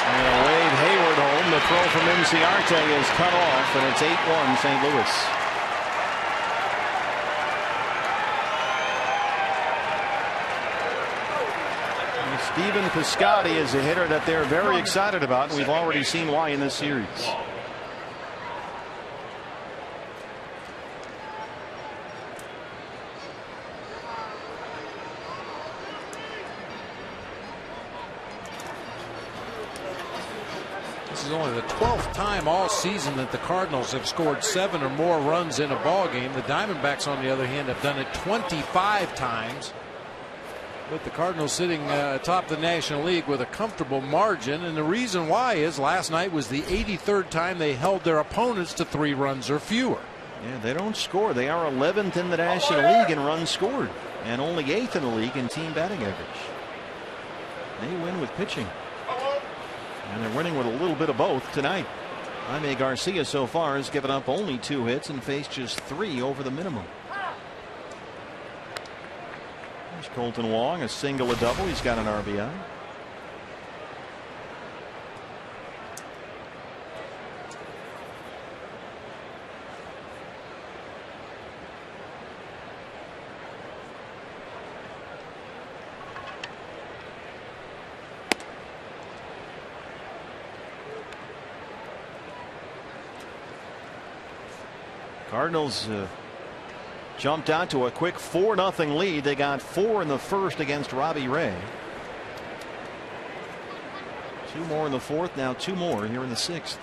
And Wade Hayward home. The throw from Inciarte is cut off, and it's 8-1 St. Louis. Stephen Piscotty is a hitter that they're very excited about, and we've already seen why in this series. This is only the 12th time all season that the Cardinals have scored 7 or more runs in a ball game. The Diamondbacks, on the other hand, have done it 25 times. But the Cardinals sitting atop the National League with a comfortable margin, and the reason why is last night was the 83rd time they held their opponents to 3 runs or fewer. Yeah, they don't score. They are 11th in the National League in runs scored, and only 8th in the league in team batting average. They win with pitching. And they're winning with a little bit of both tonight. Jaime Garcia so far has given up only 2 hits and faced just 3 over the minimum. There's Colton Wong, a single, a double. He's got an RBI. Cardinals jumped out to a quick 4-0 lead. They got 4 in the first against Robbie Ray. 2 more in the fourth, now 2 more here in the 6th.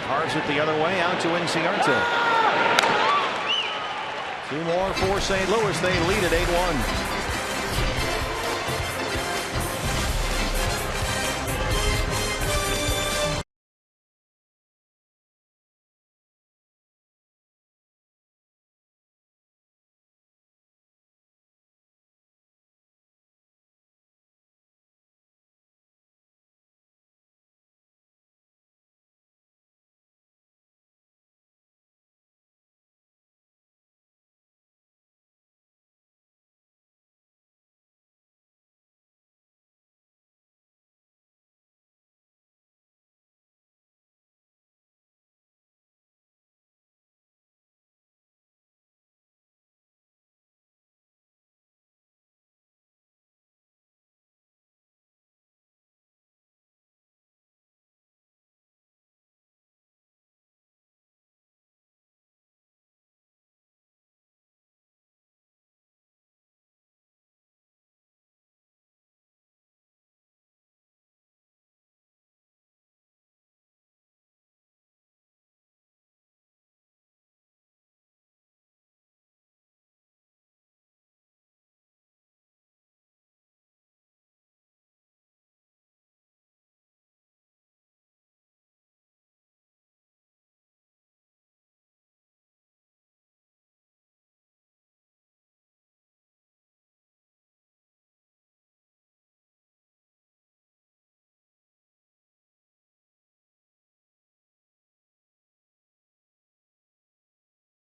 Carves it the other way out to Inciarte. 2 more for St. Louis. They lead at 8-1.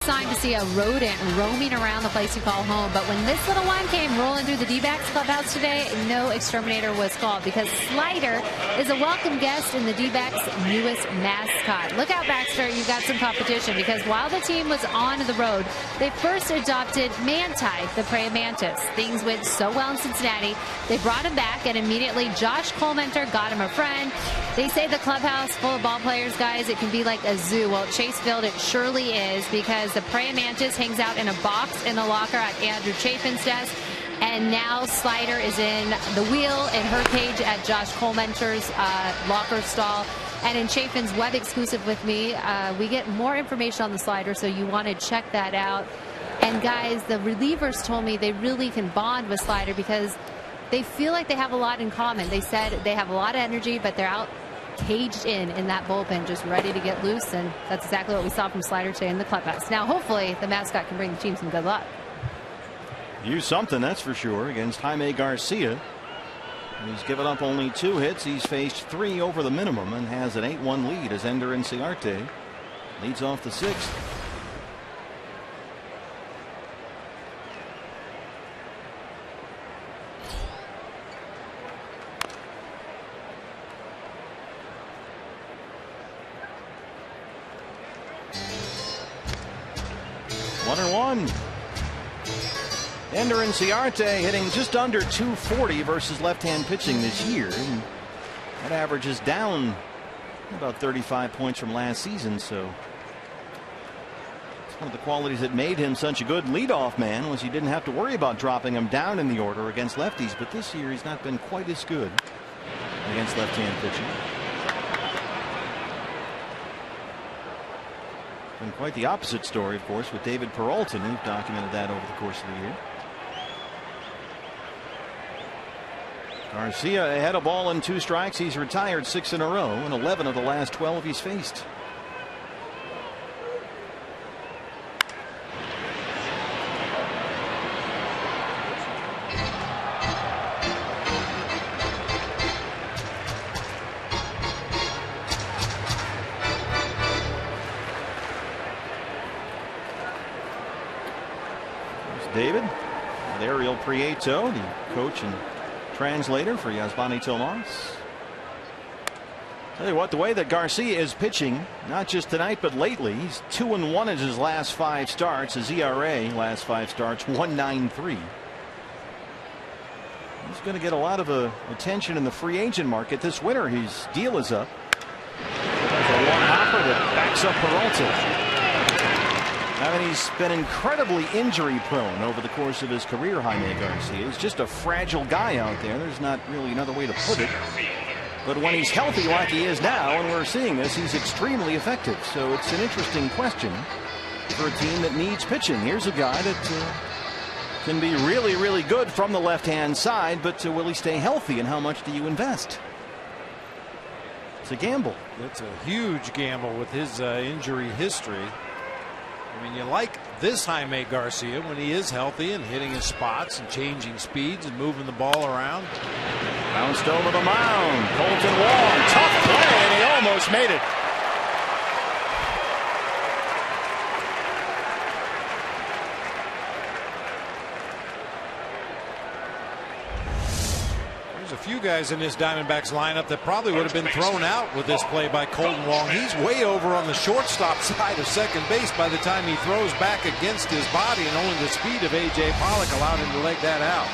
sign to see a rodent roaming around the place you call home. But when this little one came rolling through the D-backs clubhouse today, no exterminator was called, because Slider is a welcome guest in the D-backs' newest mascot. Look out, Baxter, you've got some competition, because while the team was on the road, they first adopted Manti, the praying mantis. Things went so well in Cincinnati, they brought him back, and immediately Josh Colementor got him a friend. They say the clubhouse full of ball players, guys, it can be like a zoo. Well, at Chase Field, it surely is, because the praying mantis hangs out in a box in the locker at Andrew Chafin's desk. And now Slider is in the wheel in her cage at Josh Colementor's locker stall. And in Chafin's web exclusive with me, we get more information on the Slider, so you want to check that out. And guys, the relievers told me they really can bond with Slider because they feel like they have a lot in common. They said they have a lot of energy, but they're out caged in that bullpen, just ready to get loose, and that's exactly what we saw from Slider today in the clubhouse. Now, hopefully, the mascot can bring the team some good luck. Use something, that's for sure, against Jaime Garcia. He's given up only 2 hits. He's faced 3 over the minimum and has an 8-1 lead as Ender Inciarte leads off the 6th. Ender Inciarte hitting just under 240 versus left-hand pitching this year. And that average is down about 35 points from last season. So it's one of the qualities that made him such a good leadoff man, was he didn't have to worry about dropping him down in the order against lefties. But this year he's not been quite as good against left-hand pitching. Been quite the opposite story, of course, with David Peralta. We've documented that over the course of the year. Garcia ahead of ball in 2 strikes. He's retired 6 in a row, and 11 of the last 12 he's faced. There's David with Ariel Prieto, the coach and translator for Yasmani Tomas. Tell you what, the way that Garcia is pitching, not just tonight but lately, he's 2-1 in his last 5 starts. His ERA last 5 starts 1.93. He's going to get a lot of attention in the free agent market this winter. His deal is up. There's a long hopper that backs up Peralta. I mean, he's been incredibly injury prone over the course of his career, Jaime Garcia. He's just a fragile guy out there. There's not really another way to put it. But when he's healthy like he is now, and we're seeing this, he's extremely effective. So it's an interesting question for a team that needs pitching. Here's a guy that can be really, really good from the left-hand side, but will he stay healthy, and how much do you invest? It's a gamble. It's a huge gamble with his injury history. I mean, you like this Jaime Garcia when he is healthy and hitting his spots and changing speeds and moving the ball around. Bounced over the mound. Colton Wong, tough play, and he almost made it. There's a few guys in this Diamondbacks lineup that probably would have been thrown out with this play by Colton Wong. He's way over on the shortstop side of second base by the time he throws back against his body, and only the speed of A.J. Pollock allowed him to leg that out.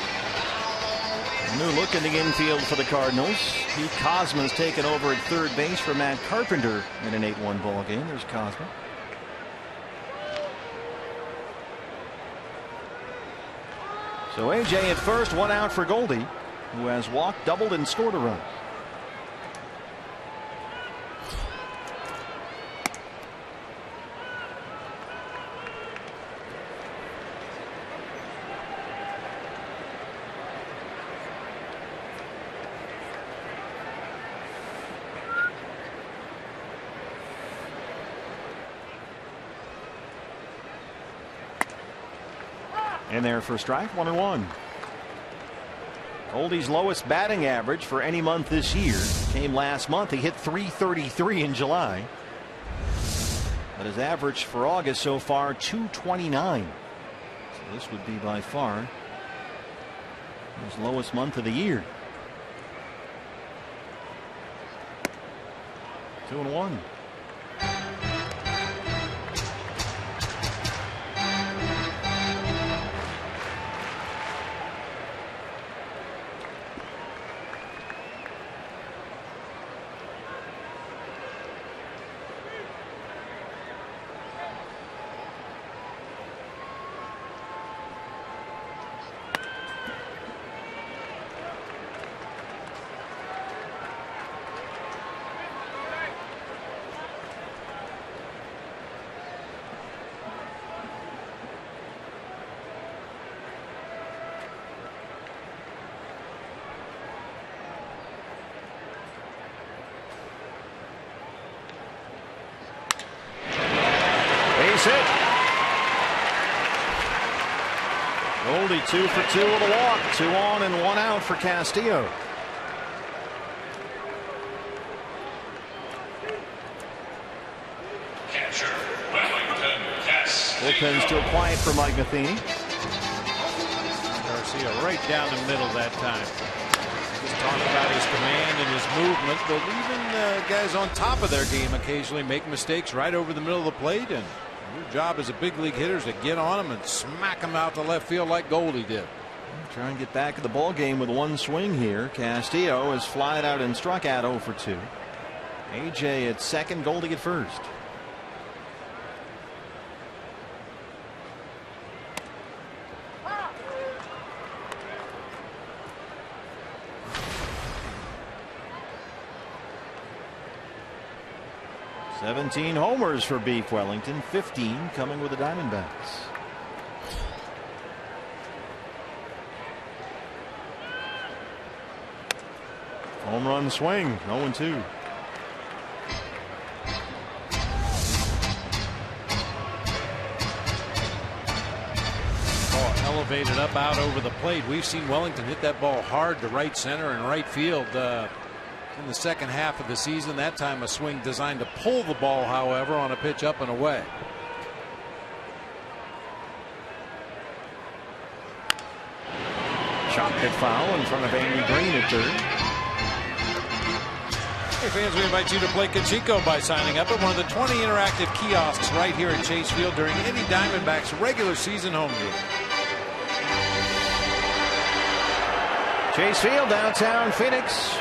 A new look in the infield for the Cardinals. Pete Kozma's taken over at third base for Matt Carpenter in an 8-1 ball game. There's Kozma. So A.J. at first, 1 out for Goldie, who has walked, doubled, and scored a run. And there for a strike, 1-1. Goldie's lowest batting average for any month this year came last month. He hit .333 in July. But his average for August so far, 229. So this would be by far his lowest month of the year. 2-1. Base hit. Goldie 2 for 2 with a walk. 2 on and 1 out for Castillo. Catcher, Wellington Castillo. Bullpen still quiet for Mike Matheny. Garcia right down the middle that time. Just talking about his command and his movement, but even guys on top of their game occasionally make mistakes right over the middle of the plate, and your job as a big league hitter is to get on them and smack them out to left field like Goldie did. Try and get back in the ball game with one swing here. Castillo is flied out and struck out 0 for 2. AJ at second, Goldie at first. "17 homers for Beef Wellington, 15 coming with the Diamondbacks." Home run swing, 0-2. Ball elevated up out over the plate. We've seen Wellington hit that ball hard to right center and right field in the second half of the season. That time a swing designed to pull the ball, however, on a pitch up and away. Shot hit foul in front of Andy Green at third. Hey fans, we invite you to play Kachiko by signing up at one of the 20 interactive kiosks right here at Chase Field during any Diamondbacks regular season home game. Chase Field, downtown Phoenix.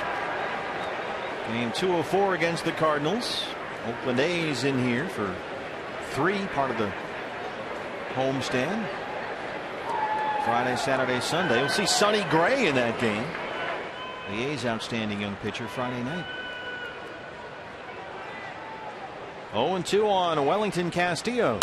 Game 204 against the Cardinals. Oakland A's in here for 3, part of the homestand. Friday, Saturday, Sunday. We'll see Sonny Gray in that game. The A's outstanding young pitcher Friday night. 0-2 on Wellington Castillo.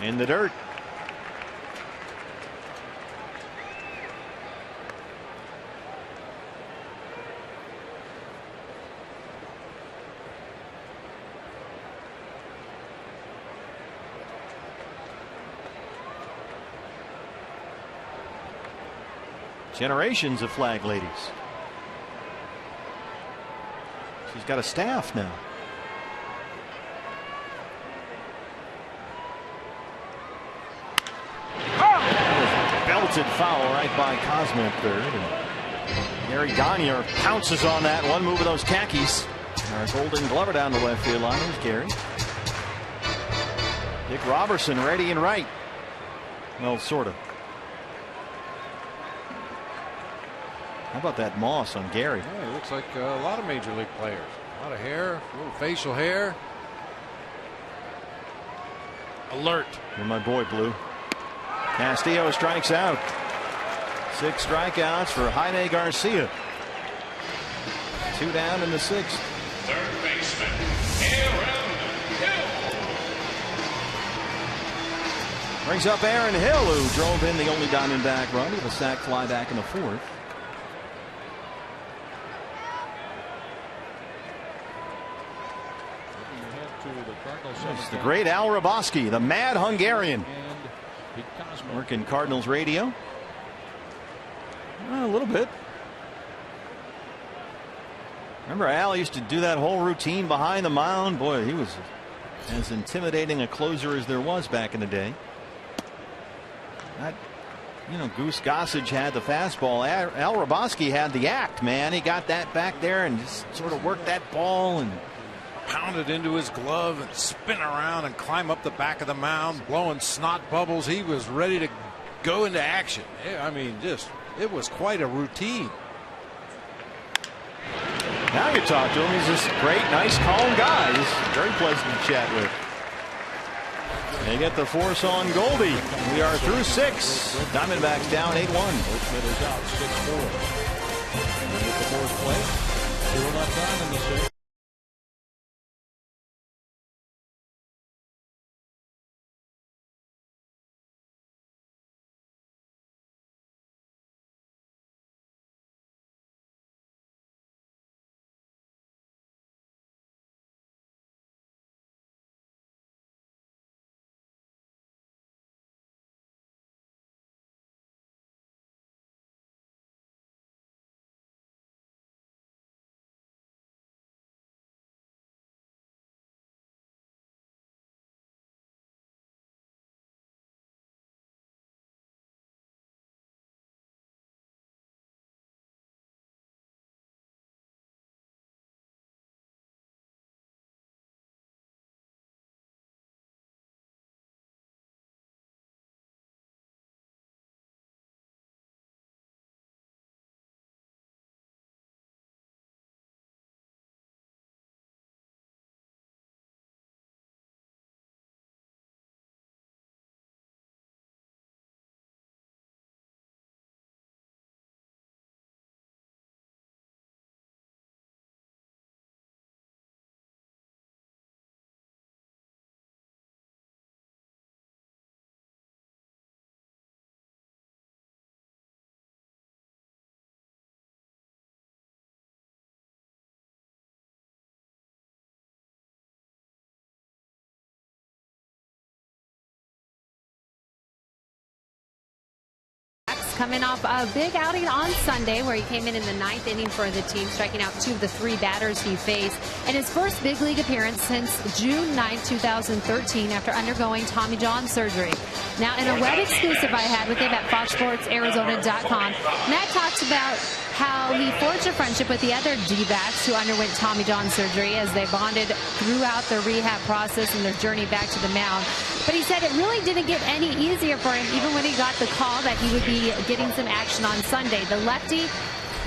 In the dirt. Generations of flag ladies. She's got a staff now. Foul right by Cosmo at third. And Gary Gagne pounces on that one, moving those khakis. Our Golden Glover down the left field line. There's Gary. Dick Robertson ready and right. Well, sort of. How about that moss on Gary? Yeah, he looks like a lot of major league players. A lot of hair, a little facial hair. Alert. You're my boy, Blue. Castillo strikes out. 6 strikeouts for Jaime Garcia. 2 down in the 6th. Third baseman, Aaron Hill. Brings up Aaron Hill, who drove in the only Diamondback run with a sac fly back in the 4th. It's the great Al Raboski, the mad Hungarian. Working Cardinals radio. A little bit. Remember, Al used to do that whole routine behind the mound. Boy, he was as intimidating a closer as there was back in the day. Goose Gossage had the fastball. Al Raboski had the act, man. He got that back there and just sort of worked that ball and pound it into his glove and spin around and climb up the back of the mound, blowing snot bubbles. He was ready to go into action. I mean, it was quite a routine. Now you talk to him. He's just great, nice, calm guy. He's very pleasant to chat with. They get the force on Goldie. We are through 6. Diamondbacks down 8-1. Oakland is out 6-4. And with the fourth play, 2 left on in the 6th. Coming off a big outing on Sunday where he came in the 9th inning for the team, striking out 2 of the 3 batters he faced in his first big league appearance since June 9, 2013 after undergoing Tommy John surgery. Now, in a web exclusive I had with him at FoxSportsArizona.com, Matt talks about how he forged a friendship with the other D-backs who underwent Tommy John surgery as they bonded throughout the rehab process and their journey back to the mound. But he said it really didn't get any easier for him even when he got the call that he would be getting some action on Sunday. The lefty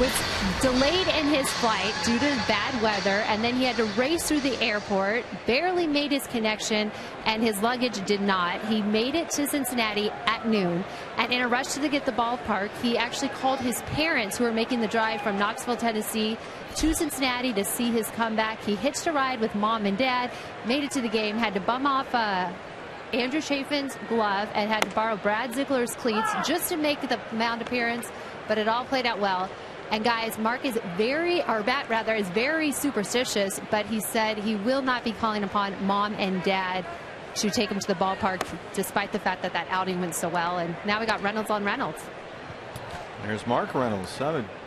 was delayed in his flight due to bad weather, and then he had to race through the airport, barely made his connection, and his luggage did not. He made it to Cincinnati at noon, and in a rush to get the ballpark, he actually called his parents who were making the drive from Knoxville, Tennessee to Cincinnati to see his comeback. He hitched a ride with mom and dad, made it to the game, had to bum off Andrew Chafin's glove, and had to borrow Brad Ziegler's cleats just to make the mound appearance, but it all played out well. And guys, Mark is very superstitious, but he said he will not be calling upon mom and dad to take him to the ballpark, despite the fact that that outing went so well. And now we got Reynolds on Reynolds. There's Mark Reynolds.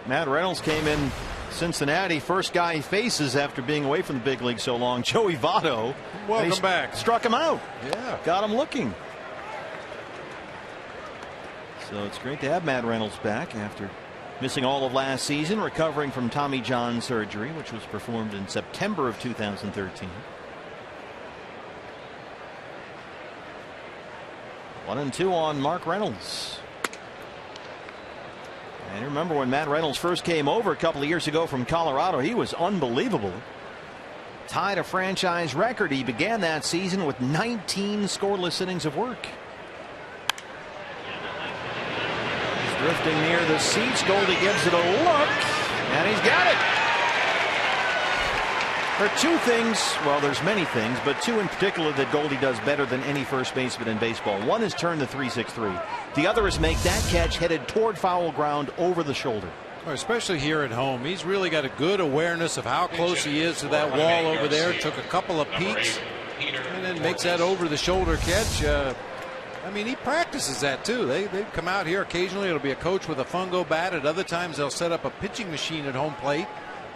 Matt Reynolds came in Cincinnati. First guy he faces after being away from the big league so long, Joey Votto. Welcome back. Struck him out. Yeah. Got him looking. So it's great to have Matt Reynolds back after missing all of last season, recovering from Tommy John surgery, which was performed in September of 2013. 1-2 on Mark Reynolds. And remember when Matt Reynolds first came over a couple of years ago from Colorado, he was unbelievable. Tied a franchise record. He began that season with 19 scoreless innings of work. Drifting near the seats, Goldie gives it a look, and he's got it. There are two things, well, there's many things, but two in particular that Goldie does better than any first baseman in baseball. One is turn the 3-6-3. The other is make that catch headed toward foul ground over the shoulder. Especially here at home. He's really got a good awareness of how close he is to that wall over there. Took a couple of peeks and then makes that over the shoulder catch. I mean, he practices that too. They come out here occasionally. It'll be a coach with a fungo bat. At other times they'll set up a pitching machine at home plate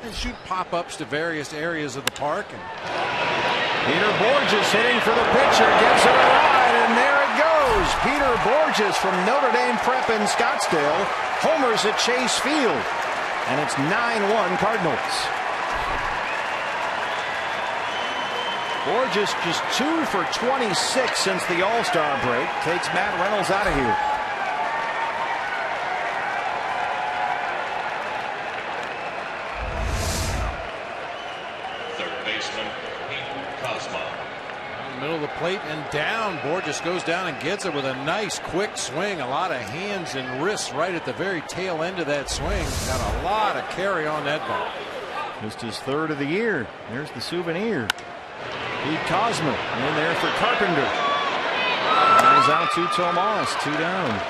and shoot pop-ups to various areas of the park. Peter Borges hitting for the pitcher, gives it a ride, and there it goes. Peter Borges from Notre Dame Prep in Scottsdale homers at Chase Field, and it's 9-1 Cardinals. Borges just 2 for 26 since the All-Star break. Takes Matt Reynolds out of here. Middle of the plate and down. Borges goes down and gets it with a nice quick swing. A lot of hands and wrists right at the very tail end of that swing. Got a lot of carry on that ball. Just his third of the year. There's the souvenir. Pete Kozma in there for Carpenter. Eyes out to Tomas. 2 down.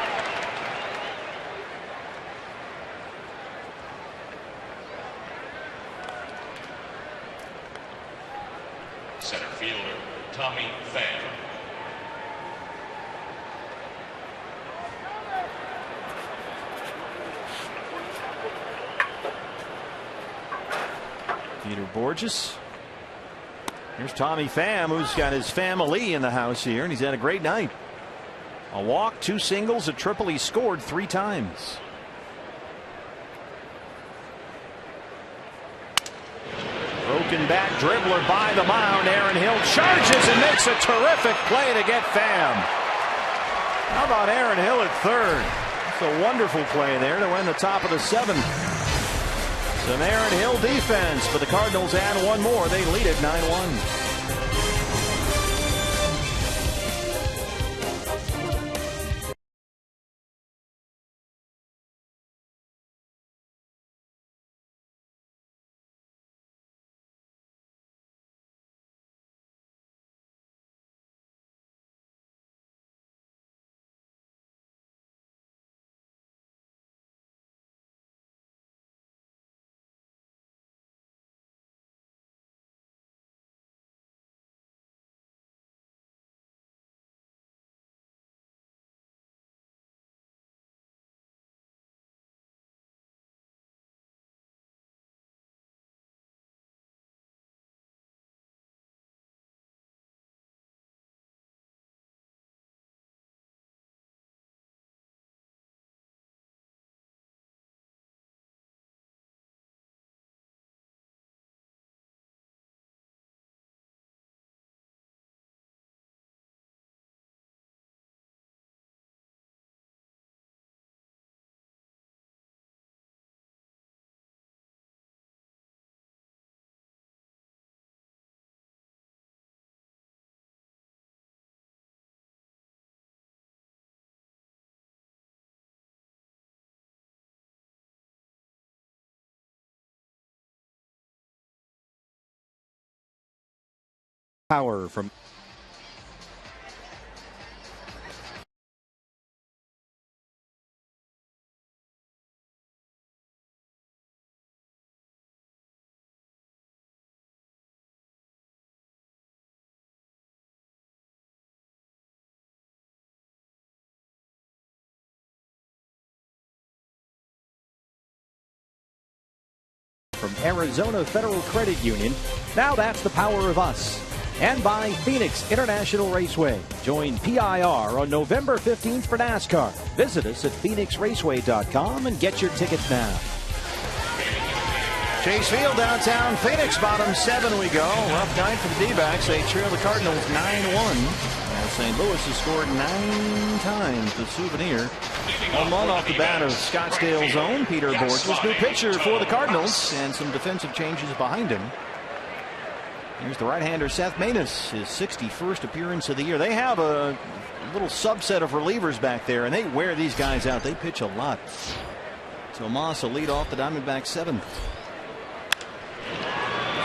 Center fielder Tommy Pham. Peter Borges. Here's Tommy Pham, who's got his family in the house here, and he's had a great night. A walk, 2 singles, a triple. He scored 3 times. Broken back dribbler by the mound. Aaron Hill charges and makes a terrific play to get Pham. How about Aaron Hill at third? It's a wonderful play there to win the top of the 7th. Some Aaron Hill defense, but the Cardinals add one more. They lead it 9-1. Power from Arizona Federal Credit Union. Now that's the power of us. And by Phoenix International Raceway. Join PIR on November 15th for NASCAR. Visit us at phoenixraceway.com and get your tickets now. Chase Field, downtown Phoenix, bottom 7 we go. Rough night for the D-backs. They trail the Cardinals 9-1. St. Louis has scored 9 times. The souvenir. Home run off the bat of Scottsdale's own Peter Borges. New pitcher for the Cardinals and some defensive changes behind him. Here's the right-hander Seth Maness, his 61st appearance of the year. They have a little subset of relievers back there, and they wear these guys out. They pitch a lot. Tomas will lead off the Diamondbacks 7th.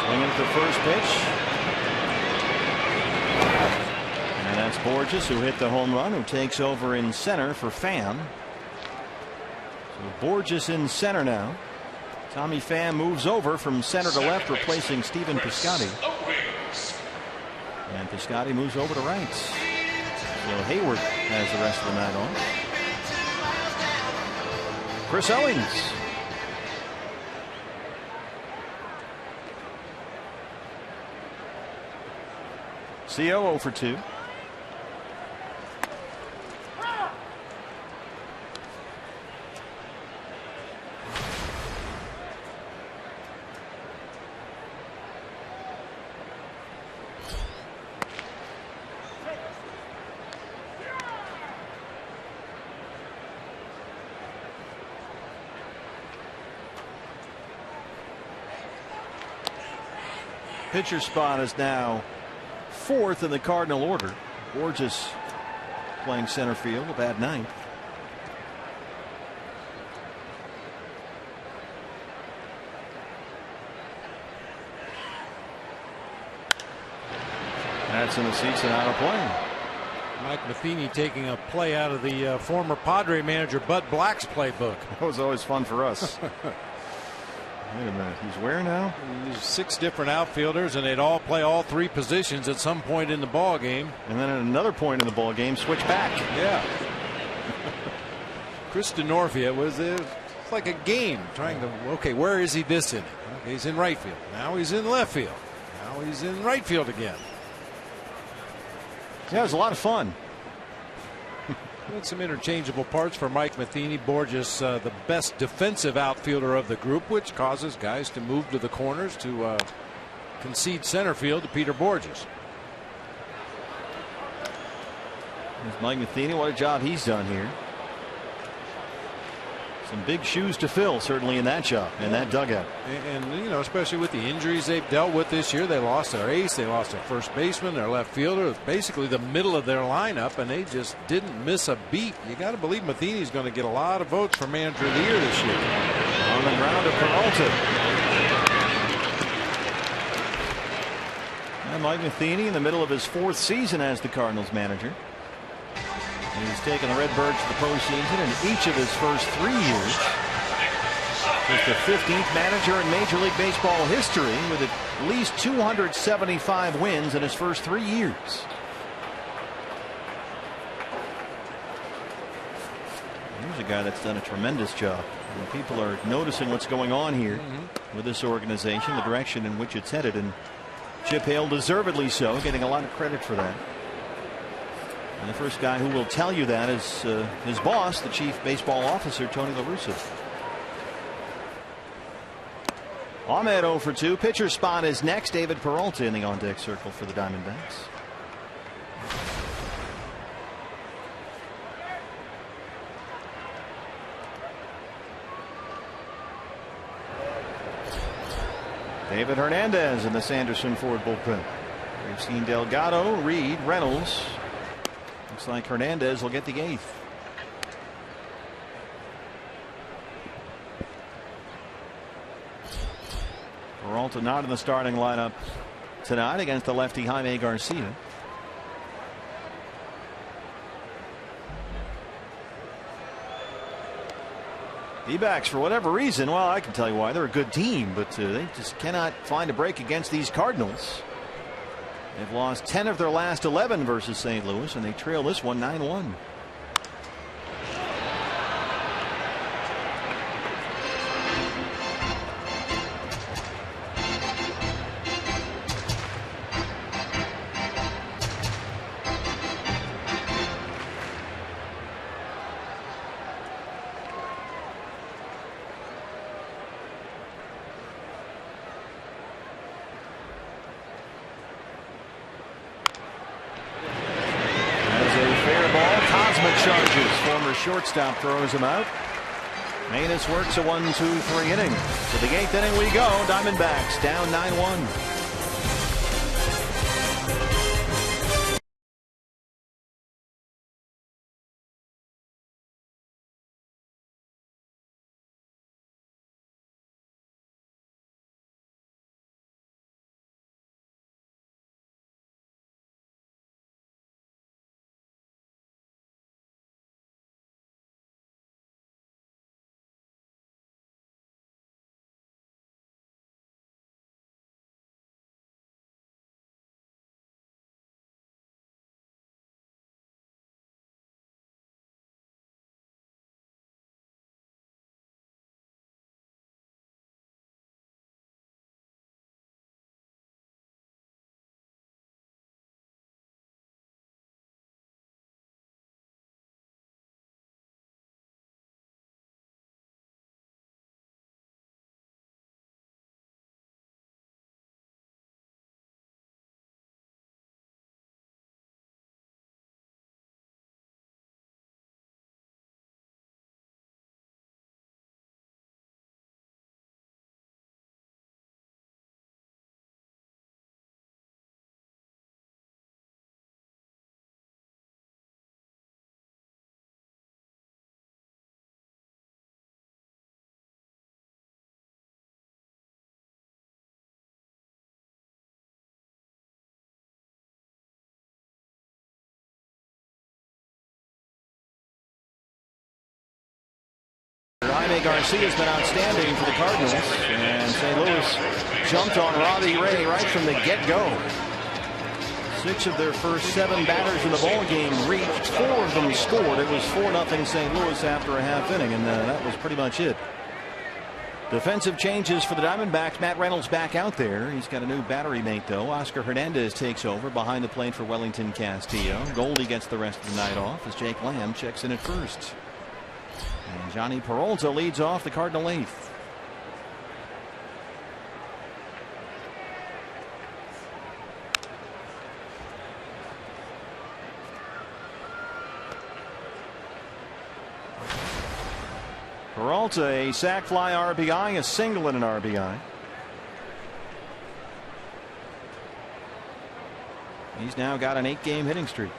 Swinging at the first pitch. And that's Borges, who hit the home run, who takes over in center for Pham. So Borges in center now. Tommy Pham moves over from center to left, replacing Stephen Piscotty. And Piscotty moves over to right. So Hayward has the rest of the night on. Chris Owings. CO 0 for 2. Pitcher spot is now 4th in the Cardinal order. Borges playing center field, a bad ninth. That's in the seats and out of play. Mike Matheny taking a play out of the former Padre manager Bud Black's playbook. That was always fun for us. Wait a minute, he's where now? He's 6 different outfielders, and they'd all play all 3 positions at some point in the ball game. And then at another point in the ball game, switch back. Yeah. Chris DeNorfia was like a game trying to, okay, where is he this inning? Okay, he's in right field. Now he's in left field. Now he's in right field again. Yeah, it was a lot of fun. Had some interchangeable parts for Mike Matheny. Borges, the best defensive outfielder of the group, which causes guys to move to the corners to concede center field to Peter Borges. There's Mike Matheny. What a job he's done here. Some big shoes to fill, certainly, in that job, in that dugout. And you know, especially with the injuries they've dealt with this year, they lost their ace, they lost their first baseman, their left fielder, basically the middle of their lineup, and they just didn't miss a beat. You got to believe Matheny's going to get a lot of votes for manager of the year this year. On the ground to Peralta. And Mike Matheny in the middle of his 4th season as the Cardinals manager. He's taken the Redbirds to the postseason in each of his first 3 years. He's the 15th manager in Major League Baseball history with at least 275 wins in his first 3 years. Here's a guy that's done a tremendous job. And people are noticing what's going on here with this organization, the direction in which it's headed, and Chip Hale deservedly so, getting a lot of credit for that. And the first guy who will tell you that is his boss, the chief baseball officer, Tony La Russa. Ahmed 0 for 2. Pitcher spot is next. David Peralta in the on-deck circle for the Diamondbacks. David Hernandez in the Sanderson Ford bullpen. We've seen Delgado, Reed, Reynolds. Looks like Hernandez will get the 8th. Peralta not in the starting lineup tonight against the lefty Jaime Garcia. D-backs, for whatever reason, well, I can tell you why. They're a good team, but they just cannot find a break against these Cardinals. They've lost 10 of their last 11 versus St. Louis, and they trail this one 9-1. Shortstop throws him out. Manus works a 1-2-3 inning. To the 8th inning we go. Diamondbacks down 9-1. Jaime Garcia's been outstanding for the Cardinals, and St. Louis jumped on Robbie Ray right from the get-go. 6 of their first 7 batters in the ball game reached. 4 of them scored. It was 4-0 St. Louis after a half inning, and that was pretty much it. Defensive changes for the Diamondbacks. Matt Reynolds back out there. He's got a new battery mate, though. Oscar Hernandez takes over behind the plate for Wellington Castillo. Goldie gets the rest of the night off as Jake Lamb checks in at first. And Johnny Peralta leads off the Cardinal 8th. Peralta, a sac fly RBI, a single and an RBI. He's now got an 8-game hitting streak.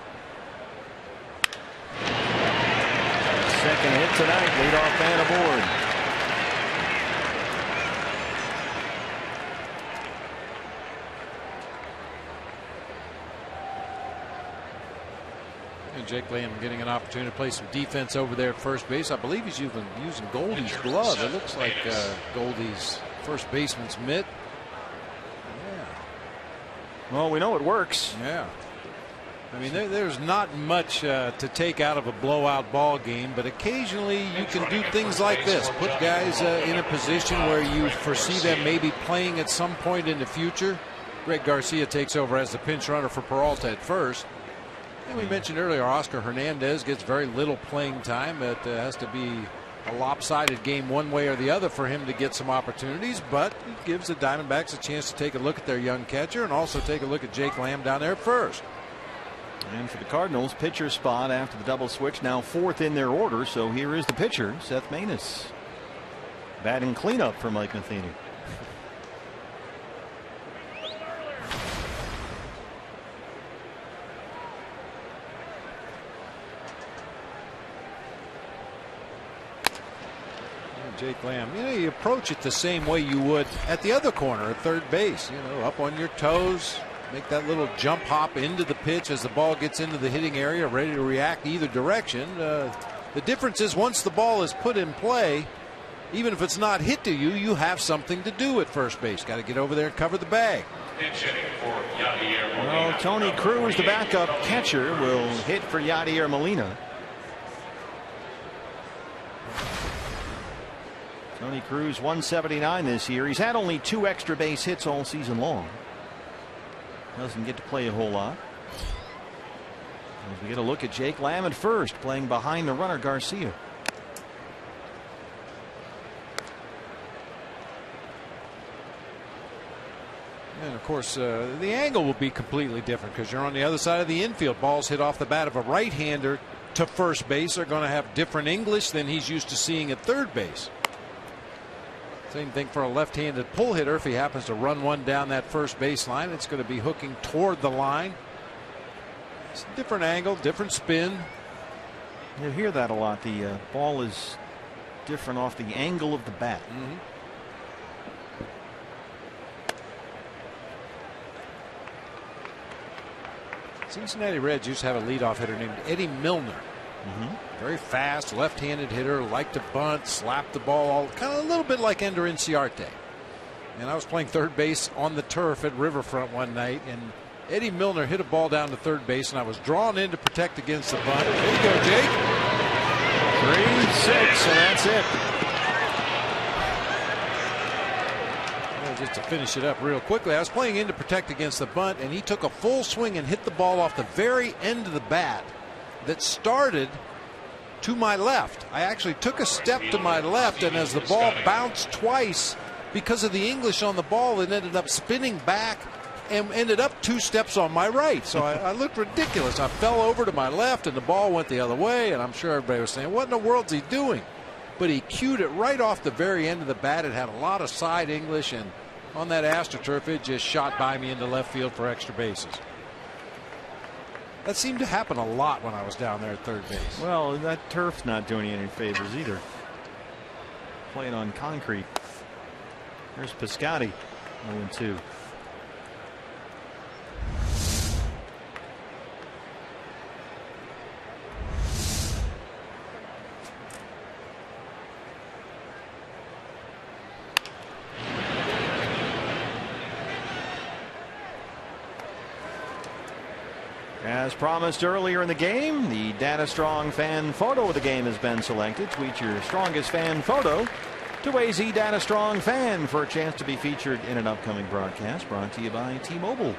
Second hit tonight, leadoff man aboard. Jake Lamb getting an opportunity to play some defense over there at first base. I believe he's even using Goldie's glove. It looks like Goldie's first baseman's mitt. Yeah. Well, we know it works. Yeah. I mean, there's not much to take out of a blowout ball game, but occasionally you can do things like this. Put guys in a position where you foresee them maybe playing at some point in the future. Greg Garcia takes over as the pinch runner for Peralta at first. And we mentioned earlier, Oscar Hernandez gets very little playing time. It has to be a lopsided game one way or the other for him to get some opportunities, but it gives the Diamondbacks a chance to take a look at their young catcher and also take a look at Jake Lamb down there at first. And for the Cardinals, pitcher spot after the double switch, now 4th in their order. So here is the pitcher, Seth Maness. Batting cleanup for Mike Matheny. Jake Lamb, you approach it the same way you would at the other corner at third base. Up on your toes, make that little jump hop into the pitch as the ball gets into the hitting area, ready to react either direction. The difference is once the ball is put in play, even if it's not hit to you, you have something to do at first base. Got to get over there and cover the bag. Well, Tony Cruz, the backup catcher, will hit for Yadier Molina. Tony Cruz 179 this year. He's had only 2 extra base hits all season long. Doesn't get to play a whole lot. As we get a look at Jake Lamb at first, playing behind the runner Garcia. And of course the angle will be completely different because you're on the other side of the infield. Balls hit off the bat of a right-hander to first base are going to have different English than he's used to seeing at third base. Same thing for a left-handed pull hitter. If he happens to run one down that first baseline, it's going to be hooking toward the line. It's a different angle, different spin. You hear that a lot. The ball is different off the angle of the bat. Cincinnati Reds used to have a leadoff hitter named Eddie Milner. Very fast, left-handed hitter, liked to bunt, slap the ball, kind of a little bit like Ender Inciarte. And I was playing third base on the turf at Riverfront one night, and Eddie Milner hit a ball down to third base, and I was drawn in to protect against the bunt. There you go, Jake. 3-6, and that's it. Just to finish it up real quickly, I was playing in to protect against the bunt, and he took a full swing and hit the ball off the very end of the bat that started to my left. I actually took a step to my left, and as the ball bounced twice because of the English on the ball, it ended up spinning back and ended up 2 steps on my right. So I looked ridiculous. I fell over to my left and the ball went the other way, and I'm sure everybody was saying, what in the world's he doing? But he cued it right off the very end of the bat. It had a lot of side English, and on that AstroTurf it just shot by me into left field for extra bases. That seemed to happen a lot when I was down there at third base. Well, that turf's not doing you any favors either. Playing on concrete. There's Piscotty, 0-2. As promised earlier in the game, the Data Strong fan photo of the game has been selected. Tweet your strongest fan photo to AZ Data Strong Fan for a chance to be featured in an upcoming broadcast brought to you by T-Mobile.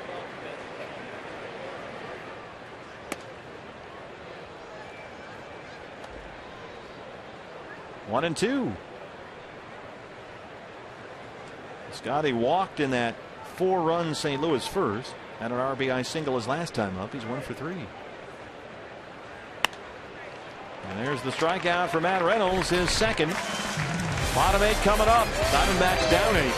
One and two. Scotty walked in that 4-run St. Louis first. Had an RBI single his last time up. He's 1 for 3. And there's the strikeout for Matt Reynolds, his second. Bottom 8 coming up. Diamondbacks down 8.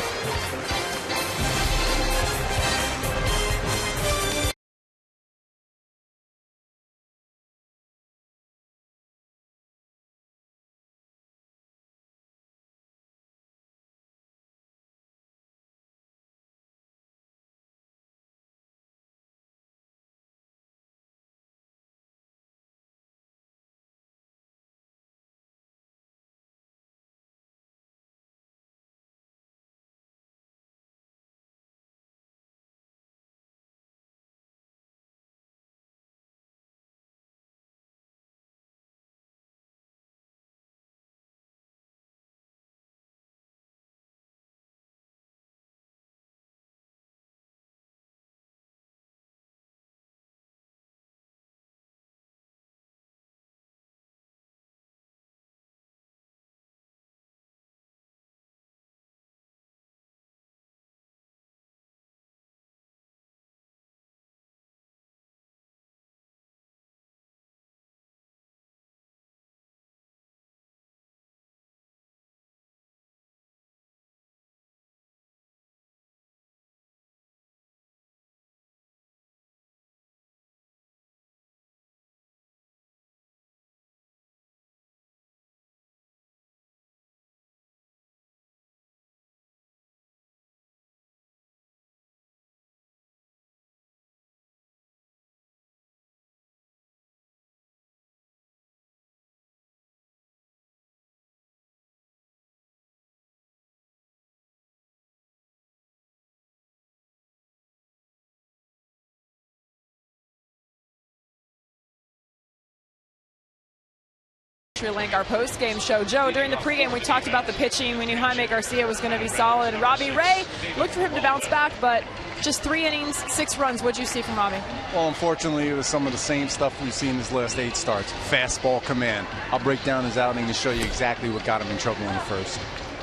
Link, our post-game show. Joe, during the pregame, we talked about the pitching. We knew Jaime Garcia was going to be solid. Robbie Ray looked for him to bounce back, but just 3 innings, 6 runs. What'd you see from Robbie? Well, unfortunately, it was some of the same stuff we've seen his last 8 starts. Fastball command. I'll break down his outing and show you exactly what got him in trouble in the first.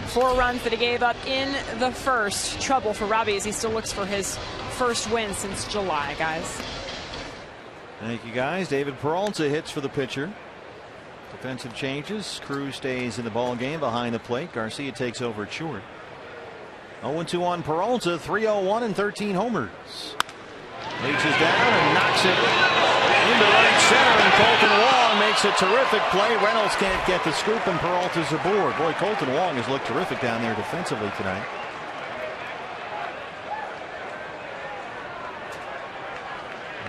4 runs that he gave up in the first. Trouble for Robbie as he still looks for his first win since July, guys. Thank you, guys. David Peralta hits for the pitcher. Defensive changes. Cruz stays in the ball game behind the plate. Garcia takes over at short. 0-2 on Peralta. 3-0-1 and 13 homers. Reaches down and knocks it into right center, and Colton Wong makes a terrific play. Reynolds can't get the scoop, and Peralta's aboard. Boy, Colton Wong has looked terrific down there defensively tonight.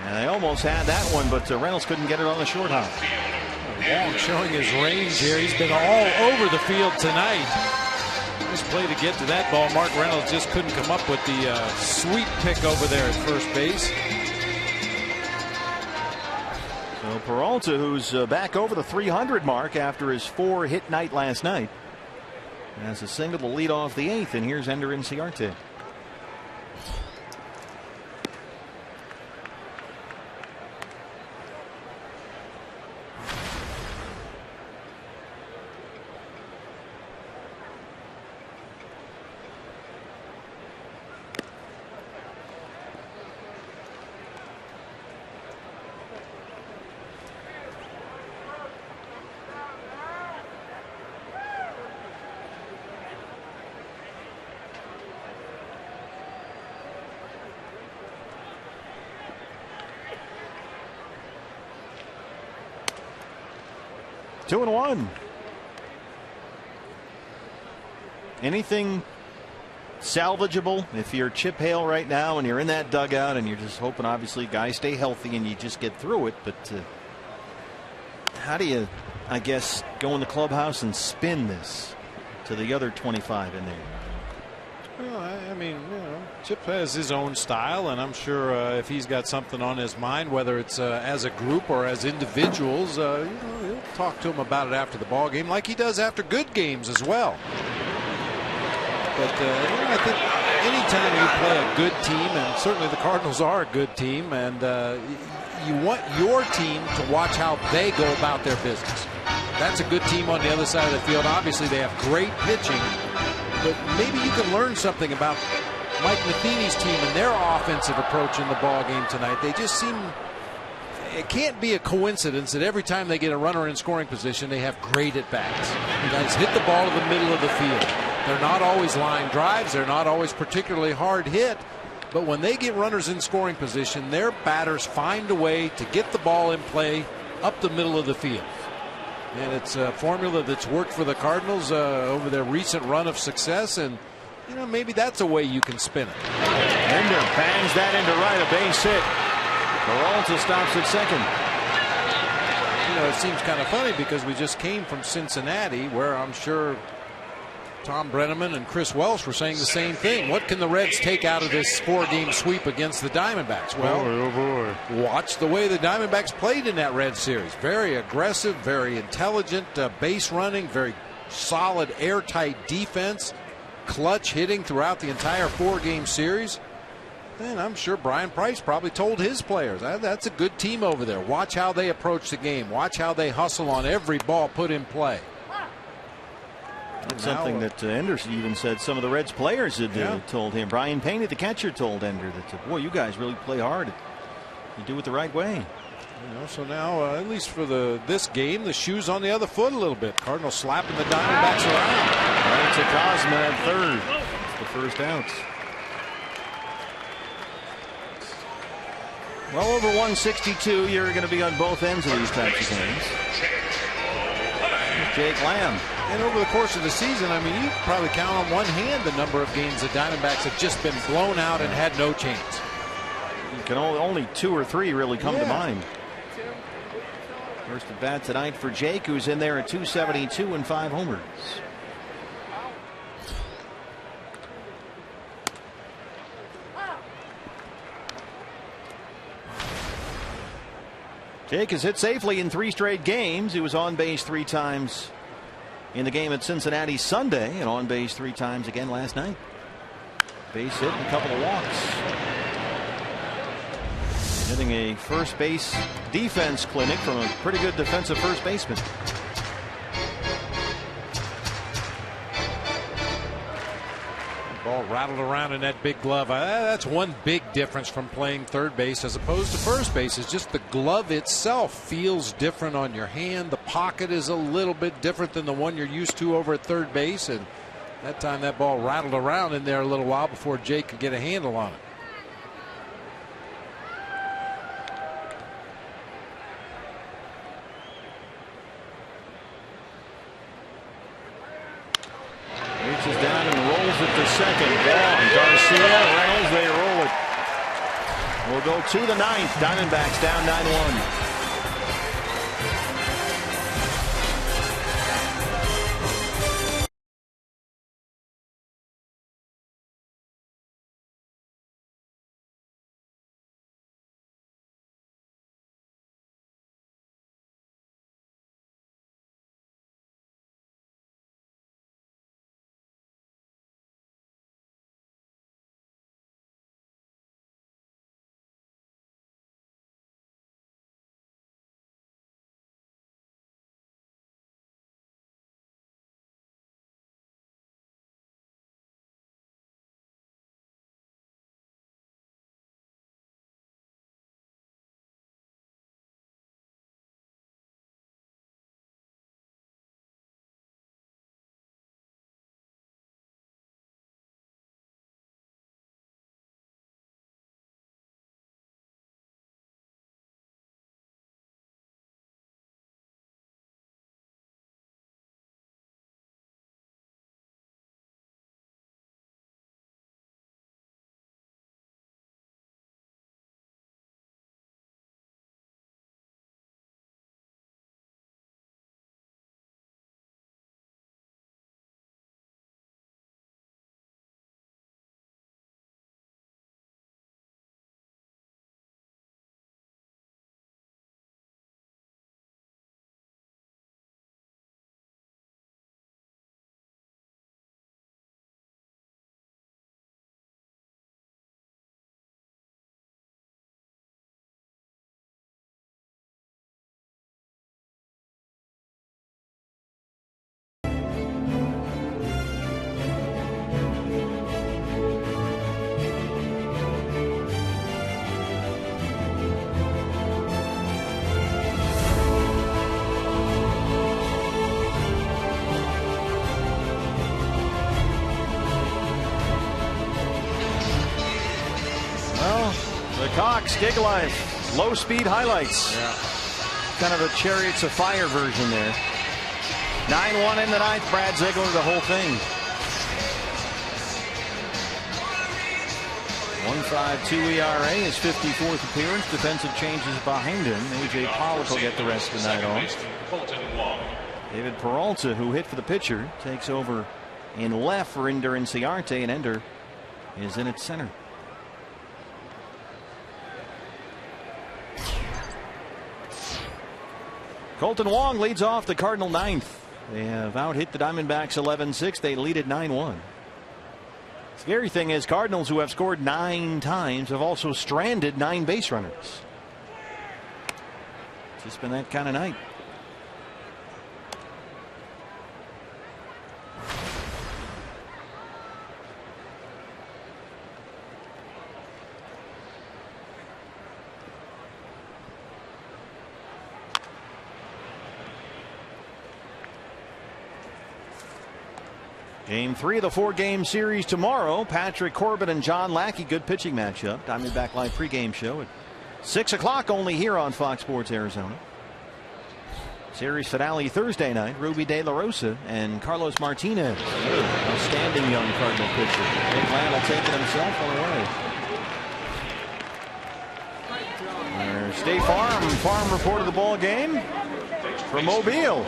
And they almost had that one, but Reynolds couldn't get it on the short hop. Wong showing his range here. He's been all over the field tonight. Nice play to get to that ball. Mark Reynolds just couldn't come up with the sweet pick over there at first base. So Peralta, who's back over the 300 mark after his 4-hit night last night, has a single to lead off the 8th, and here's Ender Inciarte. Two and one. Anything salvageable if you're Chip Hale right now and you're in that dugout and you're just hoping, obviously, guys stay healthy and you just get through it. But how do you, I guess, go in the clubhouse and spin this to the other 25 in there? Well, mean, Chip has his own style, and I'm sure if he's got something on his mind, whether it's as a group or as individuals, he'll talk to him about it after the ball game, like he does after good games as well. But I think anytime you play a good team, and certainly the Cardinals are a good team, and you want your team to watch how they go about their business. That's a good team on the other side of the field. Obviously, they have great pitching, but maybe you can learn something about Mike Matheny's team and their offensive approach in the ball game tonight. They just seem, it can't be a coincidence that every time they get a runner in scoring position, they have great at-bats. You guys hit the ball to the middle of the field. They're not always line drives. They're not always particularly hard hit. But when they get runners in scoring position, their batters find a way to get the ball in play up the middle of the field. And it's a formula that's worked for the Cardinals over their recent run of success. And, maybe that's a way you can spin it. Ender bangs that into right, a base hit. Peralta stops at second. It seems kind of funny because we just came from Cincinnati, where I'm sure Tom Brenneman and Chris Welsh were saying the same thing. What can the Reds take out of this 4-game sweep against the Diamondbacks? Well, oh boy. Watch the way the Diamondbacks played in that Reds series. Very aggressive, very intelligent base running, very solid, airtight defense, clutch hitting throughout the entire 4-game series. And I'm sure Brian Price probably told his players, that's a good team over there. Watch how they approach the game. Watch how they hustle on every ball put in play. That's something that Anderson even said some of the Reds players had told him. Brian Payne, the catcher, told Ender that, boy, you guys really play hard. You do it the right way. So now, at least for this game, the shoe's on the other foot a little bit. Cardinals slapping the Diamondbacks around. Right to Cosma at third. That's the first out. Well over 162. You're going to be on both ends of these types of games. Jake Lamb. And over the course of the season, I mean, you can probably count on one hand the number of games the Diamondbacks have just been blown out and had no chance. You can only 2 or 3 really come to mind. First at bat tonight for Jake, who's in there at 272 and 5 homers. Jake has hit safely in 3 straight games. He was on base 3 times in the game at Cincinnati Sunday, and on base 3 times again last night. Base hit and a couple of walks. Getting a first base defense clinic from a pretty good defensive first baseman. Ball rattled around in that big glove. That's one big difference from playing third base as opposed to first base, is just the glove itself feels different on your hand. The pocket is a little bit different than the one you're used to over at third base, and that time that ball rattled around in there a little while before Jake could get a handle on it. Reaches down and rolls it to second. Gone. Garcia, Reynolds, they roll it. We'll go to the 9th. Diamondbacks down 9-1. Cox, Gig Life, low speed highlights. Yeah. Kind of a Chariots of Fire version there. 9-1 in the ninth. Brad Ziegler, the whole thing. 1.52 ERA, his 54th appearance. Defensive changes behind him. A.J. Pollock will get the rest of the night off. David Peralta, who hit for the pitcher, takes over in left for Ender Inciarte, and Ender is in at center. Colton Wong leads off the Cardinal ninth. They have out-hit the Diamondbacks 11-6. They lead at 9-1. Scary thing is, Cardinals, who have scored 9 times, have also stranded 9 base runners. It's just been that kind of night. Game 3 of the 4-game series tomorrow. Patrick Corbin and John Lackey. Good pitching matchup. Diamondback Live pregame show at 6 o'clock only here on Fox Sports Arizona. Series finale Thursday night. Ruby De La Rosa and Carlos Martinez. Outstanding young Cardinal pitcher. Big Land will take it himself on the way. There's State Farm report of the ball game from Mobile.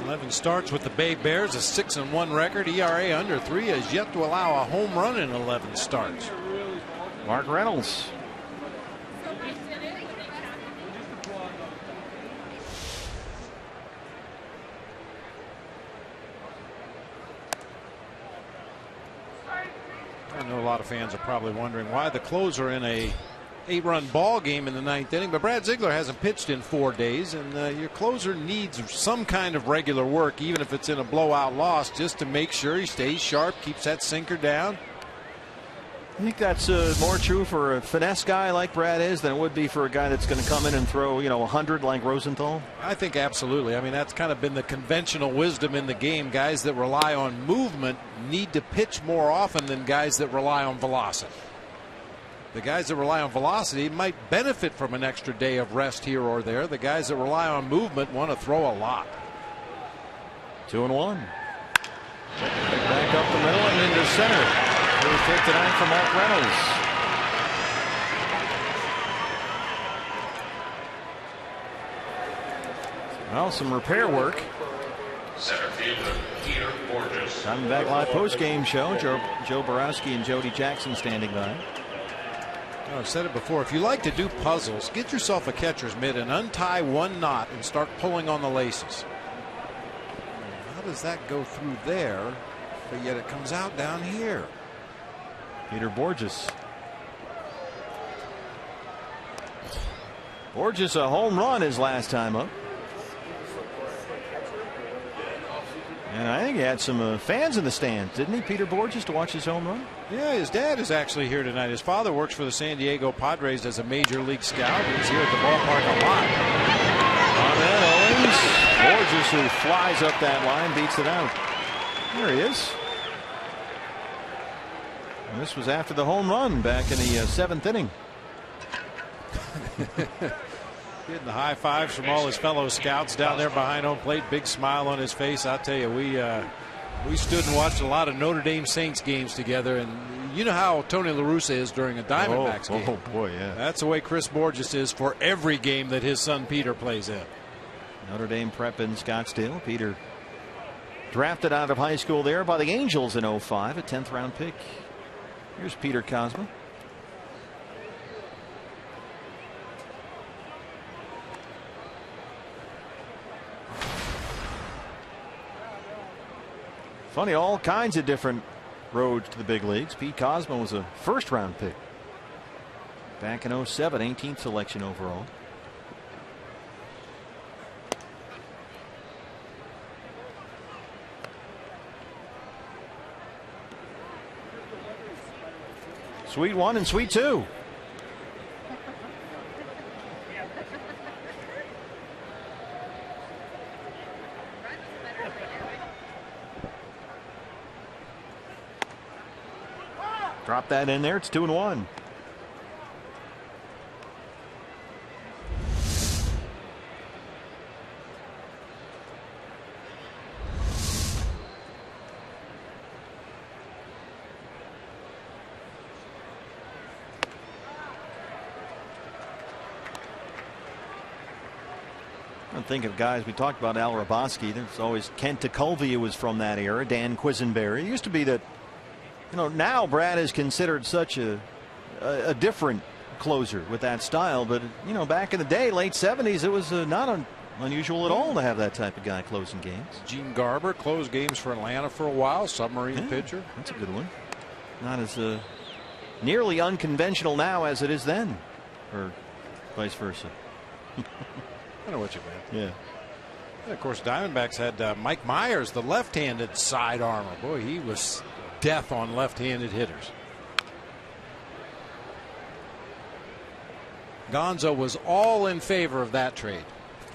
11 starts with the Bay Bears, a 6-1 record. ERA under 3, has yet to allow a home run in 11 starts. Mark Reynolds. I know a lot of fans are probably wondering why the closer in a 8-run ball game in the 9th inning, but Brad Ziegler hasn't pitched in 4 days, and your closer needs some kind of regular work, even if it's in a blowout loss, just to make sure he stays sharp, keeps that sinker down. I think that's more true for a finesse guy like Brad is than it would be for a guy that's going to come in and throw 100 like Rosenthal. I think absolutely. I mean, that's kind of been the conventional wisdom in the game. Guys that rely on movement need to pitch more often than guys that rely on velocity. The guys that rely on velocity might benefit from an extra day of rest here or there. The guys that rely on movement want to throw a lot. 2-1. Back up the middle and into center. First hit tonight for Mark Reynolds. Well, some repair work. Center fielder Peter Borges. Diamondback Live post-game show. Joe Borowski and Jody Jackson standing by. I've said it before. If you like to do puzzles, get yourself a catcher's mitt and untie one knot and start pulling on the laces. How does that go through there, but yet it comes out down here? Peter Borges. Borges a home run his last time up. And I think he had some fans in the stands, didn't he, Peter Borges, to watch his home run? Yeah, his dad is actually here tonight. His father works for the San Diego Padres as a major league scout. He's here at the ballpark a lot. On that, Owens. Borges, who flies up that line, beats it out. There he is. And this was after the home run back in the 7th inning. Getting the high fives from all his fellow scouts down there behind home plate. Big smile on his face. I'll tell you, we stood and watched a lot of Notre Dame Saints games together, and you know how Tony La Russa is during a Diamondbacks game. Oh boy, yeah. That's the way Chris Borges is for every game that his son Peter plays in. Notre Dame prep in Scottsdale. Peter drafted out of high school there by the Angels in 05, a 10th round pick. Here's Peter Cosma. Funny, all kinds of different roads to the big leagues. Pete Cosma was a first-round pick back in 07, 18th selection overall. Sweet 1 and sweet 2. Drop that in there. It's 2-1. Think of guys we talked about. Al Raboski. There's always Kent Tekulve was from that era. Dan Quisenberry. It used to be that, now Brad is considered such a different closer with that style. But back in the day, late 70s, it was not unusual at all to have that type of guy closing games. Gene Garber closed games for Atlanta for a while. Submarine pitcher. That's a good one. Not as nearly unconventional now as it is then, or vice versa. I know what you meant. Yeah. And of course, Diamondbacks had Mike Myers, the left-handed side armor. Boy, he was death on left-handed hitters. Gonzo was all in favor of that trade.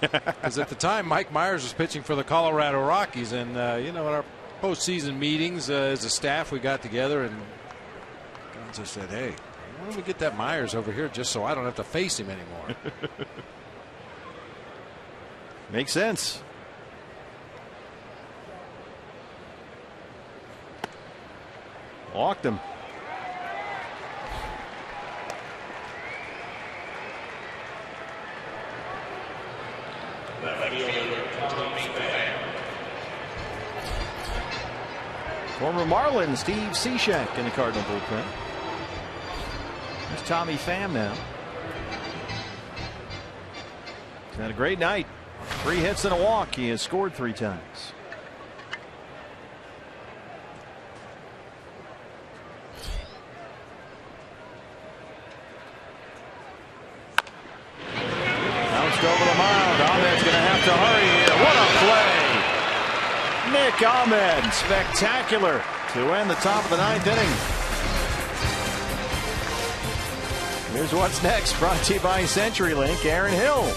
Because at the time, Mike Myers was pitching for the Colorado Rockies. And, at our postseason meetings as a staff, we got together and Gonzo said, hey, why don't we get that Myers over here just so I don't have to face him anymore? Makes sense. Walked him. Former Marlin Steve Cishek in the Cardinal bullpen. There's Tommy Pham now. He's had a great night. 3 hits and a walk. He has scored 3 times. Bounced over the mound. Ahmed's going to have to hurry here. What a play! Nick Ahmed, spectacular to end the top of the 9th inning. Here's what's next, brought to you by CenturyLink. Aaron Hill.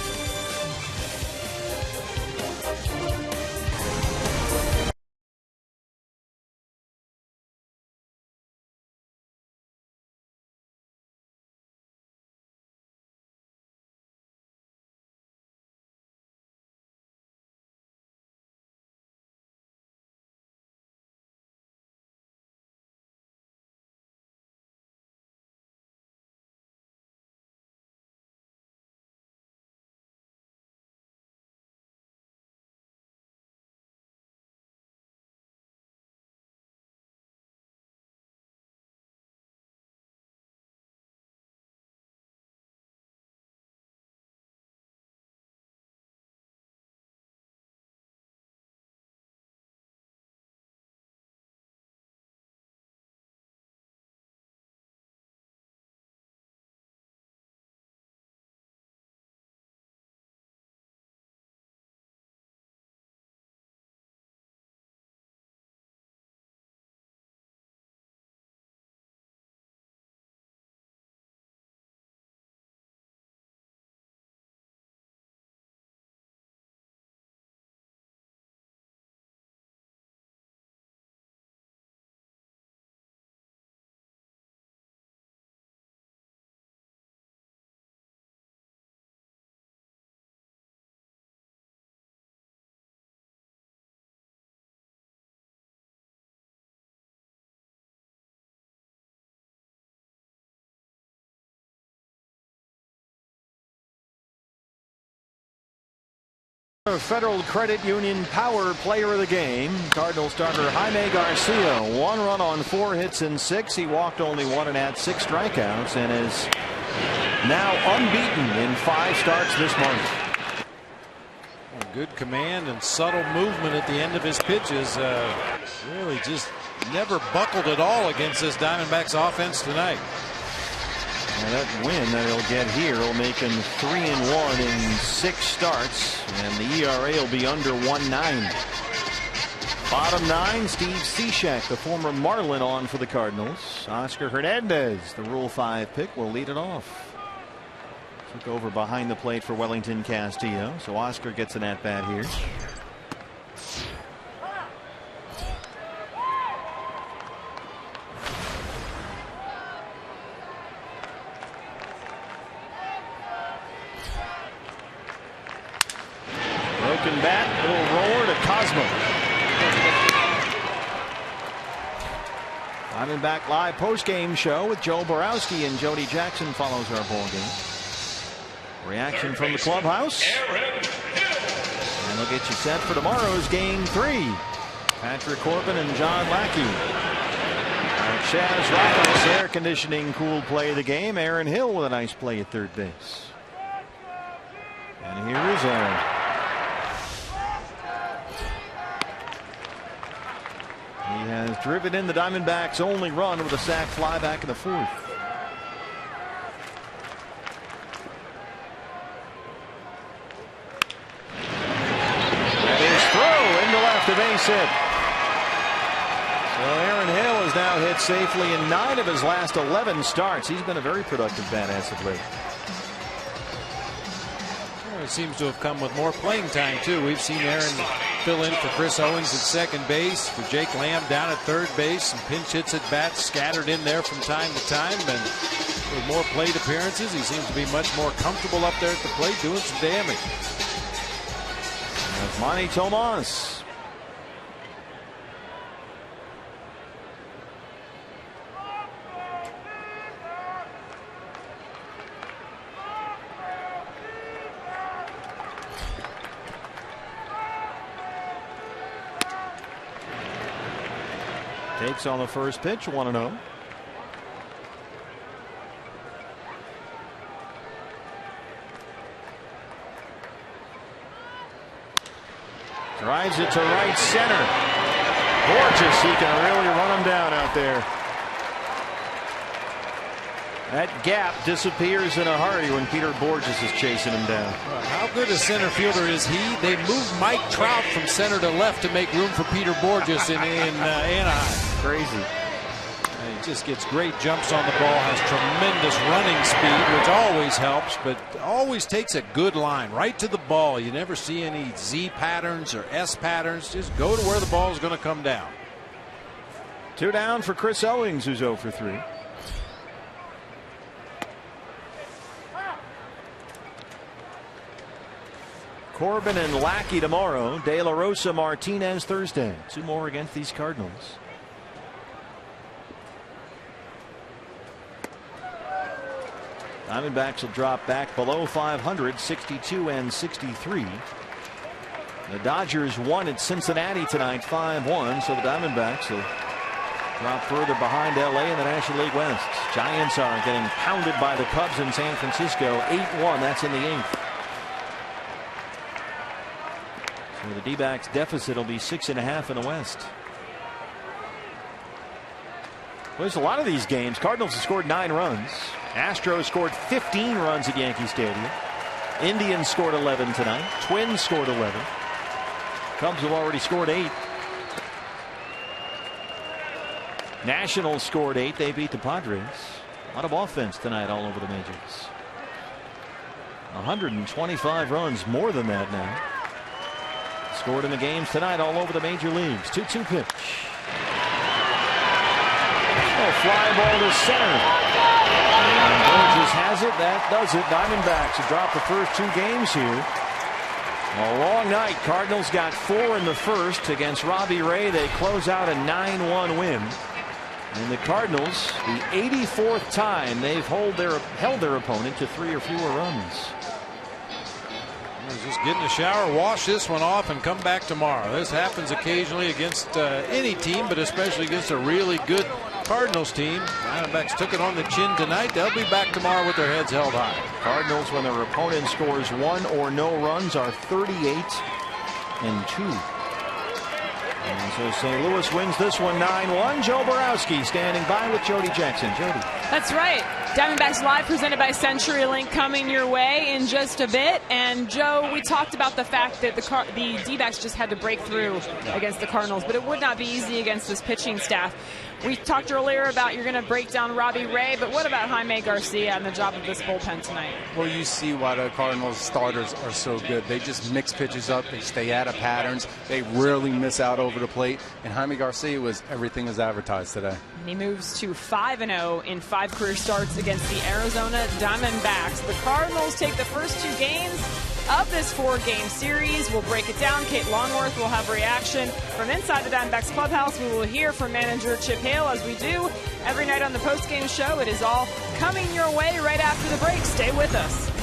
Federal Credit Union Power Player of the Game. Cardinal starter Jaime Garcia, 1 run on 4 hits and 6. He walked only 1 and had 6 strikeouts and is now unbeaten in 5 starts this month. Good command and subtle movement at the end of his pitches. Really just never buckled at all against this Diamondbacks offense tonight. Now that win that he'll get here will make him 3-1 in 6 starts, and the ERA will be under 1.9. Bottom 9, Steve Cishek, the former Marlin, on for the Cardinals. Oscar Hernandez, the Rule 5 pick, will lead it off. Took over behind the plate for Wellington Castillo, so Oscar gets an at-bat here. Broken bat, little roller to Cosmo. Diamondback Live post-game show with Joe Borowski, and Jody Jackson follows our ball game. Reaction from the clubhouse. And they'll get you set for tomorrow's Game 3. Patrick Corbin and John Lackey. Chaz Roberts, air conditioning, cool play of the game. Aaron Hill with a nice play at third base. And here is Aaron. He has driven in the Diamondbacks' only run with a sac fly back in the fourth. That is throw into left, a base hit. So Aaron Hill has now hit safely in 9 of his last 11 starts. He's been a very productive bat as of late. Well, it seems to have come with more playing time too. We've seen Aaron fill in for Chris Owings at second base, for Jake Lamb down at third base, some pinch hits at bats scattered in there from time to time. And with more plate appearances, he seems to be much more comfortable up there at the plate doing some damage. That's Manny Tomas. Takes on the first pitch, 1-0. Drives it to right center. Borges, he can really run him down out there. That gap disappears in a hurry when Peter Borges is chasing him down. How good a center fielder is he? They moved Mike Trout from center to left to make room for Peter Borges in Anaheim. Crazy. He just gets great jumps on the ball, has tremendous running speed, which always helps, but always takes a good line right to the ball. You never see any Z patterns or S patterns. Just go to where the ball is going to come down. 2 down for Chris Owings, who's 0 for 3. Corbin and Lackey tomorrow. De La Rosa, Martinez Thursday. 2 more against these Cardinals. Diamondbacks will drop back below 500, 62 and 63. The Dodgers won at Cincinnati tonight, 5-1. So the Diamondbacks will drop further behind LA in the National League West. Giants are getting pounded by the Cubs in San Francisco, 8-1. That's in the 8th. So the D-backs deficit will be 6.5 in the West. Well, there's a lot of these games. Cardinals have scored 9 runs. Astros scored 15 runs at Yankee Stadium. Indians scored 11 tonight. Twins scored 11. Cubs have already scored 8. Nationals scored 8. They beat the Padres. A lot of offense tonight all over the majors. 125 runs, more than that now. Scored in the games tonight all over the major leagues. 2-2 pitch. Oh, fly ball to center. And Borges has it. That does it. Diamondbacks have dropped the first 2 games here. A long night. Cardinals got 4 in the first against Robbie Ray. They close out a 9-1 win. And the Cardinals, the 84th time they've held their opponent to 3 or fewer runs. Just get in the shower, wash this one off, and come back tomorrow. This happens occasionally against any team, but especially against a really good Cardinals team. Diamondbacks took it on the chin tonight. They'll be back tomorrow with their heads held high. Cardinals, when their opponent scores 1 or no runs, are 38-2. And so St. Louis wins this one 9-1. Joe Borowski standing by with Jody Jackson. Jody. That's right. Diamondbacks Live presented by CenturyLink coming your way in just a bit. And Joe, we talked about the fact that the D-backs just had to break through against the Cardinals, but it would not be easy against this pitching staff. We talked earlier about you're going to break down Robbie Ray, but what about Jaime Garcia and the job of this bullpen tonight? Well, you see why the Cardinals starters are so good. They just mix pitches up. They stay out of patterns. They rarely miss out over the plate. And Jaime Garcia was everything as advertised today. And he moves to 5-0 in 5 career starts against the Arizona Diamondbacks. The Cardinals take the first 2 games of this 4-game series. We'll break it down. Kate Longworth will have reaction from inside the Diamondbacks clubhouse. We will hear from manager Chip Hale, as we do every night on the postgame show. It is all coming your way right after the break. Stay with us.